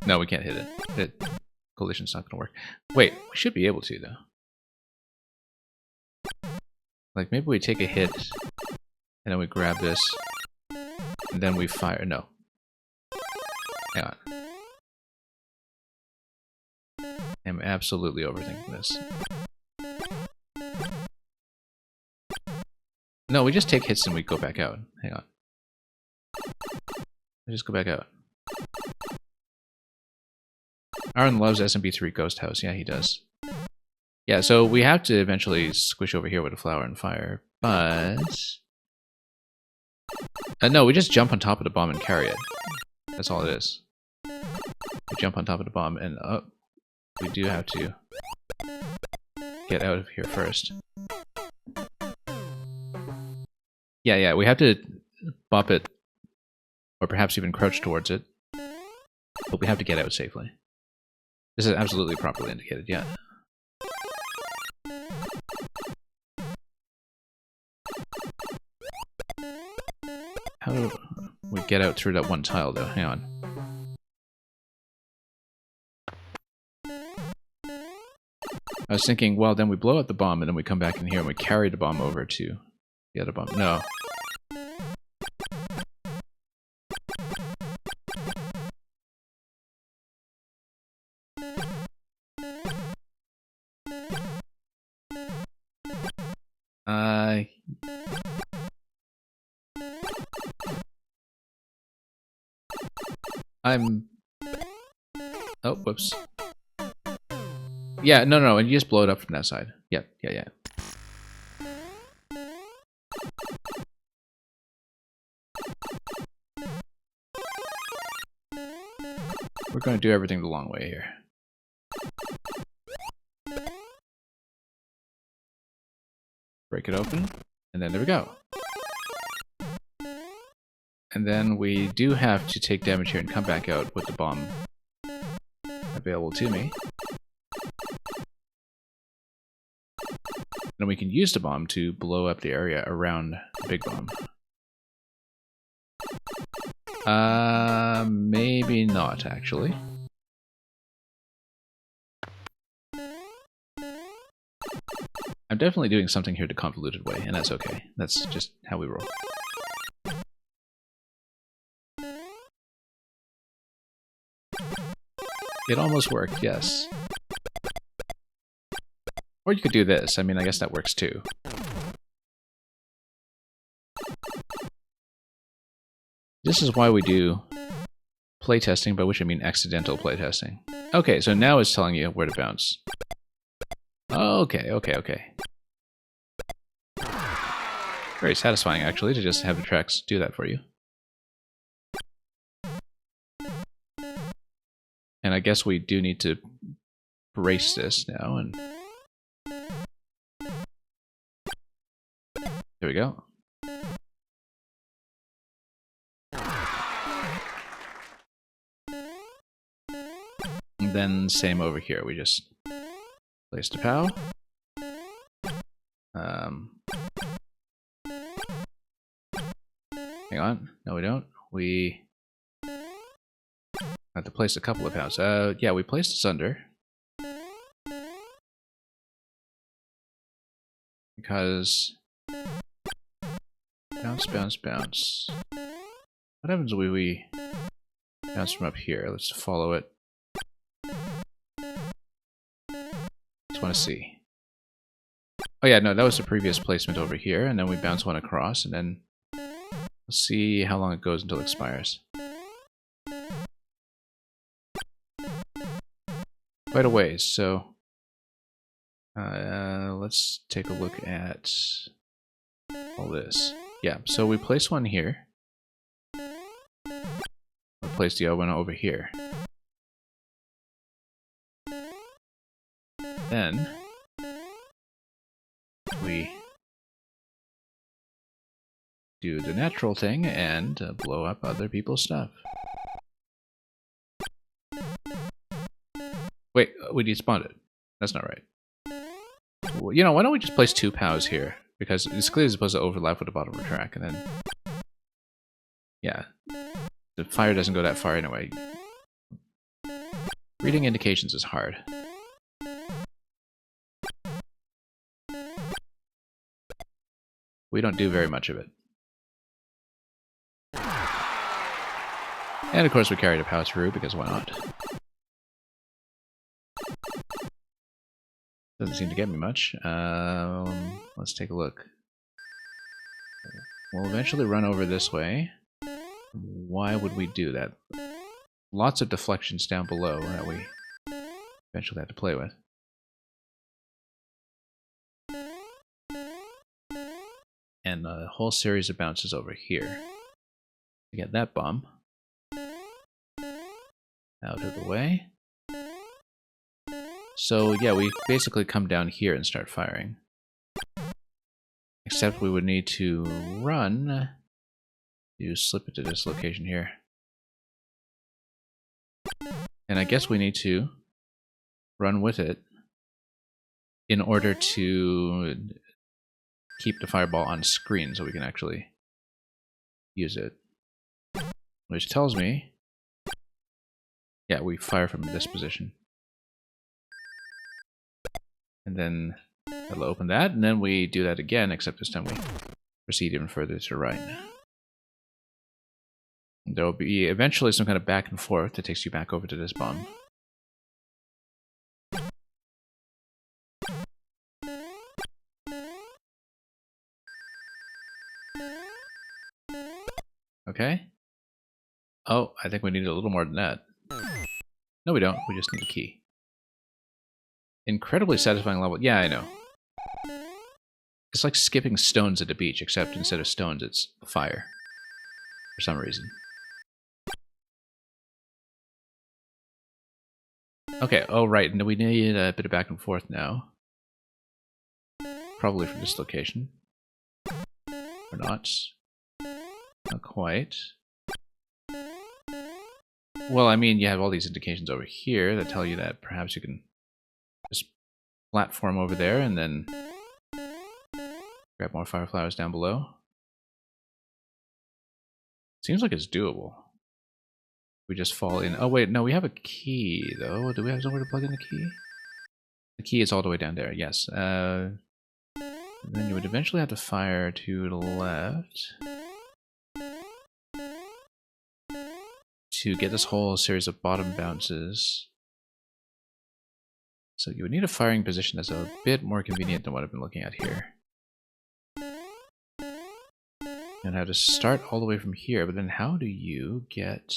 No, we can't hit it. Collision's not going to work. Wait, we should be able to, though. Like, maybe we take a hit, and then we grab this, and then we fire. No. Hang on. I'm absolutely overthinking this. No, we just take hits and we go back out. Hang on. We just go back out. Aren loves SMB3 Ghost House. Yeah, he does. Yeah, so we have to eventually squish over here with a flower and fire, but... no, we just jump on top of the bomb and carry it. That's all it is. We jump on top of the bomb and... oh, we do have to get out of here first. Yeah, we have to bop it, or perhaps even crouch towards it, but we have to get out safely. This is absolutely properly indicated, yeah. How do we get out through that one tile, though? Hang on. I was thinking, well, then we blow up the bomb, and then we come back in here and we carry the bomb over to the other bomb. No. Oh, whoops. Yeah, no, and you just blow it up from that side. Yep, yeah. We're going to do everything the long way here. break it open, and then there we go. And then we do have to take damage here and come back out with the bomb available to me. And we can use the bomb to blow up the area around the big bomb. Maybe not, actually. I'm definitely doing something here the convoluted way, and that's okay. That's just how we roll. It almost worked, yes. Or you could do this. I mean, I guess that works too. This is why we do playtesting, by which I mean accidental playtesting. Okay, so now it's telling you where to bounce. Okay. Very satisfying, actually, to just have the tracks do that for you. And I guess we do need to brace this now, and there we go. And then same over here, we just place the POW. Hang on, no we don't. We have to place a couple of POWs. Yeah, we placed this under. Because bounce, bounce, bounce. What happens when we bounce from up here? Let's follow it. Just want to see. Oh yeah, no, that was the previous placement over here, and then we bounce one across, and then we'll see how long it goes until it expires. Quite a ways, so let's take a look at all this. Yeah, so we place one here. We'll place the other one over here. Then we do the natural thing and blow up other people's stuff. Wait, we despawned it. That's not right. Well, you know, why don't we just place two POWs here? Because it's clearly supposed to overlap with the bottom of the track, and then... yeah. The fire doesn't go that far anyway. Reading indications is hard. We don't do very much of it. And of course we carried a POW through, because why not? Doesn't seem to get me much. Let's take a look. We'll eventually run over this way. Why would we do that? Lots of deflections down below that we eventually have to play with. And a whole series of bounces over here. To get that bomb out of the way. So yeah, we basically come down here and start firing. Except we would need to run to slip it to this location here. And I guess we need to run with it in order to keep the fireball on screen so we can actually use it. Which tells me, yeah, we fire from this position. And then that'll open that, and then we do that again, except this time we proceed even further to the right. There will be eventually some kind of back and forth that takes you back over to this bomb. Okay. Oh, I think we need a little more than that. No, we don't. We just need a key. Incredibly satisfying level. Yeah, I know. It's like skipping stones at the beach, except instead of stones, it's fire. For some reason. Okay, oh right, and we need a bit of back and forth now. probably from this location. Or not. Not quite. Well, I mean, you have all these indications over here that tell you that perhaps you can just platform over there and then grab more fire flowers down below. Seems like it's doable. We just fall in. Oh wait, no, we have a key though. Do we have somewhere to plug in the key? The key is all the way down there, yes. Then you would eventually have to fire to the left to get this whole series of bottom bounces. So you would need a firing position that's a bit more convenient than what I've been looking at here. And I have to start all the way from here, but then how do you get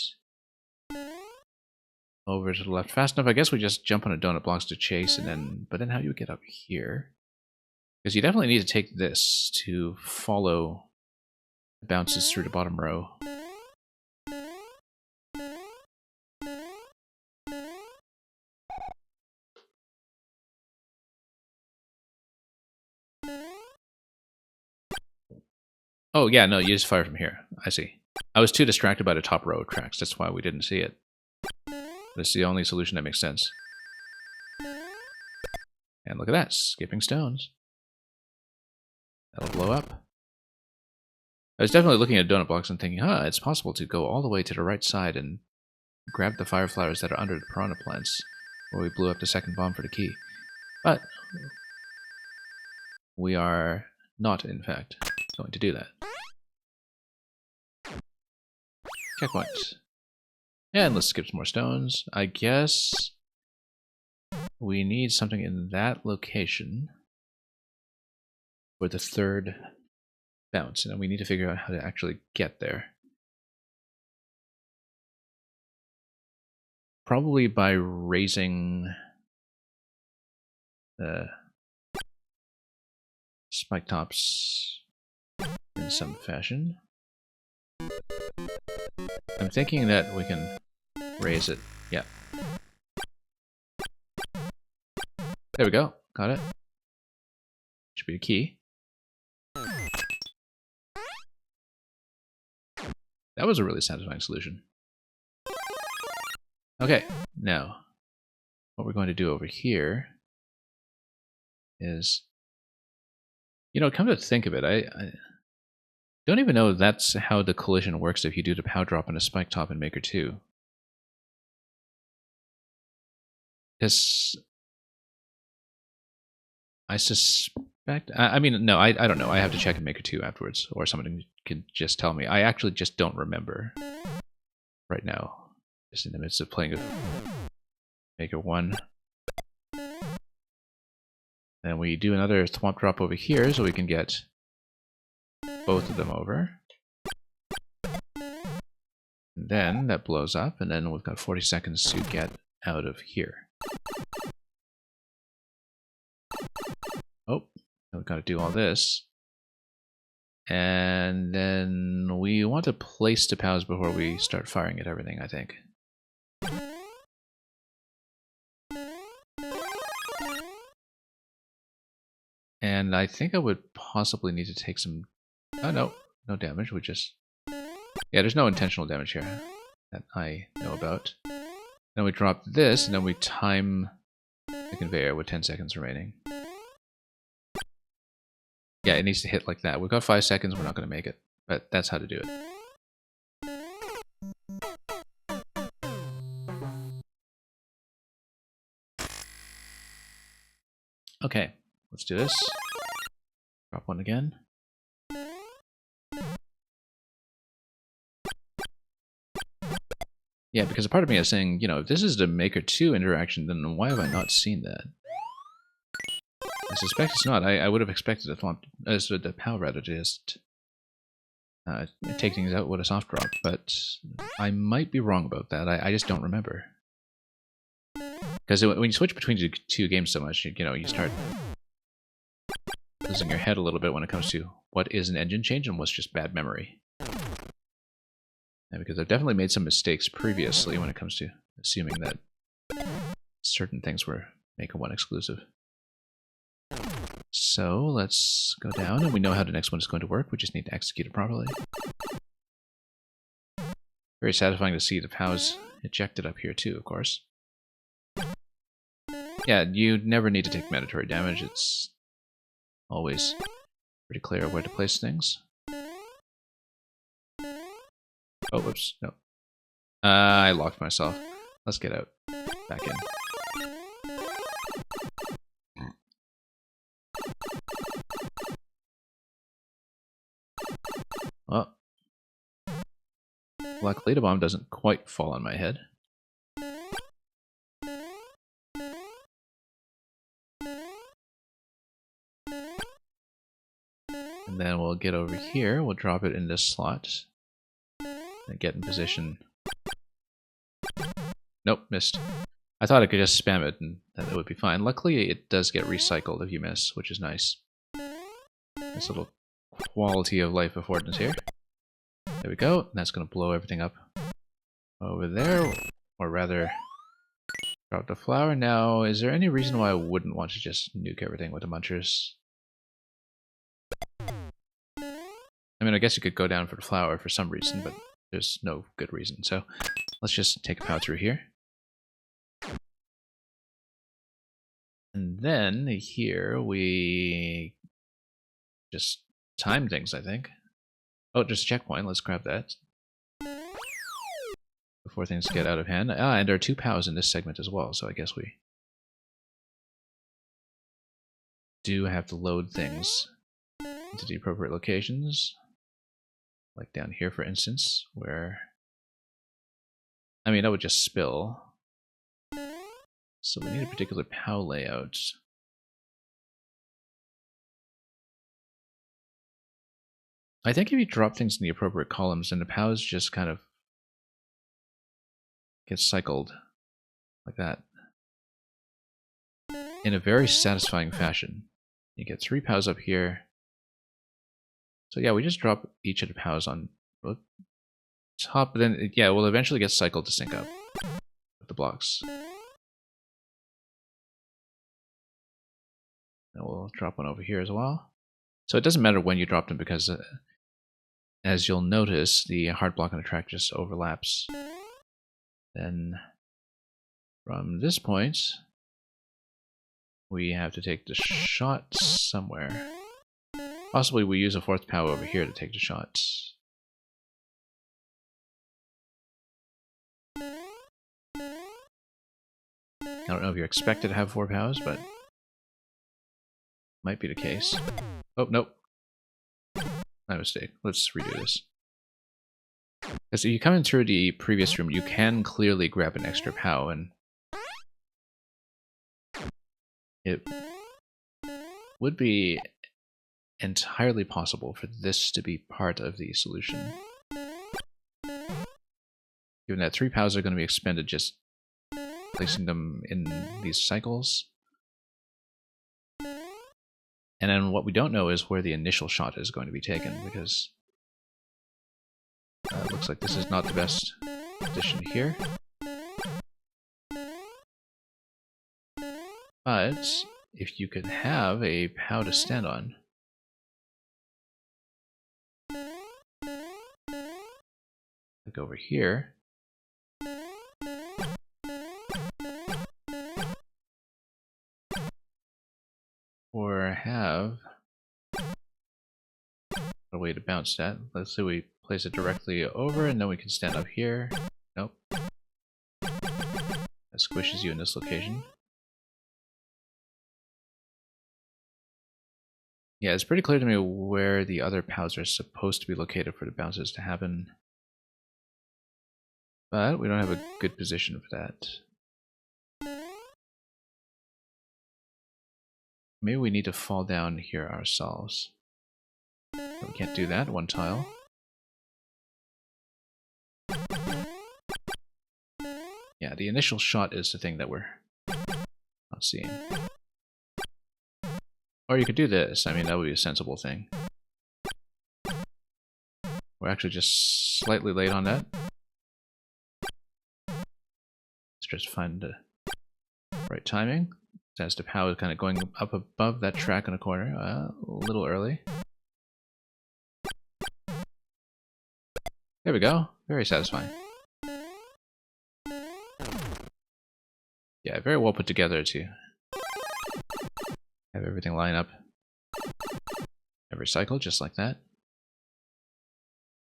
over to the left fast enough? I guess we just jump on a donut blocks to chase, and then, but then how do you get up here? Because you definitely need to take this to follow the bounces through the bottom row. Oh yeah, no, you just fire from here. I see. I was too distracted by the top row of tracks. That's why we didn't see it. That's the only solution that makes sense. And look at that, skipping stones. That'll blow up. I was definitely looking at donut blocks and thinking, huh, it's possible to go all the way to the right side and grab the fire flowers that are under the piranha plants where we blew up the second bomb for the key. But we are not, in fact, going to do that. Checkpoint. And let's skip some more stones. I guess we need something in that location for the third bounce, and we need to figure out how to actually get there. Probably by raising the spike tops in some fashion. I'm thinking that we can raise it. Yeah. There we go. Got it. Should be the key. That was a really satisfying solution. Okay, now what we're going to do over here is, you know, come to think of it, I don't even know if that's how the collision works if you do the pow drop and a spike top in Maker 2. Because I suspect, I mean, no, I don't know. I have to check in Maker 2 afterwards, or someone can just tell me. I actually just don't remember right now. Just in the midst of playing Maker 1. And we do another thwomp drop over here so we can get both of them over. And then that blows up, and then we've got 40 seconds to get out of here. Oh, we've got to do all this. And then we want to place the POWs before we start firing at everything, I think. And I think I would possibly need to take some... Oh, no. No damage. We just... Yeah, there's no intentional damage here that I know about. Then we drop this, and then we time the conveyor with 10 seconds remaining. Yeah, it needs to hit like that. We've got 5 seconds. We're not going to make it. But that's how to do it. Okay, let's do this. Drop one again. Yeah, because a part of me is saying, you know, if this is the Maker 2 interaction, then why have I not seen that? I suspect it's not. I would have expected the POW rather to just take things out with a soft drop, but I might be wrong about that. I just don't remember. Because when you switch between the two games so much, you know, you start losing your head a little bit when it comes to what is an engine change and what's just bad memory. And because I've definitely made some mistakes previously when it comes to assuming that certain things were Maker 1 exclusive. So let's go down, and we know how the next one is going to work. We just need to execute it properly. Very satisfying to see the POWs ejected up here too, of course. Yeah, you never need to take mandatory damage. It's always pretty clear where to place things. Oh, whoops, no. I locked myself. Let's get out. Back in. Well, luckily the bomb doesn't quite fall on my head. And then we'll get over here, we'll drop it in this slot. And get in position. Nope, missed. I thought I could just spam it and that would be fine. Luckily it does get recycled if you miss, which is nice. Nice little quality of life affordance here. There we go, and that's going to blow everything up over there, or rather, drop the flower. Now, is there any reason why I wouldn't want to just nuke everything with the munchers? I mean, I guess you could go down for the flower for some reason, but there's no good reason, so let's just take a pow through here. And then here we just time things, I think. Oh, just a checkpoint. Let's grab that before things get out of hand. Ah, and there are 2 POWs in this segment as well, so I guess we do have to load things into the appropriate locations. Like down here, for instance, where... I mean, that would just spill. So we need a particular POW layout. I think if you drop things in the appropriate columns, then the POWs just kind of get cycled like that in a very satisfying fashion. You get 3 POWs up here. So yeah, we just drop each of the POWs on top, but then yeah, we'll eventually get cycled to sync up with the blocks. And we'll drop one over here as well. So it doesn't matter when you drop them because as you'll notice, the hard block on the track just overlaps. Then from this point, we have to take the shot somewhere. Possibly we use a 4th POW over here to take the shots. I don't know if you're expected to have 4 POWs, but might be the case. Oh, nope. My mistake. Let's redo this. Because if you come in through the previous room, you can clearly grab an extra POW, and it would be entirely possible for this to be part of the solution. Given that 3 POWs are going to be expended just placing them in these cycles. And then what we don't know is where the initial shot is going to be taken, because it looks like this is not the best position here. But if you could have a POW to stand on, like over here, or have a way to bounce that. Let's say we place it directly over and then we can stand up here. Nope. That squishes you in this location. Yeah, it's pretty clear to me where the other POWs are supposed to be located for the bounces to happen. But we don't have a good position for that. Maybe we need to fall down here ourselves. But we can't do that, 1 tile. Yeah, the initial shot is the thing that we're not seeing. Or you could do this, I mean that would be a sensible thing. We're actually just slightly late on that. Let's just find the right timing. as to how it's kind of going up above that track in the corner. A little early. There we go. Very satisfying. Yeah, very well put together to have everything line up every cycle, just like that.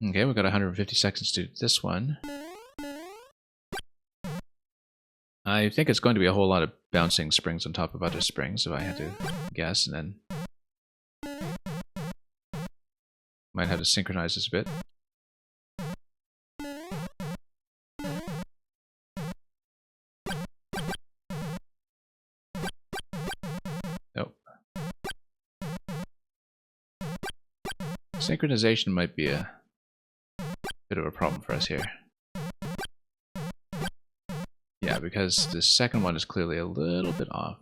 Okay, we've got 150 seconds to do this one. I think it's going to be a whole lot of bouncing springs on top of other springs, if I had to guess, and then might have to synchronize this a bit. Nope. Synchronization might be a bit of a problem for us here. Yeah, because the second one is clearly a little bit off.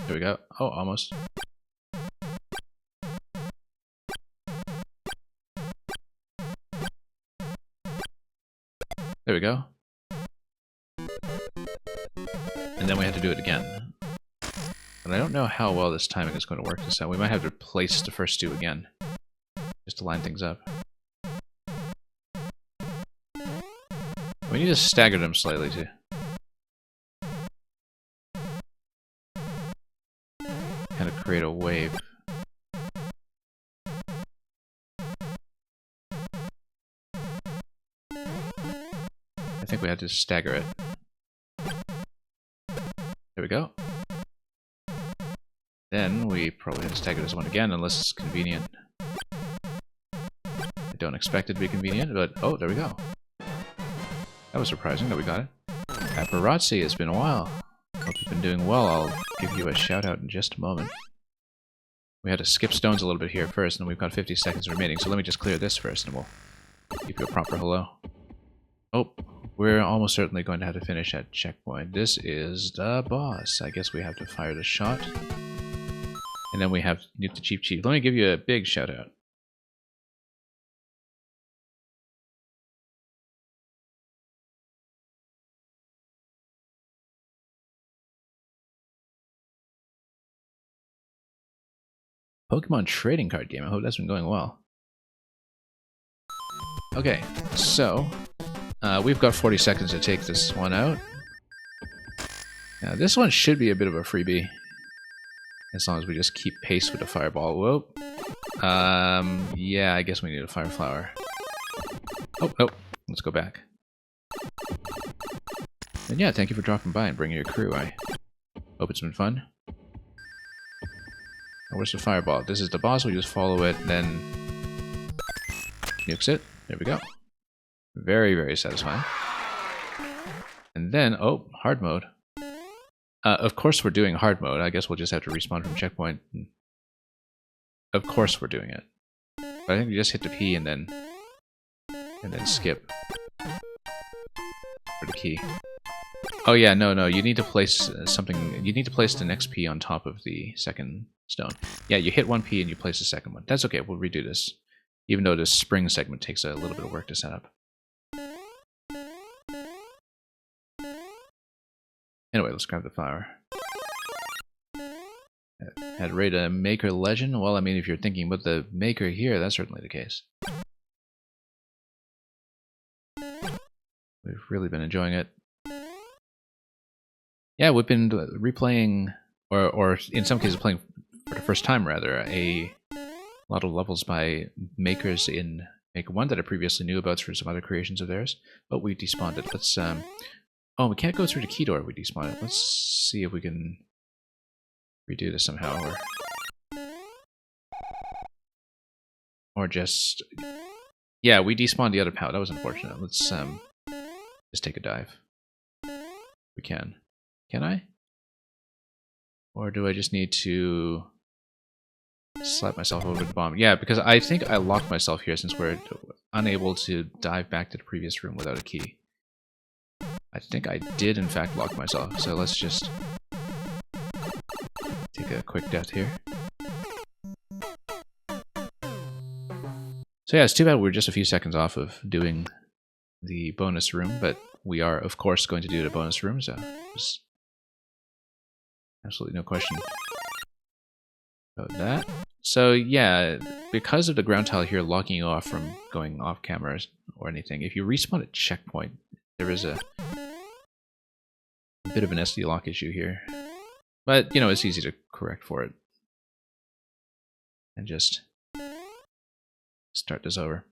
There we go. Oh, almost. There we go. And then we have to do it again. And I don't know how well this timing is going to work this out. We might have to place the first two again, just to line things up. We need to stagger them slightly too. Kind of create a wave. I think we have to stagger it. There we go. Then we probably have to stagger this one again, unless it's convenient. I don't expect it to be convenient, but oh, there we go. That was surprising that we got it. Paparazzi, it's been a while. Hope you've been doing well. I'll give you a shout out in just a moment. We had to skip stones a little bit here first, and we've got 50 seconds remaining, so let me just clear this first, and we'll give you a proper hello. Oh, we're almost certainly going to have to finish at checkpoint. This is the boss. I guess we have to fire the shot. And then we have Nuke the Cheap Chief. Let me give you a big shout out. Pokemon trading card game. I hope that's been going well. Okay, so we've got 40 seconds to take this one out. Now, this one should be a bit of a freebie, as long as we just keep pace with the fireball. Whoa. Yeah, I guess we need a fire flower. Oh, nope. Let's go back. And yeah, thank you for dropping by and bringing your crew. I hope it's been fun. Now, where's the fireball? This is the boss. We just follow it, then nukes it. There we go. Very, very satisfying. And then, oh, hard mode. Of course we're doing hard mode. I guess we'll just have to respawn from checkpoint. Of course we're doing it. But I think you just hit the P and then skip for the key. Oh yeah, no, you need to place something. You need to place the next P on top of the second stone. Yeah, you hit one P and you place the second one. That's okay. We'll redo this, even though this spring segment takes a little bit of work to set up. Anyway, let's grab the flower. Had raid a maker legend? Well, I mean, if you're thinking about the maker here, that's certainly the case. We've really been enjoying it. Yeah, we've been replaying, or in some cases playing for the first time, rather, a lot of levels by makers in Maker 1 that I previously knew about through some other creations of theirs, but we despawned it. Let's, oh, we can't go through the key door if we despawn it. Let's see if we can redo this somehow, or just... Yeah, we despawned the other POW. That was unfortunate. Let's just take a dive. We can. Can I? Or do I just need to slap myself over the bomb? Yeah, because I think I locked myself here since we're unable to dive back to the previous room without a key. I think I did in fact lock myself, so let's just take a quick death here. So yeah, it's too bad we're just a few seconds off of doing the bonus room, but we are, of course, going to do the bonus room, so there's absolutely no question about that. So yeah, because of the ground tile here locking you off from going off cameras or anything, if you respawn at checkpoint, there is a bit of an SD lock issue here. But, you know, it's easy to correct for it. And just start this over.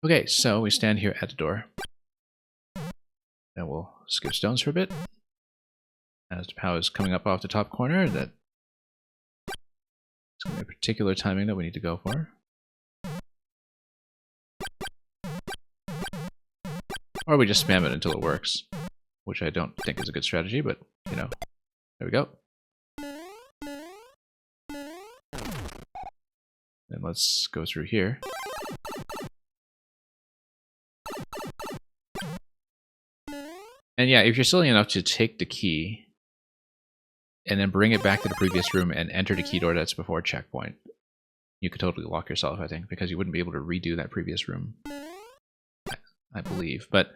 Okay, so we stand here at the door. And we'll skip stones for a bit. As the power is coming up off the top corner, that it's going to be a particular timing that we need to go for. Or we just spam it until it works, which I don't think is a good strategy, but, you know, there we go. Then let's go through here. And yeah, if you're silly enough to take the key and then bring it back to the previous room and enter the key door that's before checkpoint, you could totally lock yourself, I think, because you wouldn't be able to redo that previous room, I believe. But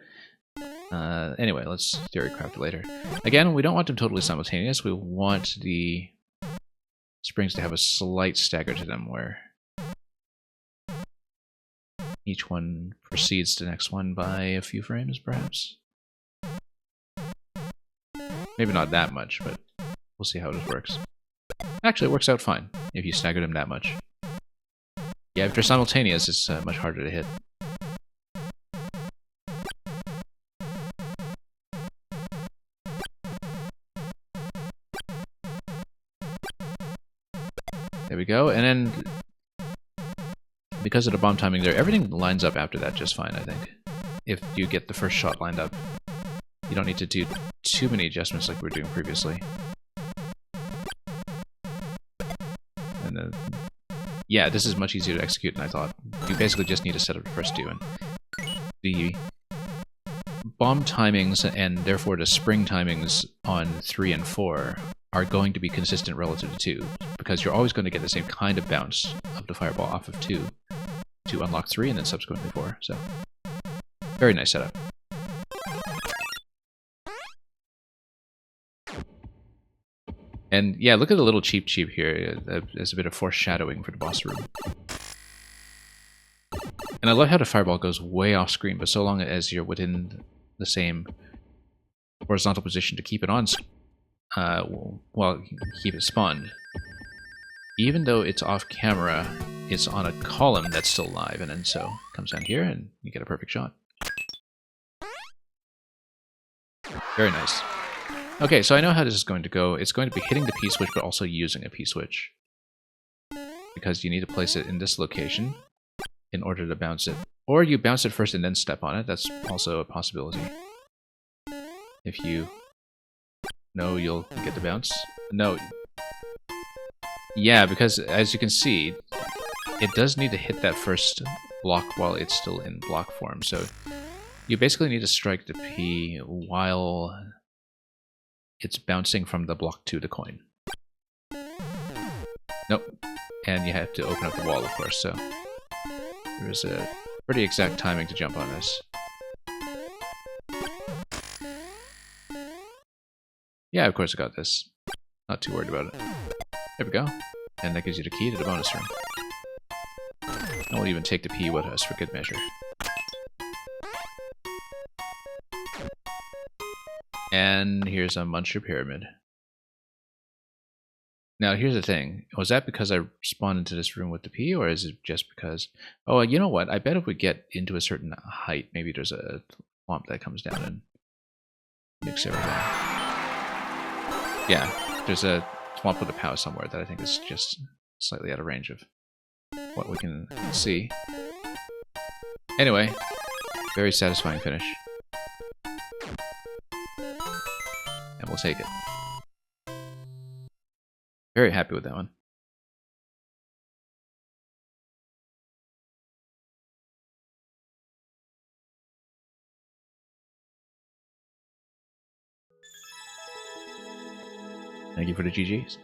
anyway, let's theorycraft it later. Again, we don't want them totally simultaneous. We want the springs to have a slight stagger to them where each one precedes the next one by a few frames, perhaps. Maybe not that much, but we'll see how this works. Actually, it works out fine if you stagger them that much. Yeah, if they're simultaneous, it's much harder to hit. There we go, and then because of the bomb timing there, everything lines up after that just fine, I think. If you get the first shot lined up. You don't need to do too many adjustments like we were doing previously. And then, yeah, this is much easier to execute than I thought. You basically just need to set up the first two, and the bomb timings and therefore the spring timings on 3 and 4 are going to be consistent relative to 2, because you're always going to get the same kind of bounce of the fireball off of 2 to unlock 3 and then subsequently 4. So, very nice setup. And yeah, look at the little cheap here. There's a bit of foreshadowing for the boss room. And I love how the fireball goes way off screen, but so long as you're within the same horizontal position to keep it on, well, keep it spawned. Even though it's off camera, it's on a column that's still live, and then so it comes down here and you get a perfect shot. Very nice. Okay, so I know how this is going to go. It's going to be hitting the P-switch, but also using a P-switch. Because you need to place it in this location in order to bounce it. Or you bounce it first and then step on it. That's also a possibility. If you know you'll get the bounce. No. Yeah, because as you can see, it does need to hit that first block while it's still in block form. So you basically need to strike the P while it's bouncing from the block to the coin. Nope. And you have to open up the wall, of course, so there's a pretty exact timing to jump on this. Yeah, of course I got this. Not too worried about it. There we go. And that gives you the key to the bonus room. And we'll even take the P with us for good measure. And here's a Muncher Pyramid. Now, here's the thing. Was that because I spawned into this room with the P, or is it just because... Oh, you know what? I bet if we get into a certain height, maybe there's a swamp that comes down and makes everything. Yeah, there's a swamp with a pow somewhere that I think is just slightly out of range of what we can see. Anyway, very satisfying finish. And we'll take it. Very happy with that one. Thank you for the GGs.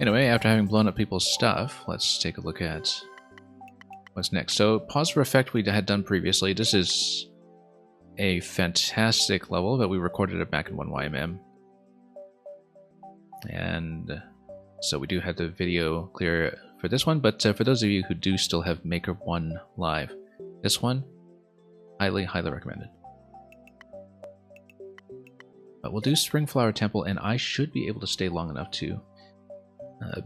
Anyway, after having blown up people's stuff, let's take a look at what's next. So, pause for effect we had done previously. This is a fantastic level that we recorded it back in 1YMM. And so we do have the video clear for this one, but for those of you who do still have Maker 1 live, this one, highly recommended. But we'll do Springflower Temple, and I should be able to stay long enough to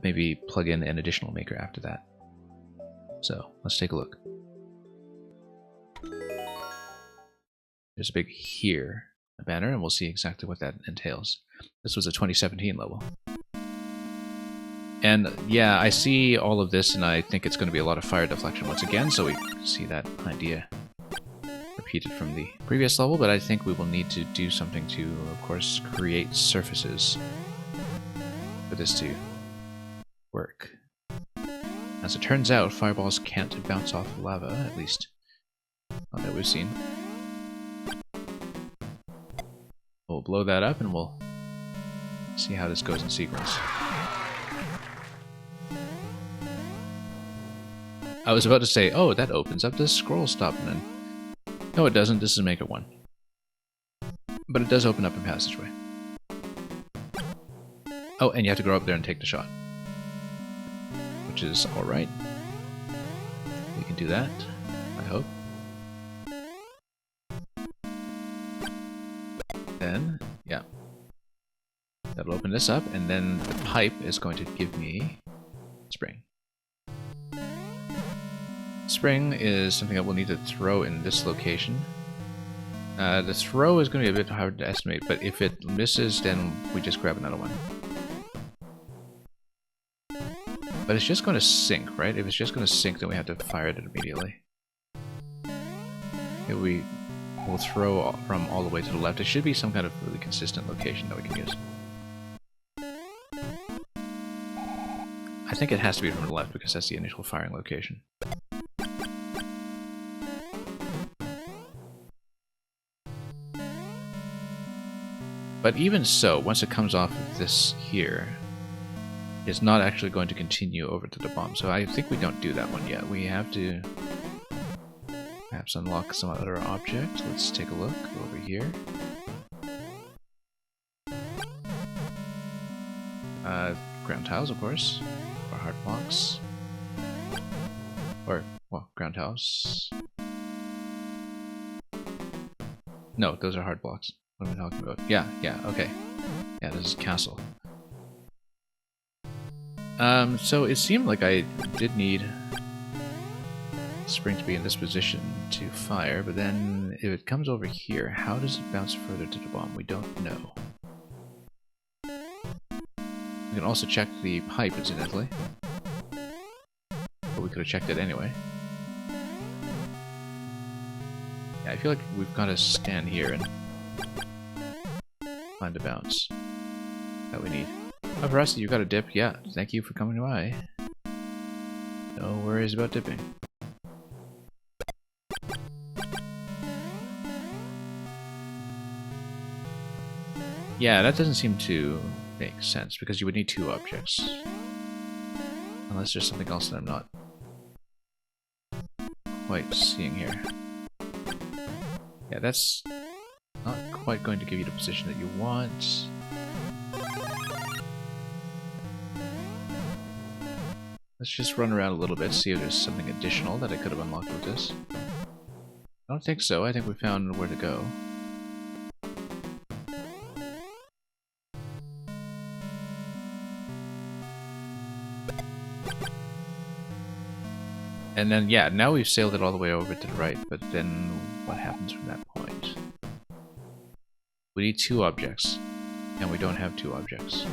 maybe plug in an additional maker after that. So let's take a look. There's a big here banner, and we'll see exactly what that entails. This was a 2017 level. And yeah, I see all of this, and I think it's going to be a lot of fire deflection once again, so we see that idea repeated from the previous level, but I think we will need to do something to, of course, create surfaces for this to work. As it turns out, fireballs can't bounce off lava, at least not that we've seen. We'll blow that up and we'll see how this goes in sequence. I was about to say, oh, that opens up this scroll stop, and then no, it doesn't. This is Maker 1. But it does open up a passageway. Oh, and you have to go up there and take the shot. Which is alright. We can do that, I hope. Then, yeah. That'll open this up, and then the pipe is going to give me spring. Spring is something that we'll need to throw in this location. The throw is going to be a bit hard to estimate, but if it misses, then we just grab another one. But it's just going to sink, right? If it's just going to sink, then we have to fire it immediately. If we will throw from all the way to the left. It should be some kind of really consistent location that we can use. I think it has to be from the left because that's the initial firing location. But even so, once it comes off of this here, it's not actually going to continue over to the bomb. So I think we don't do that one yet. We have to perhaps unlock some other object. Let's take a look over here. Ground tiles, of course, or hard blocks. Or, well, ground tiles. No, those are hard blocks. What am I talking about? Yeah, okay. Yeah, this is castle. So it seemed like I did need spring to be in this position to fire, but then if it comes over here, how does it bounce further to the bomb? We don't know. We can also check the pipe, incidentally. But we could have checked it anyway. Yeah, I feel like we've got to stand here and find a bounce that we need. Oh, Rusty, you got a dip? Yeah, thank you for coming by. No worries about dipping. Yeah, that doesn't seem to make sense, because you would need two objects. Unless there's something else that I'm not quite seeing here. Yeah, that's not quite going to give you the position that you want. Let's just run around a little bit, see if there's something additional that I could have unlocked with this. I don't think so. I think we found where to go. And then, yeah, now we've sailed it all the way over to the right, but then what happens from that point? We need two objects, and we don't have two objects.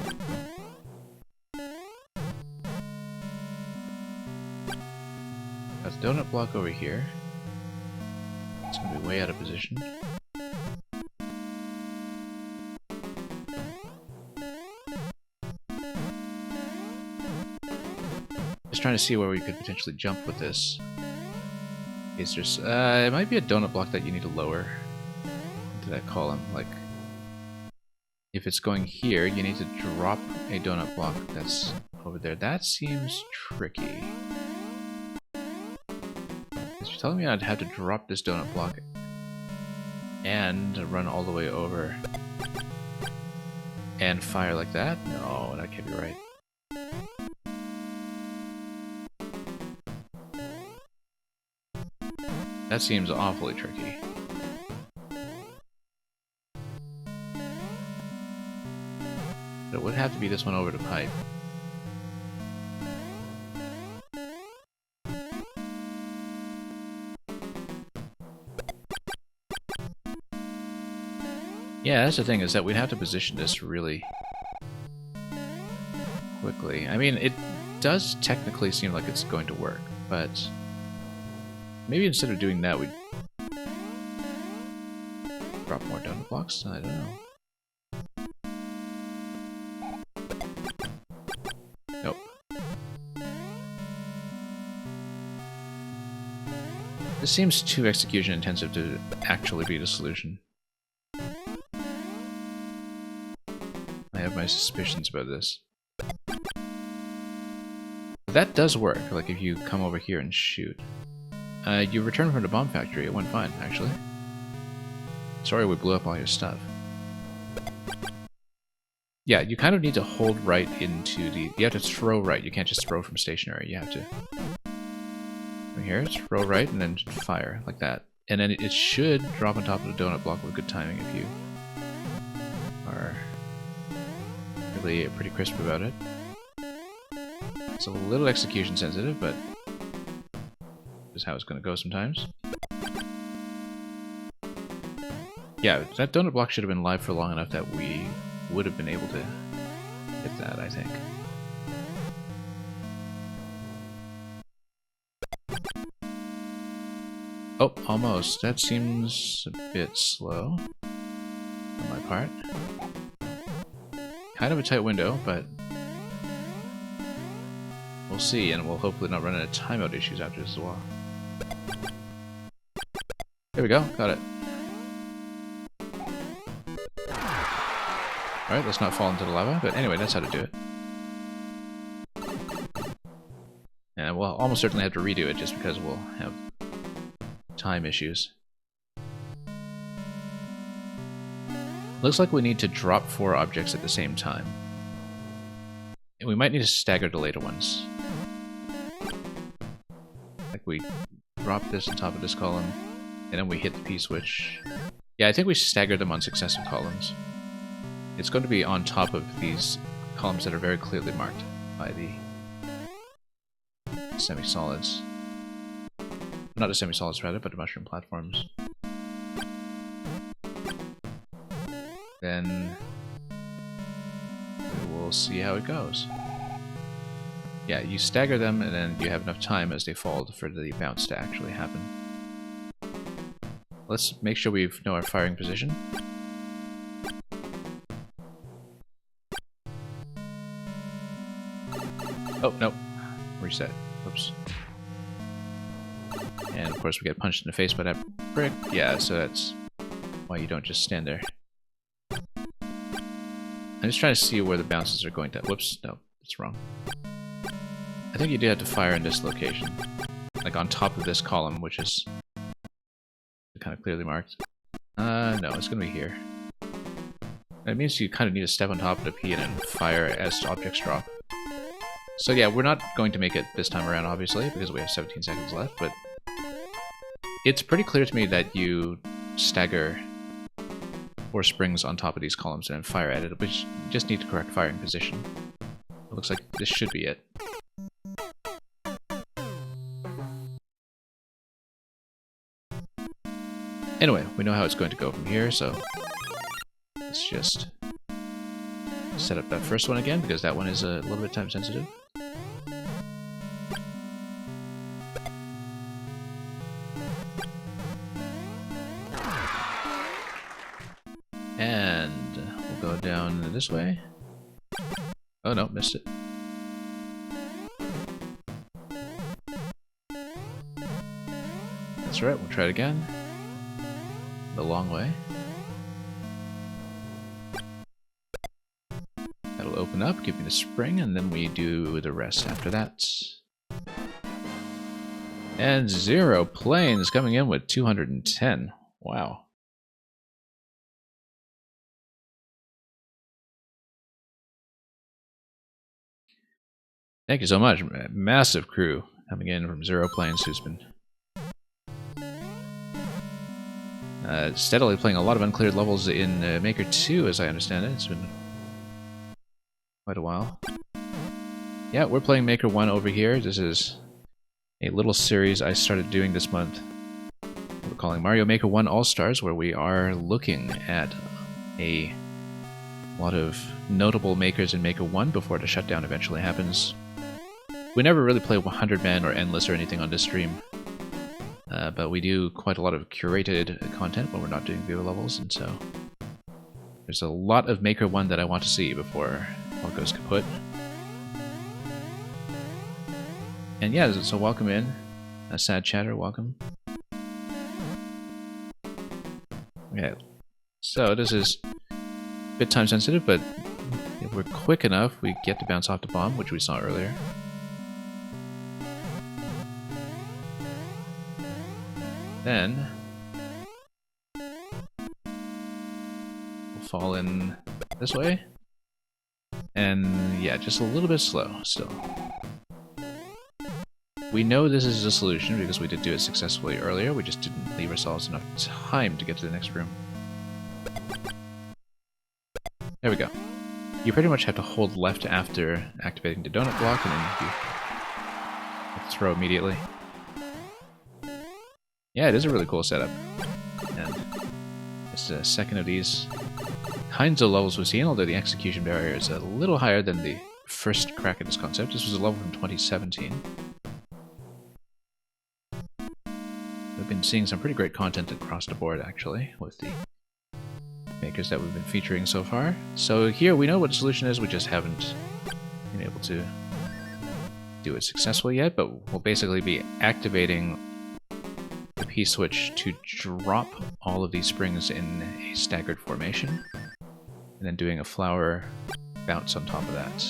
Got the donut block over here. It's going to be way out of position. Just trying to see where we could potentially jump with this. Is there's it might be a donut block that you need to lower into that column. Like, if it's going here, you need to drop a donut block that's over there. That seems tricky. You're telling me I'd have to drop this donut block and run all the way over and fire like that? No, that can't be right. That seems awfully tricky. It would have to be this one over to pipe. Yeah, that's the thing, is that we'd have to position this really quickly. I mean, it does technically seem like it's going to work, but maybe instead of doing that, we'd drop more donut blocks? I don't know. Nope. This seems too execution intensive to actually be the solution. I have my suspicions about this. That does work, like if you come over here and shoot. You return from the bomb factory, it went fine, actually. Sorry we blew up all your stuff. Yeah, you kind of need to hold right into the... You have to throw right, you can't just throw from stationary, you have to... From here, throw right and then fire, like that. And then it should drop on top of the donut block with good timing if you are really pretty crisp about it. It's a little execution sensitive, but this is how it's going to go sometimes. Yeah, that donut block should have been live for long enough that we would have been able to hit that, I think. Oh, almost. That seems a bit slow on my part. Kind of a tight window, but we'll see, and we'll hopefully not run into timeout issues after this as well. There we go, got it. Alright, let's not fall into the lava, but anyway, that's how to do it. And we'll almost certainly have to redo it just because we'll have time issues. Looks like we need to drop 4 objects at the same time. And we might need to stagger the later ones. Like we drop this on top of this column, and then we hit the P-switch. Yeah, I think we stagger them on successive columns. It's going to be on top of these columns that are very clearly marked by the semi-solids. Not the semi-solids, rather, but the mushroom platforms. Then we will see how it goes. Yeah, you stagger them, and then you have enough time as they fall for the bounce to actually happen. Let's make sure we know our firing position. Oh, no. Reset. Oops. And of course we get punched in the face by that brick. Yeah, so that's why you don't just stand there. I'm just trying to see where the bounces are going to... Whoops, no, it's wrong. I think you do have to fire in this location. Like on top of this column, which is kind of clearly marked. No, it's going to be here. That means you kind of need to step on top of the P and then fire as objects drop. So yeah, we're not going to make it this time around, obviously, because we have 17 seconds left, but it's pretty clear to me that you stagger 4 springs on top of these columns and then fire at it, which you just need the correct firing position. It looks like this should be it. Anyway, we know how it's going to go from here, so let's just set up that first one again, because that one is a little bit time sensitive. And we'll go down this way. Oh no, missed it. That's right, we'll try it again. The long way. That'll open up, give me the spring, and then we do the rest after that. And 0 planes coming in with 210. Wow. Thank you so much. Massive crew coming in from 0 planes who's been steadily playing a lot of uncleared levels in Maker 2, as I understand it. It's been quite a while. Yeah, we're playing Maker 1 over here. This is a little series I started doing this month. We're calling Mario Maker 1 All-Stars, where we are looking at a lot of notable makers in Maker 1 before the shutdown eventually happens. We never really play 100-man or Endless or anything on this stream, but we do quite a lot of curated content when we're not doing viewer levels, and so there's a lot of Maker 1 that I want to see before all goes kaput. And yeah, so welcome in. Sad Chatter, welcome. Okay, so this is a bit time sensitive, but if we're quick enough, we get to bounce off the bomb, which we saw earlier. Then we'll fall in this way. And yeah, just a little bit slow still. We know this is a solution because we did do it successfully earlier. We just didn't leave ourselves enough time to get to the next room. There we go. You pretty much have to hold left after activating the donut block, and then you have to throw immediately. Yeah, it is a really cool setup. And it's the second of these kinds of levels we've seen, although the execution barrier is a little higher than the first crack at this concept. This was a level from 2017. We've been seeing some pretty great content across the board, actually, with the makers that we've been featuring so far. So here we know what the solution is, we just haven't been able to do it successfully yet, but we'll basically be activating the P-switch to drop all of these springs in a staggered formation, and then doing a flower bounce on top of that.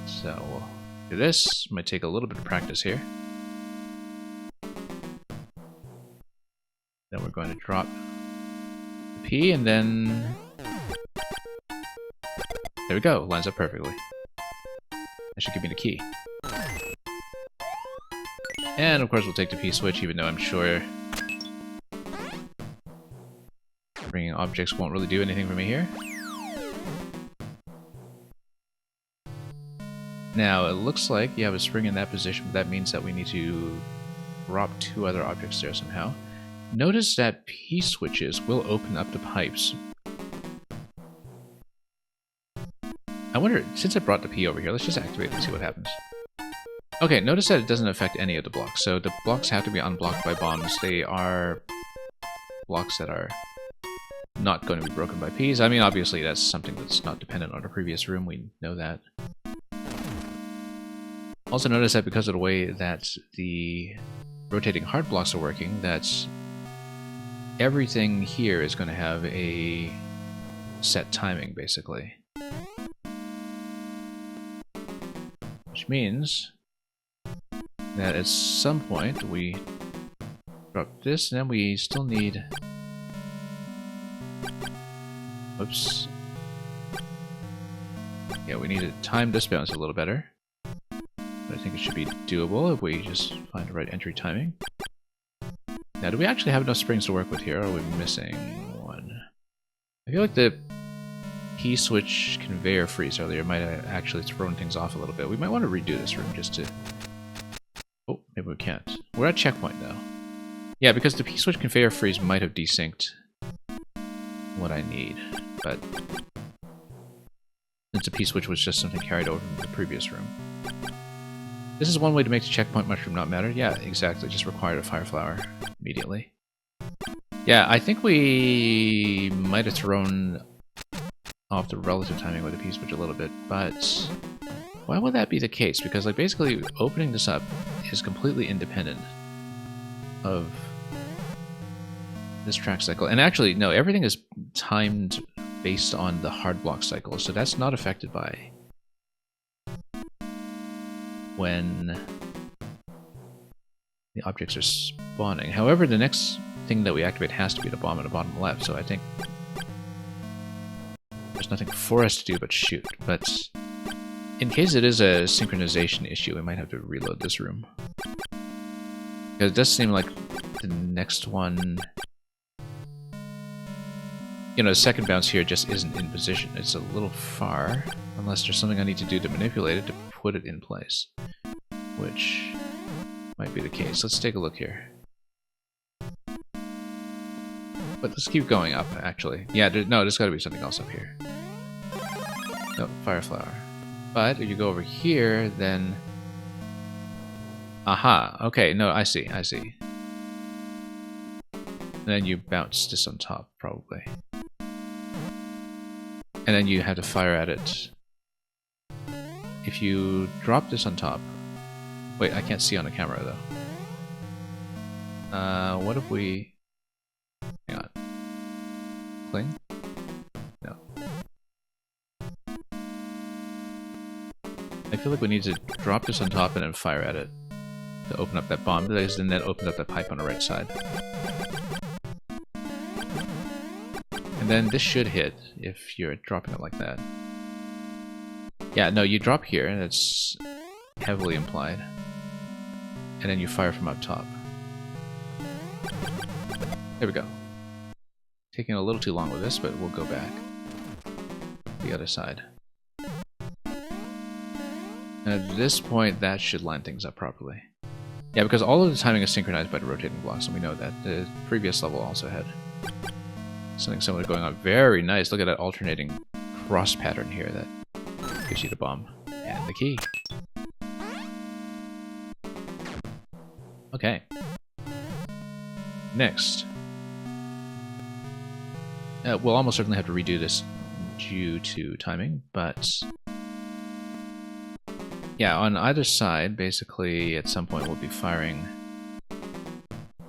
So we'll do this. Might take a little bit of practice here. Then we're going to drop the P, and then there we go. Lines up perfectly. That should give me the key. And of course we'll take the P-switch, even though I'm sure bringing objects won't really do anything for me here. Now, it looks like you have a spring in that position, but that means that we need to drop 2 other objects there somehow. Notice that P-switches will open up the pipes. I wonder, since I brought the P over here, let's just activate it and see what happens. Okay, notice that it doesn't affect any of the blocks. So the blocks have to be unblocked by bombs. They are blocks that are not going to be broken by Ps. I mean, obviously that's something that's not dependent on the previous room. We know that. Also notice that because of the way that the rotating heart blocks are working, that everything here is going to have a set timing, basically. Which means that at some point we drop this, and then we still need... Oops. Yeah, we need to time this bounce a little better. But I think it should be doable if we just find the right entry timing. Now, do we actually have enough springs to work with here, or are we missing one? I feel like the P-switch conveyor freeze earlier might have actually thrown things off a little bit. We might want to redo this room just to... Oh, maybe we can't. We're at checkpoint, though. Yeah, because the P-switch conveyor freeze might have desynced what I need, but since the P-switch was just something carried over from the previous room. This is one way to make the checkpoint mushroom not matter. Yeah, exactly. Just required a fire flower immediately. Yeah, I think we might have thrown off the relative timing with the P-switch a little bit, but why would that be the case? Because, like, basically opening this up is completely independent of this track cycle. And actually, no, everything is timed based on the hard block cycle, so that's not affected by when the objects are spawning. However, the next thing that we activate has to be the bomb at the bottom left, so I think there's nothing for us to do but shoot. But in case it is a synchronization issue, we might have to reload this room. Because it does seem like the next one... You know, the second bounce here just isn't in position. It's a little far, unless there's something I need to do to manipulate it to put it in place. Which might be the case. Let's take a look here. But let's keep going up, actually. Yeah, there's gotta be something else up here. No, fire flower. But if you go over here, then... Aha, okay, no, I see. And then you bounce this on top, probably. And then you have to fire at it. If you drop this on top... Wait, I can't see on the camera, though. What if we... Hang on. Cling? No. I feel like we need to drop this on top and then fire at it to open up that bomb, because then that opens up that pipe on the right side. And then this should hit if you're dropping it like that. Yeah, no, you drop here, and it's heavily implied. And then you fire from up top. There we go. Taking a little too long with this, but we'll go back. The other side. And at this point, that should line things up properly. Yeah, because all of the timing is synchronized by the rotating blocks, and we know that. The previous level also had something similar going on. Very nice. Look at that alternating cross pattern here that gives you the bomb and the key. Okay. Next. We'll almost certainly have to redo this due to timing, but... Yeah, on either side, basically, at some point we'll be firing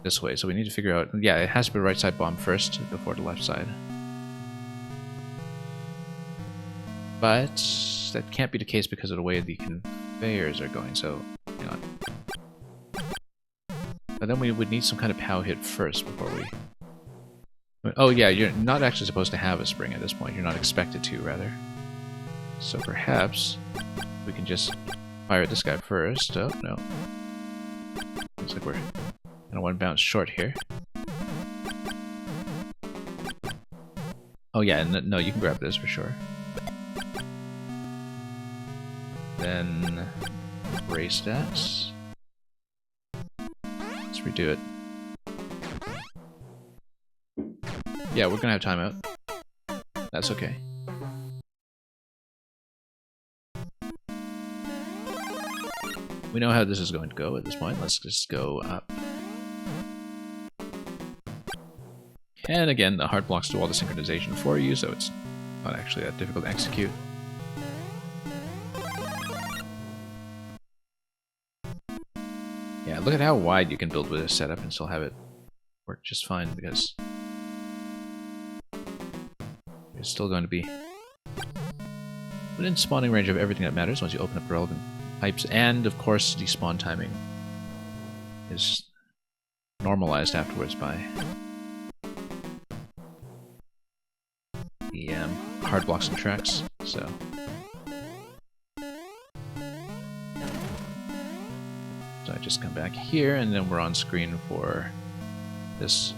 this way. So we need to figure out... Yeah, it has to be the right side bomb first before the left side. But that can't be the case because of the way the conveyors are going, so... Hang on. But then we would need some kind of POW hit first before we... Oh yeah, you're not actually supposed to have a spring at this point. You're not expected to, rather. So perhaps we can just fire at this guy first. Oh, no. Looks like we're gonna one bounce short here. Oh yeah, no, you can grab this for sure. Then erase that. Let's redo it. Yeah, we're gonna have timeout. That's okay. We know how this is going to go at this point. Let's just go up. And again, the hard blocks do all the synchronization for you, so it's not actually that difficult to execute. Yeah, look at how wide you can build with this setup and still have it work just fine, because it's still going to be within spawning range of everything that matters once you open up relevant pipes, and of course the spawn timing is normalized afterwards by the hard blocks and tracks, so... So I just come back here, and then we're on screen for this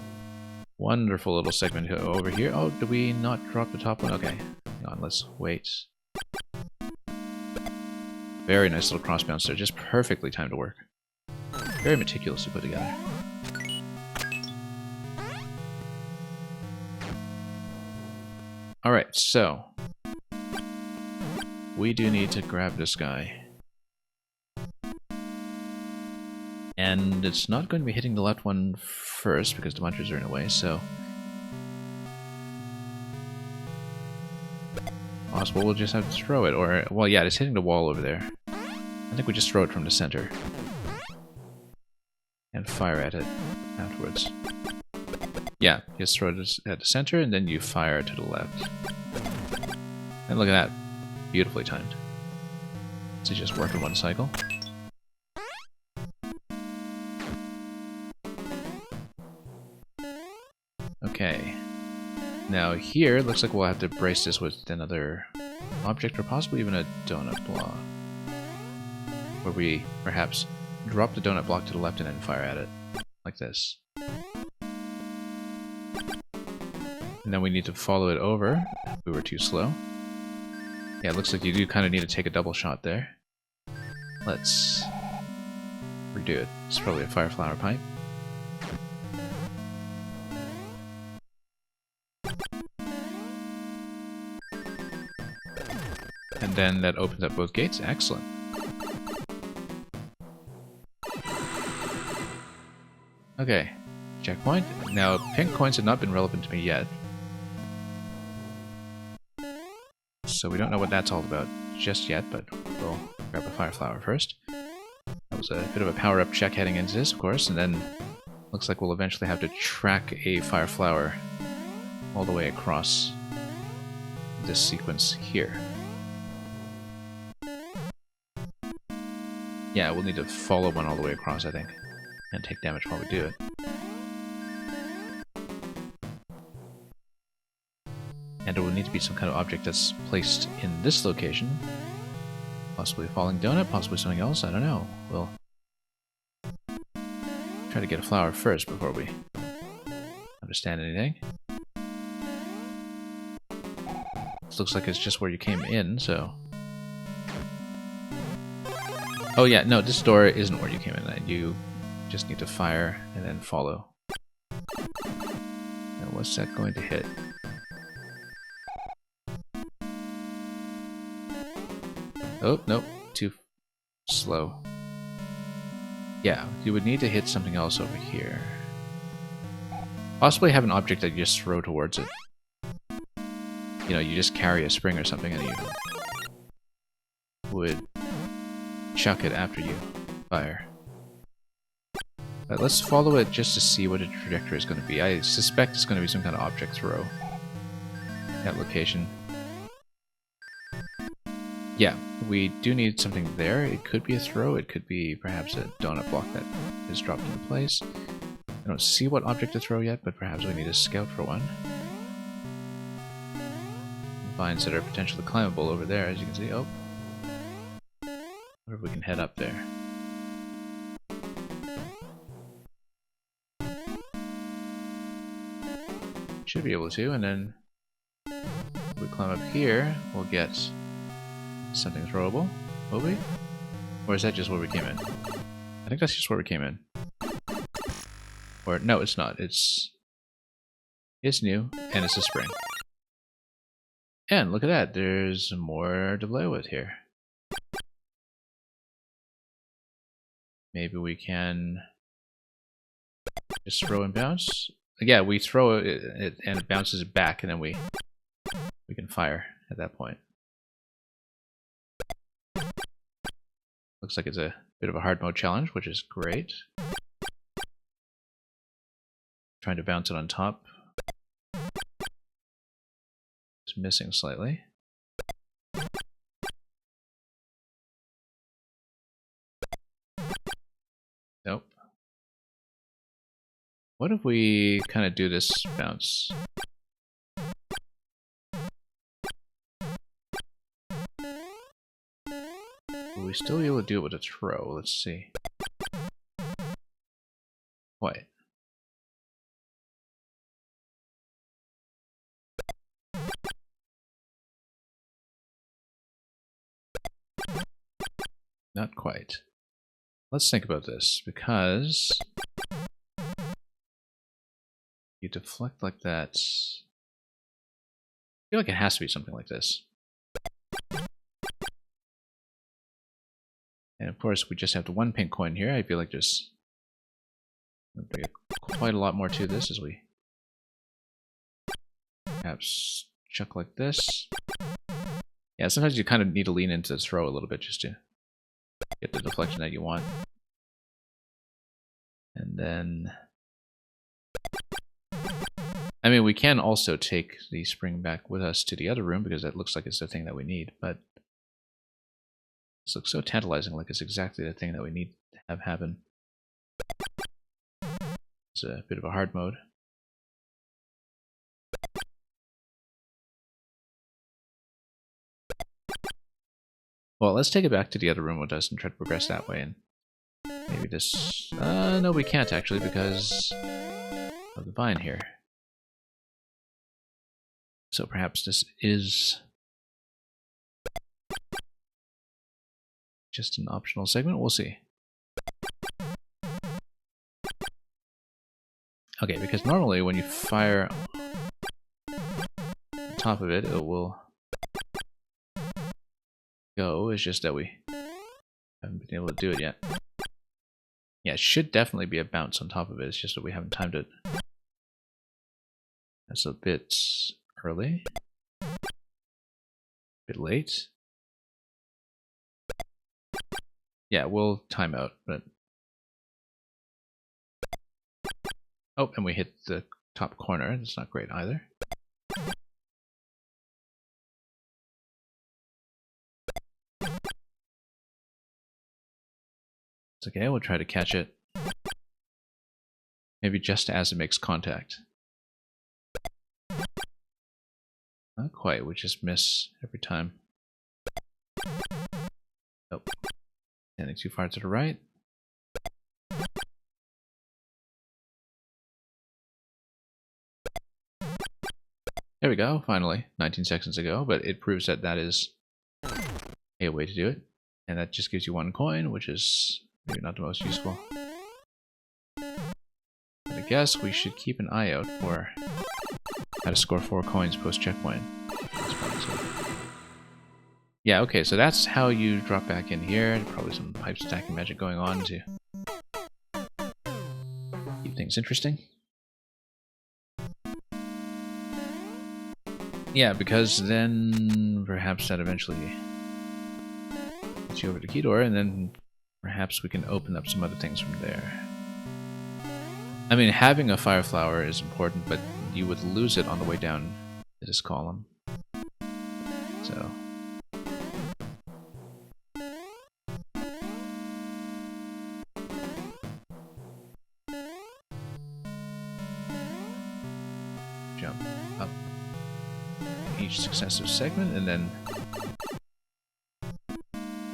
wonderful little segment over here. Oh, did we not drop the top one? Okay, hang on, let's wait. Very nice little cross bounce there, just perfectly timed to work. Very meticulously put together. Alright, so we do need to grab this guy. And it's not going to be hitting the left one first because the munchers are in the way, so... Possible we'll just have to throw it, or... Well, yeah, it's hitting the wall over there. I think we just throw it from the center. And fire at it afterwards. Yeah, just throw it at the center and then you fire to the left. And look at that. Beautifully timed. So just work in one cycle. Okay. Now here, it looks like we'll have to brace this with another object or possibly even a donut block. Where we perhaps drop the donut block to the left and then fire at it. Like this. And then we need to follow it over. We were too slow. Yeah, it looks like you do kind of need to take a double shot there. Let's redo it. It's probably a fire flower pipe. And then that opens up both gates. Excellent. Okay, checkpoint. Now, pink coins have not been relevant to me yet. So we don't know what that's all about just yet, but we'll grab a fire flower first. That was a bit of a power-up check heading into this, of course, and then looks like we'll eventually have to track a fire flower all the way across this sequence here. Yeah, we'll need to follow one all the way across, I think, and take damage while we do it. And it will need to be some kind of object that's placed in this location. Possibly a falling donut, possibly something else, I don't know. We'll try to get a flower first before we understand anything. This looks like it's just where you came in, so... Oh yeah, no, this door isn't where you came in. You just need to fire and then follow. Now what's that going to hit? Oh, nope, too slow. Yeah, you would need to hit something else over here. Possibly have an object that you just throw towards it. You know, you just carry a spring or something and you would chuck it after you fire. Let's follow it just to see what the trajectory is going to be. I suspect it's going to be some kind of object throw. That location. Yeah, we do need something there. It could be a throw, it could be perhaps a donut block that is dropped into place. I don't see what object to throw yet, but perhaps we need to scout for one. Vines that are potentially climbable over there, as you can see. Oh. I wonder if we can head up there. Should be able to, and then if we climb up here, we'll get something throwable, will we? Or is that just where we came in? I think that's just where we came in. Or, no, it's not. It's new, and it's a spring. And look at that, there's more to play with here. Maybe we can just throw and bounce. Yeah, we throw it and it bounces back, and then we can fire at that point. Looks like it's a bit of a hard mode challenge, which is great. Trying to bounce it on top. It's missing slightly. Nope. What if we kind of do this bounce? Will we still be able to do it with a throw? Let's see. What? Not quite. Let's think about this, because you deflect like that. I feel like it has to be something like this. And of course, we just have the one pink coin here. I feel like there's quite a lot more to this as we perhaps chuck like this. Yeah, sometimes you kind of need to lean into the throw a little bit just to get the deflection that you want. And then I mean, we can also take the spring back with us to the other room because that looks like it's the thing that we need, but this looks so tantalizing, like it's exactly the thing that we need to have happen. It's a bit of a hard mode. Well, let's take it back to the other room with us and try to progress that way, and maybe this... no, we can't actually because of the vine here. So perhaps this is just an optional segment. We'll see. Okay, because normally when you fire on top of it, it will go. It's just that we haven't been able to do it yet. Yeah, it should definitely be a bounce on top of it. It's just that we haven't timed it. That's a bit early. A bit late. Yeah, we'll time out, but... Oh, and we hit the top corner. That's not great either. It's okay, we'll try to catch it. Maybe just as it makes contact. Not quite, we just miss every time. Nope. Standing too far to the right. There we go, finally. 19 seconds ago, but it proves that that is a way to do it. And that just gives you 1 coin, which is maybe not the most useful. But I guess we should keep an eye out for how to score 4 coins post-checkpoint. Yeah, okay, so that's how you drop back in here. Probably some pipe stacking magic going on to keep things interesting. Yeah, because then perhaps that eventually gets you over to key door, and then perhaps we can open up some other things from there. I mean, having a fire flower is important, but you would lose it on the way down to this column. So... jump up each successive segment, and then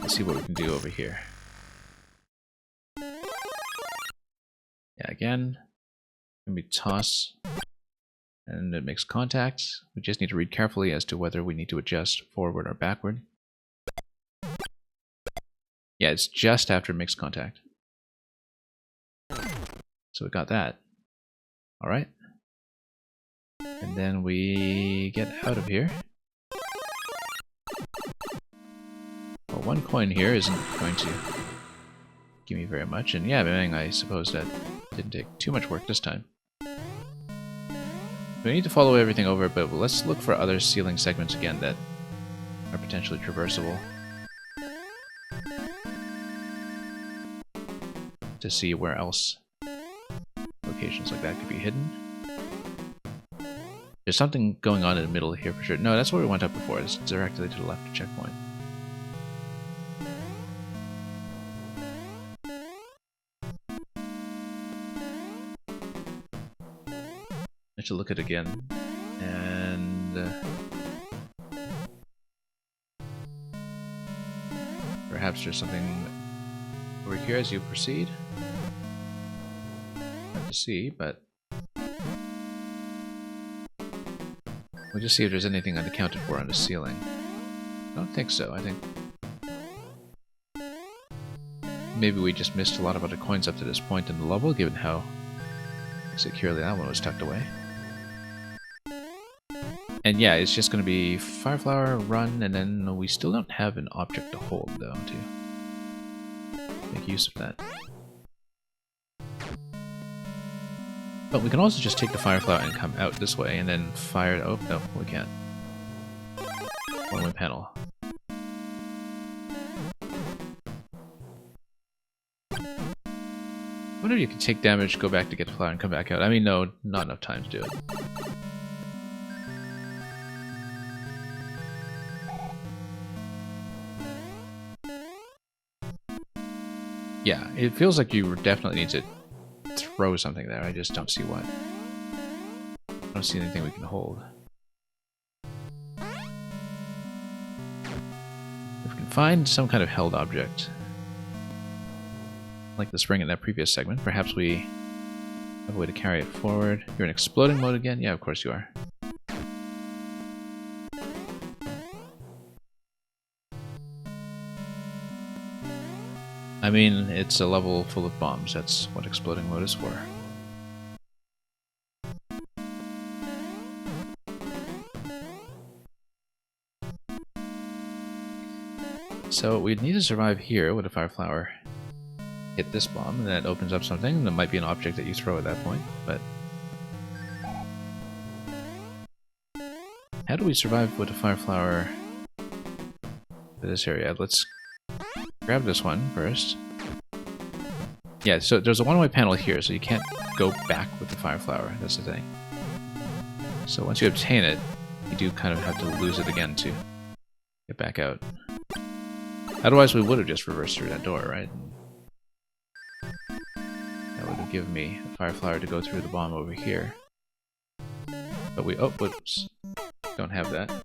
let's see what we can do over here. Yeah, again, we toss, and it makes contact. We just need to read carefully as to whether we need to adjust forward or backward. Yeah, it's just after it makes contact. So we got that. Alright. And then we get out of here. Well, 1 coin here isn't going to give me very much, and yeah, I suppose that didn't take too much work this time. We need to follow everything over, but let's look for other ceiling segments again that are potentially traversable. To see where else locations like that could be hidden. There's something going on in the middle here for sure. No, that's where we went up before. It's directly to the left of checkpoint. I should look at it again. And... perhaps there's something over here as you proceed. Hard to see, but... we'll just see if there's anything unaccounted for on the ceiling. I don't think so. I think maybe we just missed a lot of other coins up to this point in the level, given how securely that one was tucked away. And yeah, it's just going to be Fireflower, run, and then we still don't have an object to hold, though, to make use of that. But we can also just take the Fireflower and come out this way, and then fire... oh, no, we can't. One-way panel. I wonder if you can take damage, go back to get the flower, and come back out. I mean, no, not enough time to do it. Yeah, it feels like you definitely need to throw something there. I just don't see what. I don't see anything we can hold. If we can find some kind of held object, like the spring in that previous segment, perhaps we have a way to carry it forward. You're in exploding mode again? Yeah, of course you are. I mean, it's a level full of bombs. That's what exploding mode is for. So we'd need to survive here with a fire flower. Hit this bomb, and that opens up something. That might be an object that you throw at that point, but... How do we survive with a fire flower for this area? Let's grab this one first. Yeah, so there's a one-way panel here, so you can't go back with the fire flower. That's the thing. So once you obtain it, you do kind of have to lose it again to get back out. Otherwise, we would have just reversed through that door, right? That would have given me a fire flower to go through the bomb over here. But we... oh, whoops. Don't have that.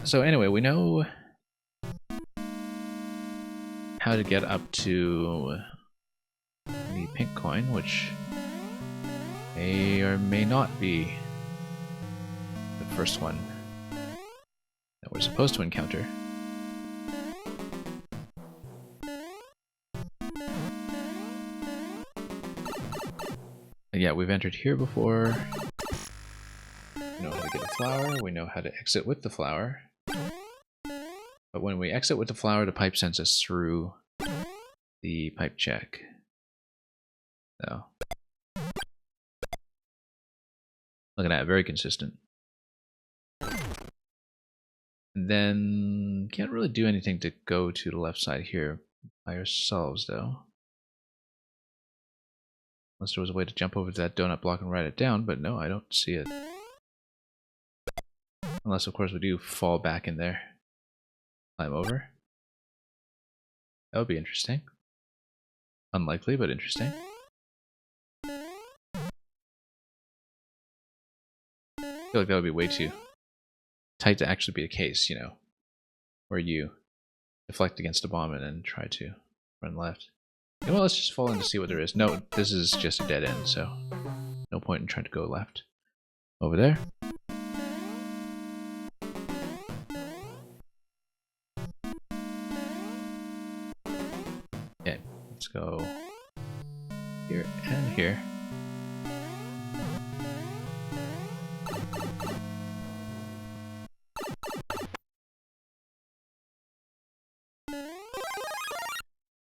So anyway, we know how to get up to the pink coin, which may or may not be the first one that we're supposed to encounter. And yeah, we've entered here before. We know how to get a flower, we know how to exit with the flower. But when we exit with the flower, the pipe sends us through the pipe check. So, look at that, very consistent. And then, can't really do anything to go to the left side here by ourselves, though. Unless there was a way to jump over to that donut block and write it down, but no, I don't see it. Unless, of course, we do fall back in there. Climb over. That would be interesting. Unlikely, but interesting. I feel like that would be way too tight to actually be a case, you know, where you deflect against a bomb and then try to run left. You know what, let's just fall in to see what there is. No, this is just a dead end, so no point in trying to go left. Over there. Okay, let's go here and here.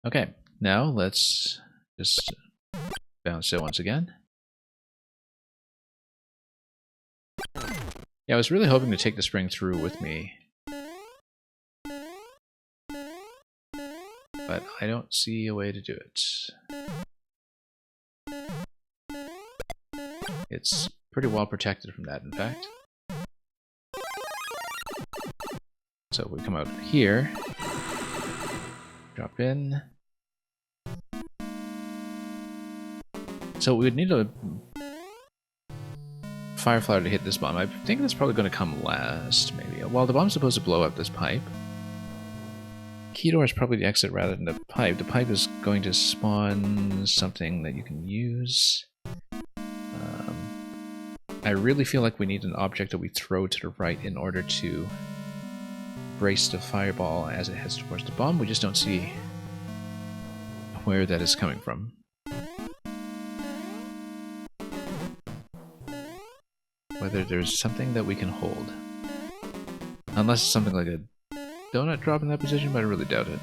Okay, now let's just bounce it once again. Yeah, I was really hoping to take the spring through with me, but I don't see a way to do it. It's pretty well protected from that, in fact. So we come out here, drop in. So we would need a fire flower to hit this bomb. I think that's probably going to come last, maybe. Well, the bomb's supposed to blow up this pipe. Key door is probably the exit rather than the pipe. The pipe is going to spawn something that you can use. I really feel like we need an object that we throw to the right in order to brace the fireball as it heads towards the bomb. We just don't see where that is coming from. Whether there's something that we can hold. Unless it's something like a donut drop in that position, but I really doubt it.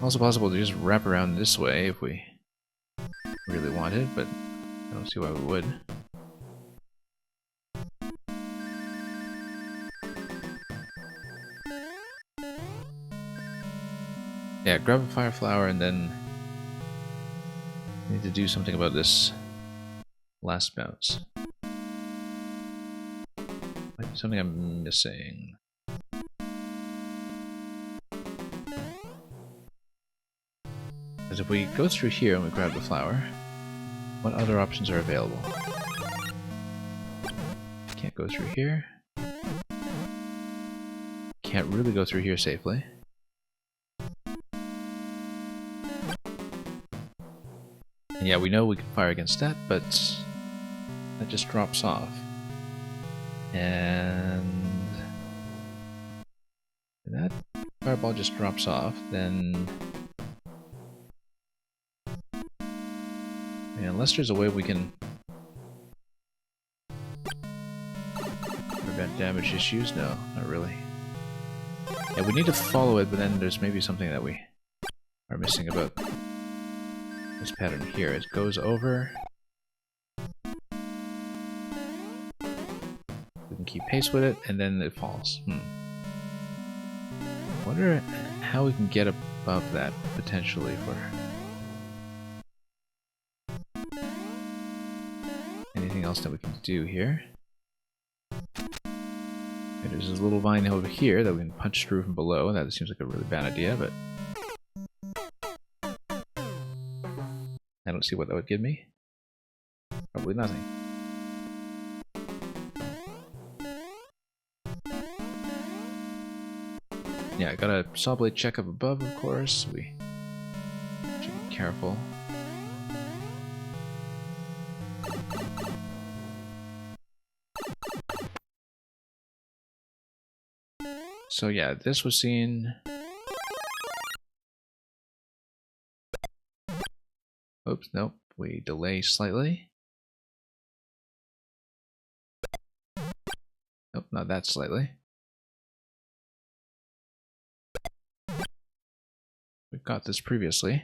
Also possible to just wrap around this way if we really wanted, but I don't see why we would. Yeah, grab a fire flower and then we need to do something about this last bounce. Something I'm missing. Because if we go through here and we grab the flower, what other options are available? Can't go through here. Can't really go through here safely. And yeah, we know we can fire against that, but that just drops off. And if that fireball just drops off, then yeah, unless there's a way we can prevent damage issues, no, not really. Yeah, we need to follow it, but then there's maybe something that we are missing about this pattern here. It goes over. We can keep pace with it, and then it falls. Wonder how we can get above that, potentially, for anything else that we can do here. Okay, there's this little vine over here that we can punch through from below. That seems like a really bad idea, but I don't see what that would give me. Probably nothing. Yeah, I got a saw blade check up above, of course. We should be careful. So yeah, this was seen. Oops, nope. We delay slightly. Nope, not that slightly. We've got this previously.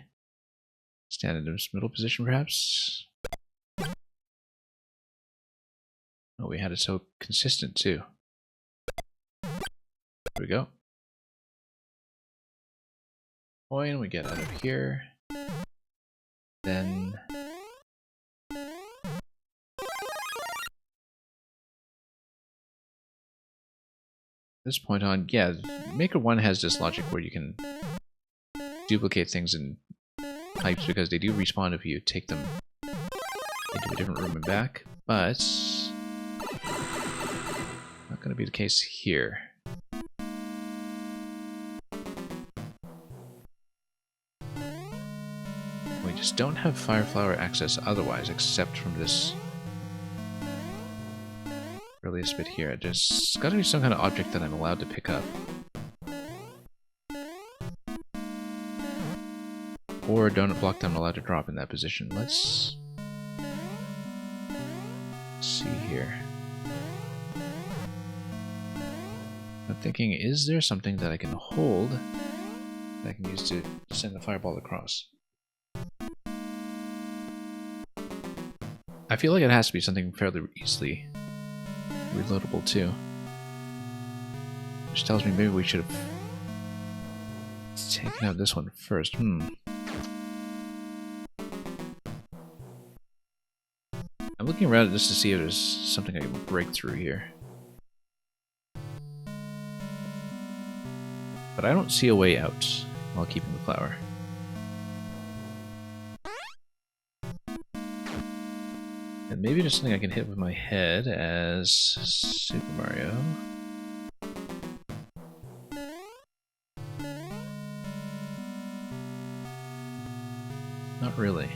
Stand in this middle position, perhaps. Oh, we had it so consistent, too. There we go. Coin, we get out of here. Then... this point on, yeah, Maker 1 has this logic where you can duplicate things in pipes because they do respawn if you take them into a different room and back, but not going to be the case here. We just don't have Fireflower access otherwise, except from this earliest bit here. There's got to be some kind of object that I'm allowed to pick up. Or a donut block that I'm allowed to drop in that position. Let's see here. I'm thinking, is there something that I can hold that I can use to send the fireball across? I feel like it has to be something fairly easily reloadable too. Which tells me maybe we should have taken out this one first. I'm looking around just to see if there's something I can break through here. But I don't see a way out while keeping the flower. And maybe there's something I can hit with my head as Super Mario. Not really.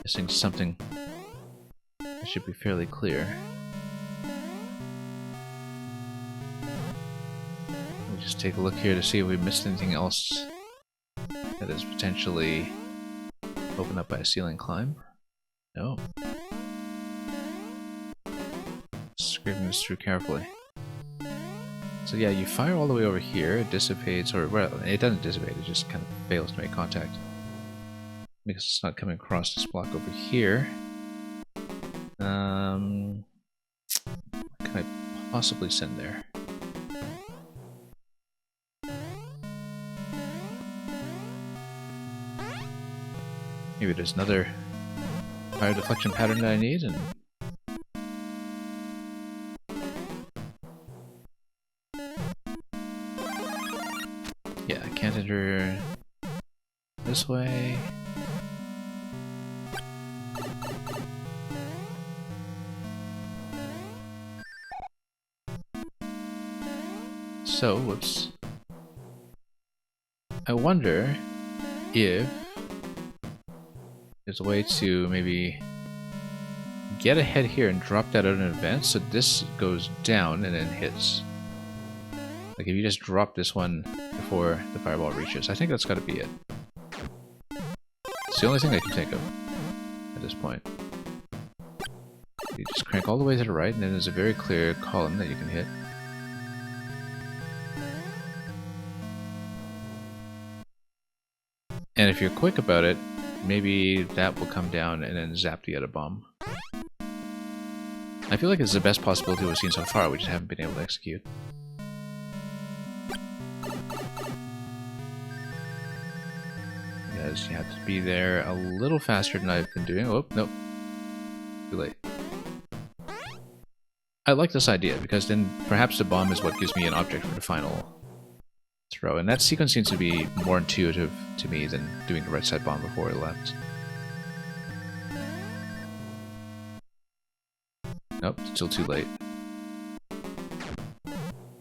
Missing something that should be fairly clear. We'll just take a look here to see if we missed anything else that is potentially opened up by a ceiling climb. No. Scraping this through carefully. So yeah, you fire all the way over here, it dissipates, or well, it doesn't dissipate, it just kind of fails to make contact. Because it's not coming across this block over here. What can I possibly send there? Maybe there's another fire deflection pattern that I need, and yeah, I can't enter this way. So, whoops. I wonder if there's a way to maybe get ahead here and drop that out in advance so this goes down and then hits. Like if you just drop this one before the fireball reaches. I think that's got to be it. It's the only thing I can think of at this point. You just crank all the way to the right, and then there's a very clear column that you can hit. And if you're quick about it, maybe that will come down and then zap the other bomb. I feel like it's the best possibility we've seen so far, we just haven't been able to execute. Because you have to be there a little faster than I've been doing. Oh, nope. Too late. I like this idea, because then perhaps the bomb is what gives me an object for the final throw, and that sequence seems to be more intuitive to me than doing the right side bomb before the left. Nope, still too late.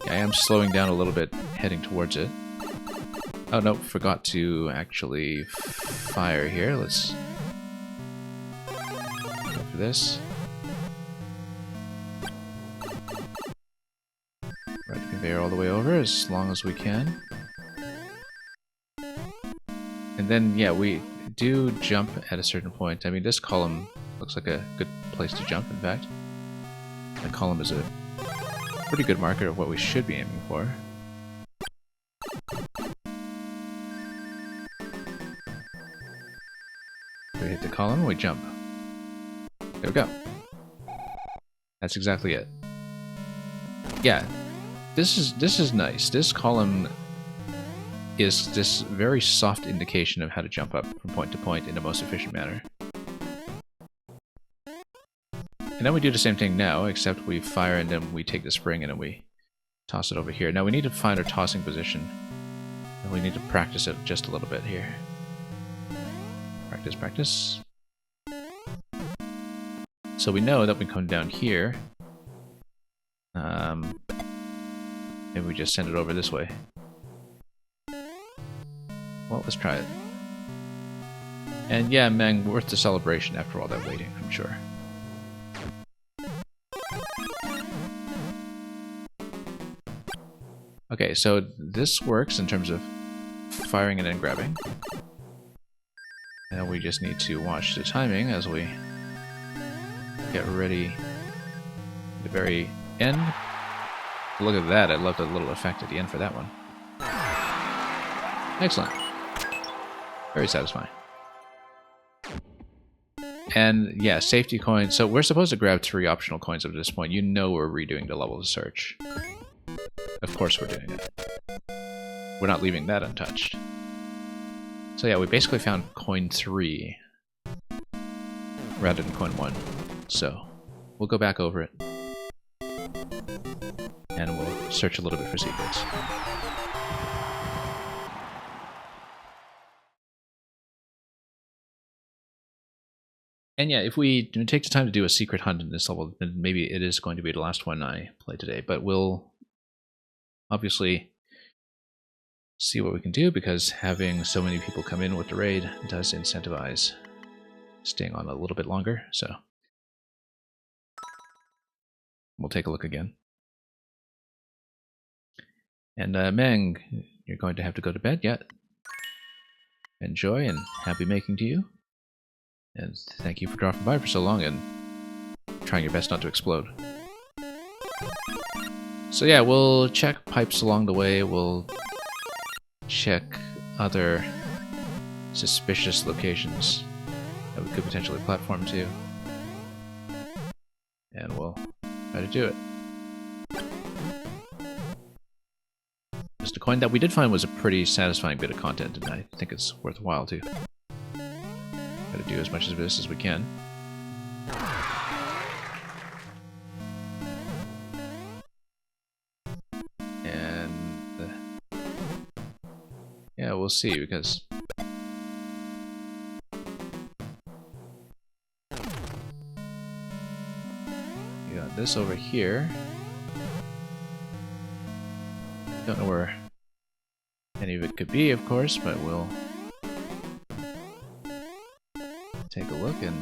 Yeah, I am slowing down a little bit, heading towards it. Oh no, forgot to actually fire here. Let's go for this. Ride the conveyor all the way over as long as we can. And then, yeah, we do jump at a certain point. I mean, this column looks like a good place to jump, in fact. The column is a pretty good marker of what we should be aiming for. We hit the column, we jump. There we go. That's exactly it. Yeah, this is nice. This column is this very soft indication of how to jump up from point to point in the most efficient manner. And then we do the same thing now, except we fire and then we take the spring and then we toss it over here. Now we need to find our tossing position, and we need to practice it just a little bit here. Practice, practice. So we know that we come down here. Maybe we just send it over this way. Well, let's try it. And yeah, man, worth the celebration after all that waiting, I'm sure. Okay, so this works in terms of firing and then grabbing. And we just need to watch the timing as we get ready at the very end. Look at that, I love the little effect at the end for that one. Excellent. Very satisfying. And yeah, safety coins. So we're supposed to grab 3 optional coins up to this point. You know we're redoing the level of search. Of course we're doing it. We're not leaving that untouched. So yeah, we basically found coin 3 rather than coin 1. So we'll go back over it. And we'll search a little bit for secrets. And yeah, if we take the time to do a secret hunt in this level, then maybe it is going to be the last one I play today. But we'll obviously see what we can do, because having so many people come in with the raid does incentivize staying on a little bit longer. So we'll take a look again. And Meng, you're going to have to go to bed yet. Enjoy and happy making to you. And thank you for dropping by for so long and trying your best not to explode. So yeah, we'll check pipes along the way, we'll check other suspicious locations that we could potentially platform to. And we'll try to do it. Just a coin that we did find was a pretty satisfying bit of content, and I think it's worthwhile to Try to do as much of this as we can. Yeah, we'll see, because you got this over here. Don't know where any of it could be, of course, but we'll take a look and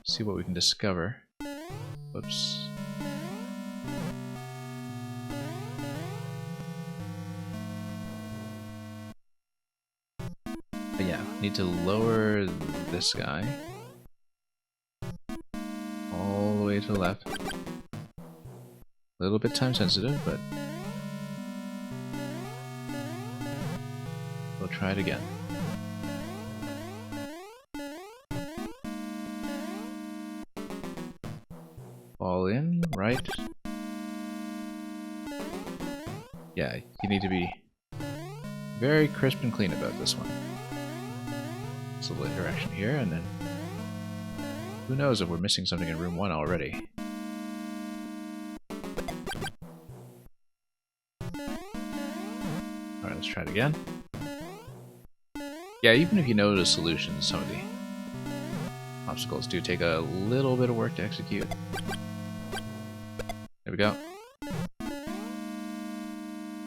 see what we can discover. Whoops. But yeah, need to lower this guy all the way to the left. A little bit time sensitive, but we'll try it again. Fall in, right? Yeah, you need to be very crisp and clean about this one. A little interaction here, and then who knows if we're missing something in room 1 already. Alright, let's try it again. Yeah, even if you know the solutions, some of the obstacles do take a little bit of work to execute. There we go.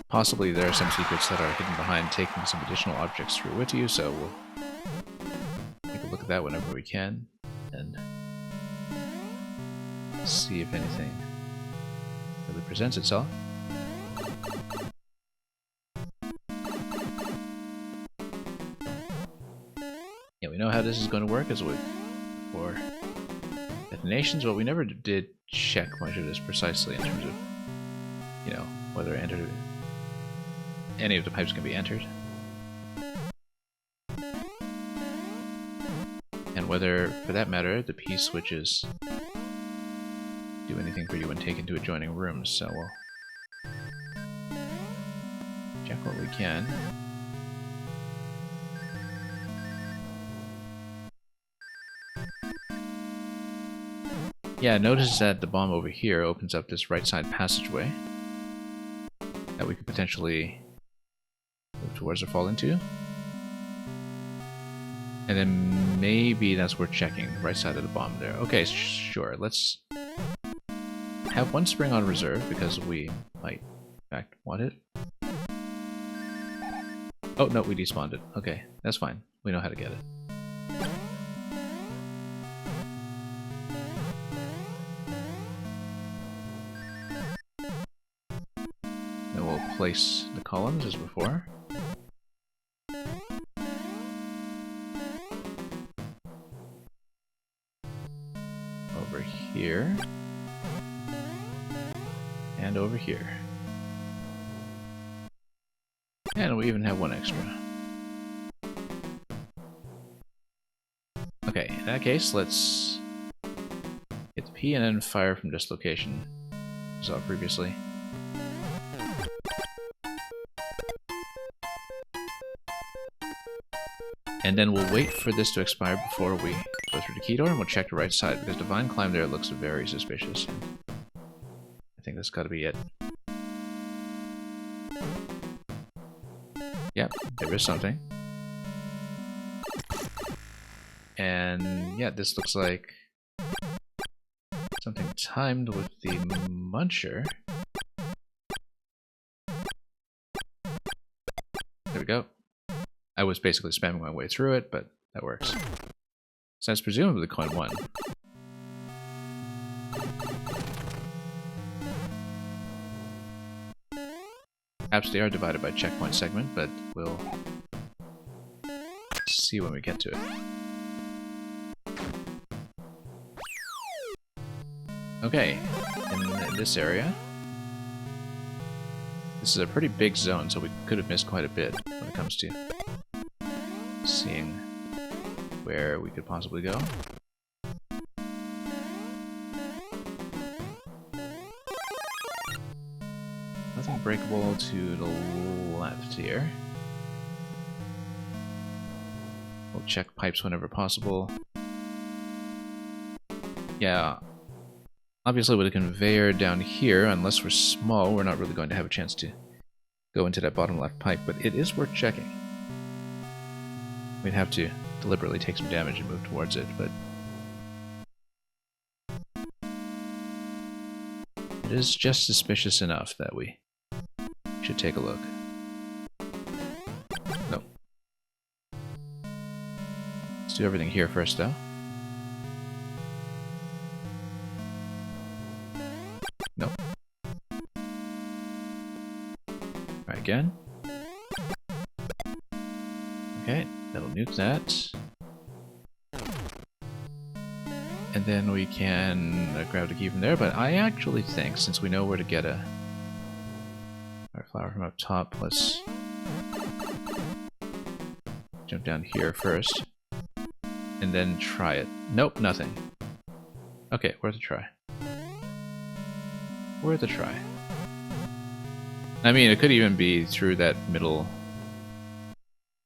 Possibly there are some secrets that are hidden behind taking some additional objects through with you, so we'll look at that whenever we can and see if anything really presents itself. Yeah, we know how this is going to work as we for detonations, but we never did check much of this precisely in terms of, you know, whether any of the pipes can be entered. And whether, for that matter, the P-switches do anything for you when taken to adjoining rooms, so we'll check what we can. Yeah, notice that the bomb over here opens up this right side passageway that we could potentially move towards or fall into. And then maybe that's worth checking, right side of the bomb there. Okay, sure, let's have one spring on reserve, because we might, in fact, want it. Oh, no, we despawned it. Okay, that's fine. We know how to get it. Then we'll place the columns as before. Over here. And over here. And we even have one extra. Okay, in that case, let's hit the P and then fire from this location, as I saw previously. And then we'll wait for this to expire before we go through the key door, and we'll check the right side, because Divine Climb there looks very suspicious. I think that's gotta be it. Yep, there is something. And yeah, this looks like something timed with the muncher. There we go. I was basically spamming my way through it, but that works. So that's presumably coin 1. Perhaps they are divided by checkpoint segment, but we'll see when we get to it. Okay, in this area, this is a pretty big zone, so we could have missed quite a bit when it comes to seeing where we could possibly go. Nothing breakable to the left here. We'll check pipes whenever possible. Yeah, obviously with a conveyor down here, unless we're small, we're not really going to have a chance to go into that bottom left pipe, but it is worth checking. We'd have to deliberately take some damage and move towards it, but it is just suspicious enough that we should take a look. Nope. Let's do everything here first, though. Nope. Try again. Okay, that'll nuke that. And then we can grab the key from there, but I actually think, since we know where to get our flower from up top, let's jump down here first, and then try it. Nope, nothing. Okay, worth a try. Worth a try. I mean, it could even be through that middle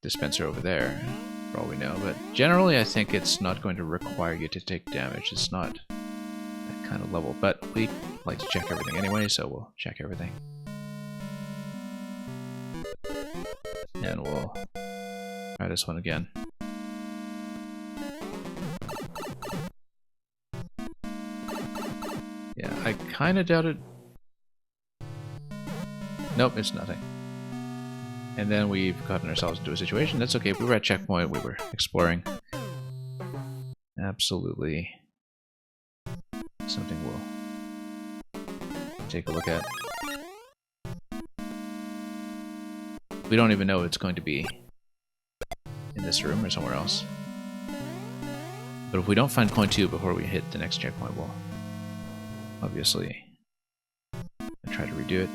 dispenser over there, for all we know, but generally I think it's not going to require you to take damage. It's not that kind of level, but we like to check everything anyway, so we'll check everything. And we'll try this one again. Yeah, I kind of doubt it. Nope, it's nothing. And then we've gotten ourselves into a situation. That's okay, we were at checkpoint, we were exploring. Absolutely something we'll take a look at. We don't even know it's going to be in this room or somewhere else. But if we don't find coin 2 before we hit the next checkpoint, we'll obviously try to redo it.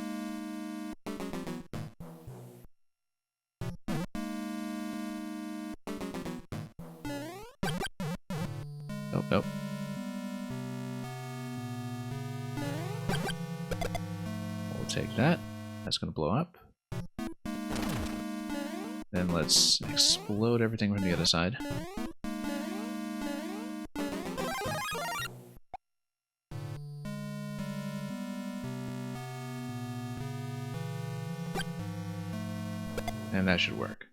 Nope, nope. We'll take that. That's going to blow up. Then let's explode everything from the other side. And that should work.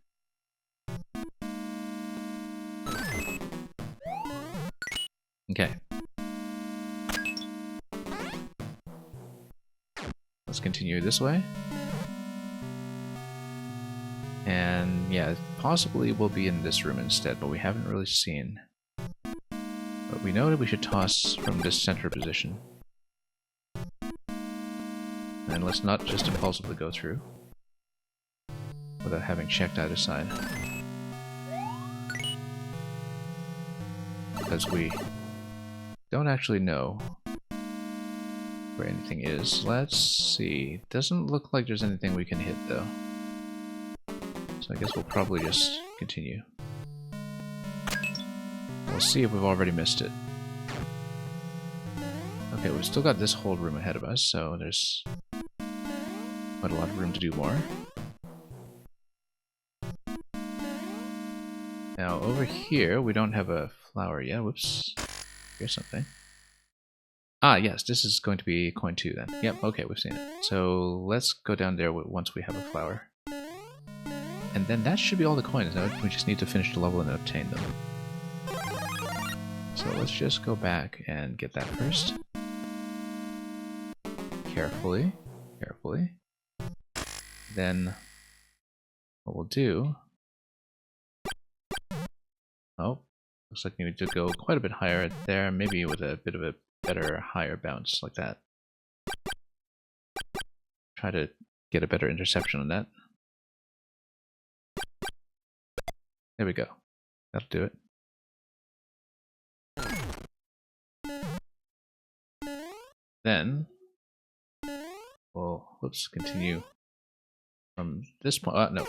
Okay. Let's continue this way. And yeah, possibly we'll be in this room instead, but we haven't really seen. But we know that we should toss from this center position. And let's not just impulsively go through without having checked either side. Because we don't actually know where anything is. Let's see. Doesn't look like there's anything we can hit though. So I guess we'll probably just continue. We'll see if we've already missed it. Okay, we've still got this whole room ahead of us, so there's quite a lot of room to do more. Now over here, we don't have a flower yet. Whoops. Here's something. Ah, yes, this is going to be coin 2 then. Yep, okay, we've seen it. So let's go down there once we have a flower. And then that should be all the coins. Now we just need to finish the level and obtain them. So let's just go back and get that first. Carefully, carefully. Then what we'll do... Oh, looks like we need to go quite a bit higher there, maybe with a bit of a better, higher bounce like that. Try to get a better interception on that. There we go. That'll do it. Then we'll, whoops, continue from this point. No.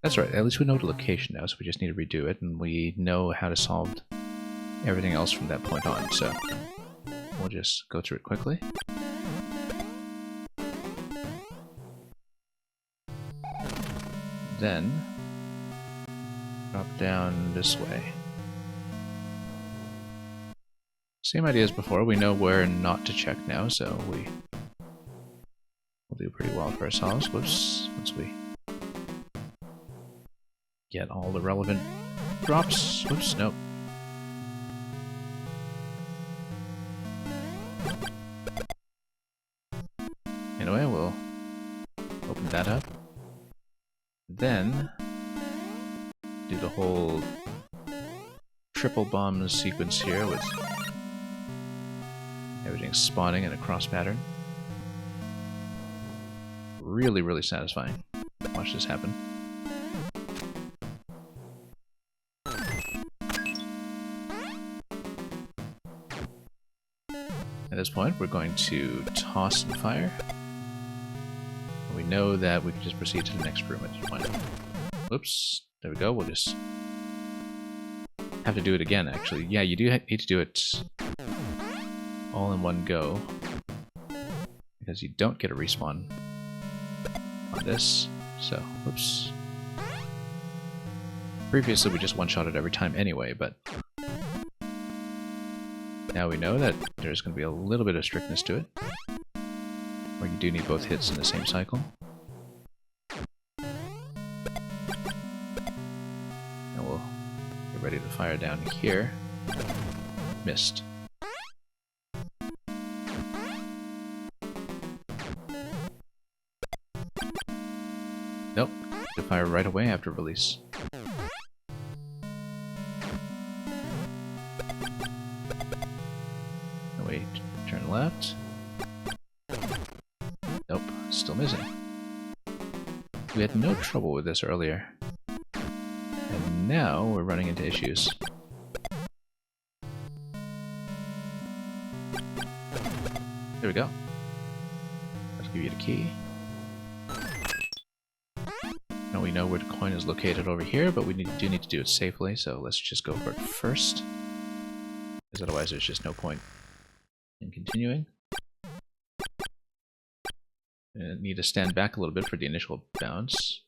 That's right, at least we know the location now, so we just need to redo it, and we know how to solve everything else from that point on, so we'll just go through it quickly. Then drop down this way. Same idea as before. We know where not to check now, so we'll do pretty well for ourselves. Whoops. Once we get all the relevant drops. Whoops, nope. Anyway, we'll open that up. Then do the whole triple bomb sequence here with everything spawning in a cross pattern. Really, really satisfying. Watch this happen. At this point, we're going to toss and fire. We know that we can just proceed to the next room at this point. Oops, there we go. We'll just have to do it again, actually. Yeah, you do need to do it all in one go, because you don't get a respawn on this. So, whoops. Previously, we just one-shot it every time anyway, but now we know that there's going to be a little bit of strictness to it, where you do need both hits in the same cycle. And we'll get ready to fire down here. Missed. Nope, to fire right away after release. Wait, turn left. Nope, still missing. We had no trouble with this earlier. And now we're running into issues. There we go. Let's give you the key. Now we know where the coin is located over here, but we do need to do it safely, so let's just go for it first. Because otherwise there's just no point in continuing. And need to stand back a little bit for the initial bounce.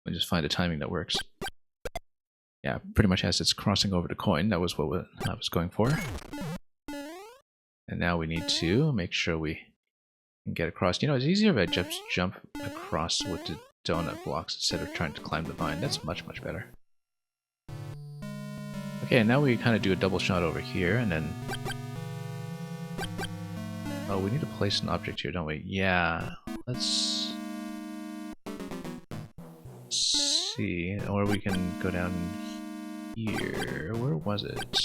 And just find a timing that works. Yeah, pretty much as it's crossing over the coin, that was what I was going for. And now we need to make sure we can get across. You know, it's easier if I just jump across with the donut blocks instead of trying to climb the vine. That's much, much better. Okay, now we kind of do a double shot over here, and then... Oh, we need to place an object here, don't we? Yeah, let's see. Or we can go down here. Where was it?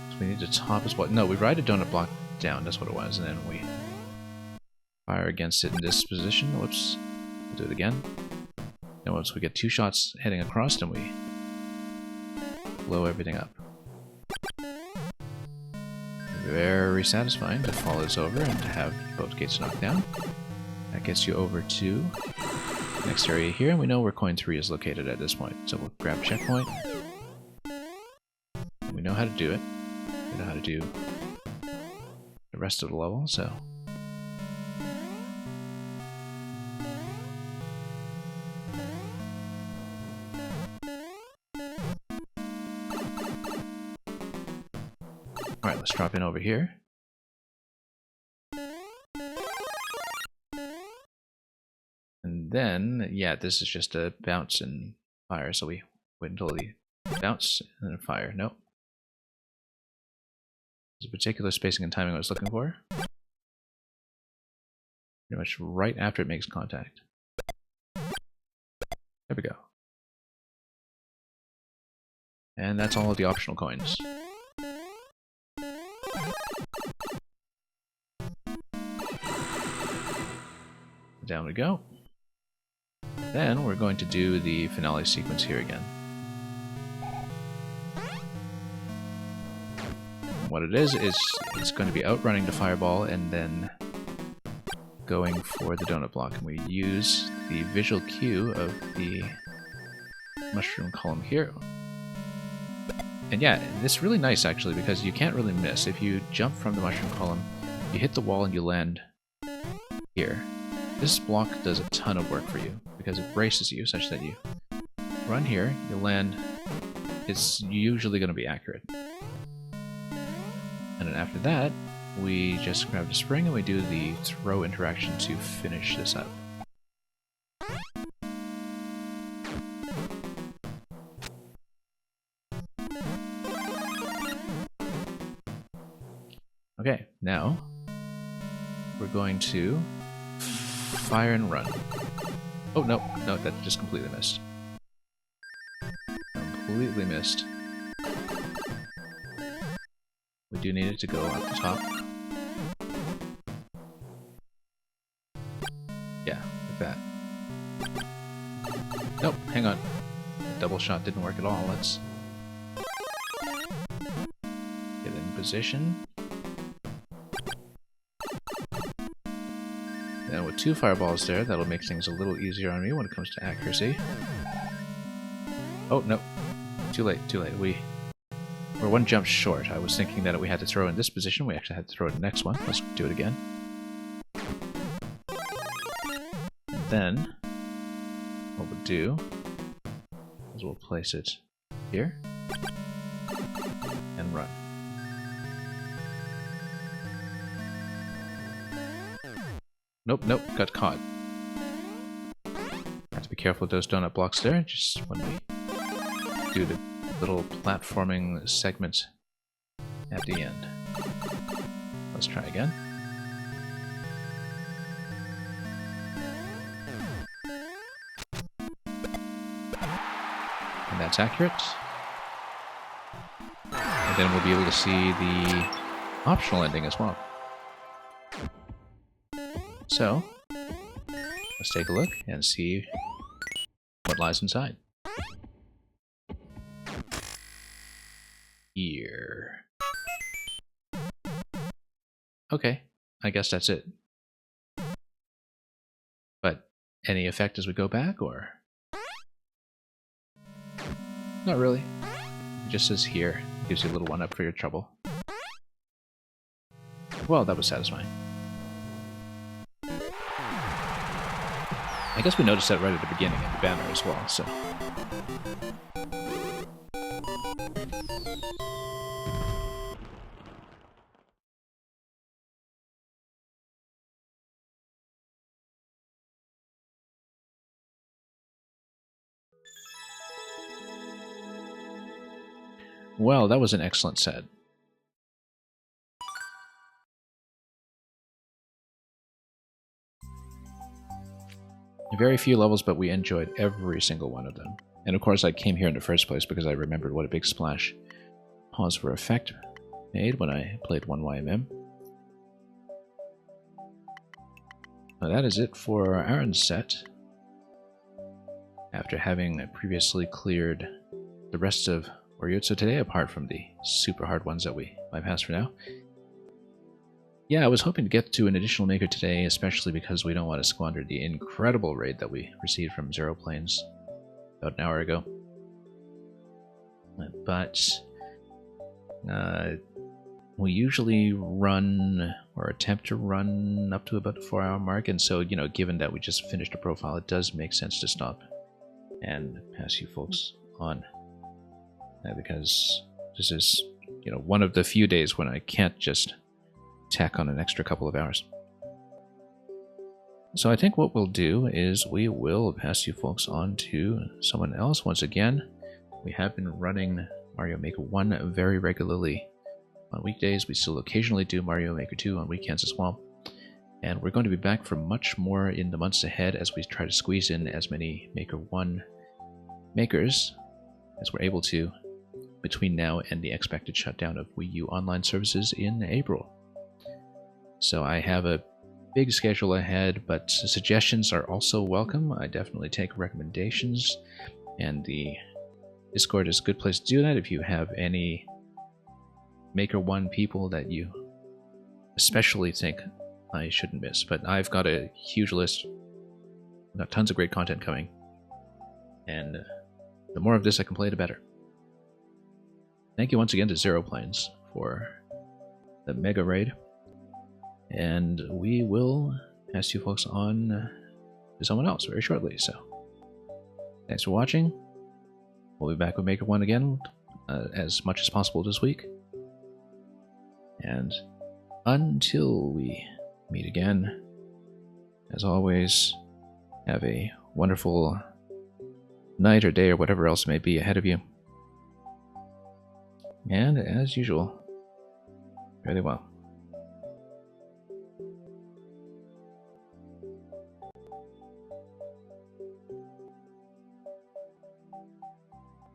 So we need to top as well. No, we ride a donut block down, that's what it was, and then we fire against it in this position. Whoops. We'll do it again. And once we get two shots heading across, then we blow everything up. Very satisfying to follow this over and to have both gates knocked down. That gets you over to the next area here, and we know where coin 3 is located at this point. So we'll grab checkpoint. We know how to do it. We know how to do the rest of the level, so... Alright, let's drop in over here. And then, yeah, this is just a bounce and fire, so we wait until the bounce and then fire. Nope. There's a particular spacing and timing I was looking for. Pretty much right after it makes contact. There we go. And that's all of the optional coins. Down we go. Then we're going to do the finale sequence here again. What it is it's going to be outrunning the fireball and then going for the donut block. And we use the visual cue of the mushroom column here. And yeah, it's really nice actually because you can't really miss. If you jump from the mushroom column, you hit the wall and you land here. This block does a ton of work for you, because it braces you such that you run here, you land, it's usually going to be accurate. And then after that, we just grab the spring and we do the throw interaction to finish this up. Okay, now we're going to fire and run. Oh, no, that just completely missed. Completely missed. We do need it to go up the top. Yeah, like that. Nope, hang on. The double shot didn't work at all. Let's get in position. And with 2 fireballs there, that'll make things a little easier on me when it comes to accuracy. Oh, no. Too late, too late. We're 1 jump short. I was thinking that we had to throw in this position. We actually had to throw in the next one. Let's do it again. And then, what we'll do is we'll place it here and run. Nope, got caught. Have to be careful with those donut blocks there, just when we do the little platforming segment at the end. Let's try again. And that's accurate. And then we'll be able to see the optional ending as well. So, let's take a look and see what lies inside. Here. Okay, I guess that's it. But any effect as we go back, or? Not really. It just says here. It gives you a little one-up for your trouble. Well, that was satisfying. I guess we noticed that right at the beginning of the banner as well, so... Well, that was an excellent set. Very few levels, but we enjoyed every single one of them. And of course I came here in the first place because I remembered what a big splash Pause for Effect made when I played 1YMM. Now that is it for Aren's set. After having previously cleared the rest of Wariuzzo today, apart from the super hard ones that we bypass for now. Yeah, I was hoping to get to an additional maker today, especially because we don't want to squander the incredible raid that we received from Zero Planes about an hour ago. But we usually run, or attempt to run, up to about the 4-hour mark, and so, you know, given that we just finished a profile, it does make sense to stop and pass you folks on. Because this is, you know, one of the few days when I can't just tack on an extra couple of hours. So I think what we'll do is we will pass you folks on to someone else. Once again, we have been running Mario Maker 1 very regularly on weekdays. We still occasionally do Mario Maker 2 on weekends as well. And we're going to be back for much more in the months ahead as we try to squeeze in as many Maker 1 makers as we're able to between now and the expected shutdown of Wii U online services in April. So I have a big schedule ahead, but suggestions are also welcome. I definitely take recommendations, and the Discord is a good place to do that if you have any Maker 1 people that you especially think I shouldn't miss. But I've got a huge list. I've got tons of great content coming, and the more of this I can play, the better. Thank you once again to Zero Planes for the Mega Raid. And we will pass you folks on to someone else very shortly. So, thanks for watching. We'll be back with Maker 1 again as much as possible this week. And until we meet again, as always, have a wonderful night or day or whatever else may be ahead of you. And as usual, very well.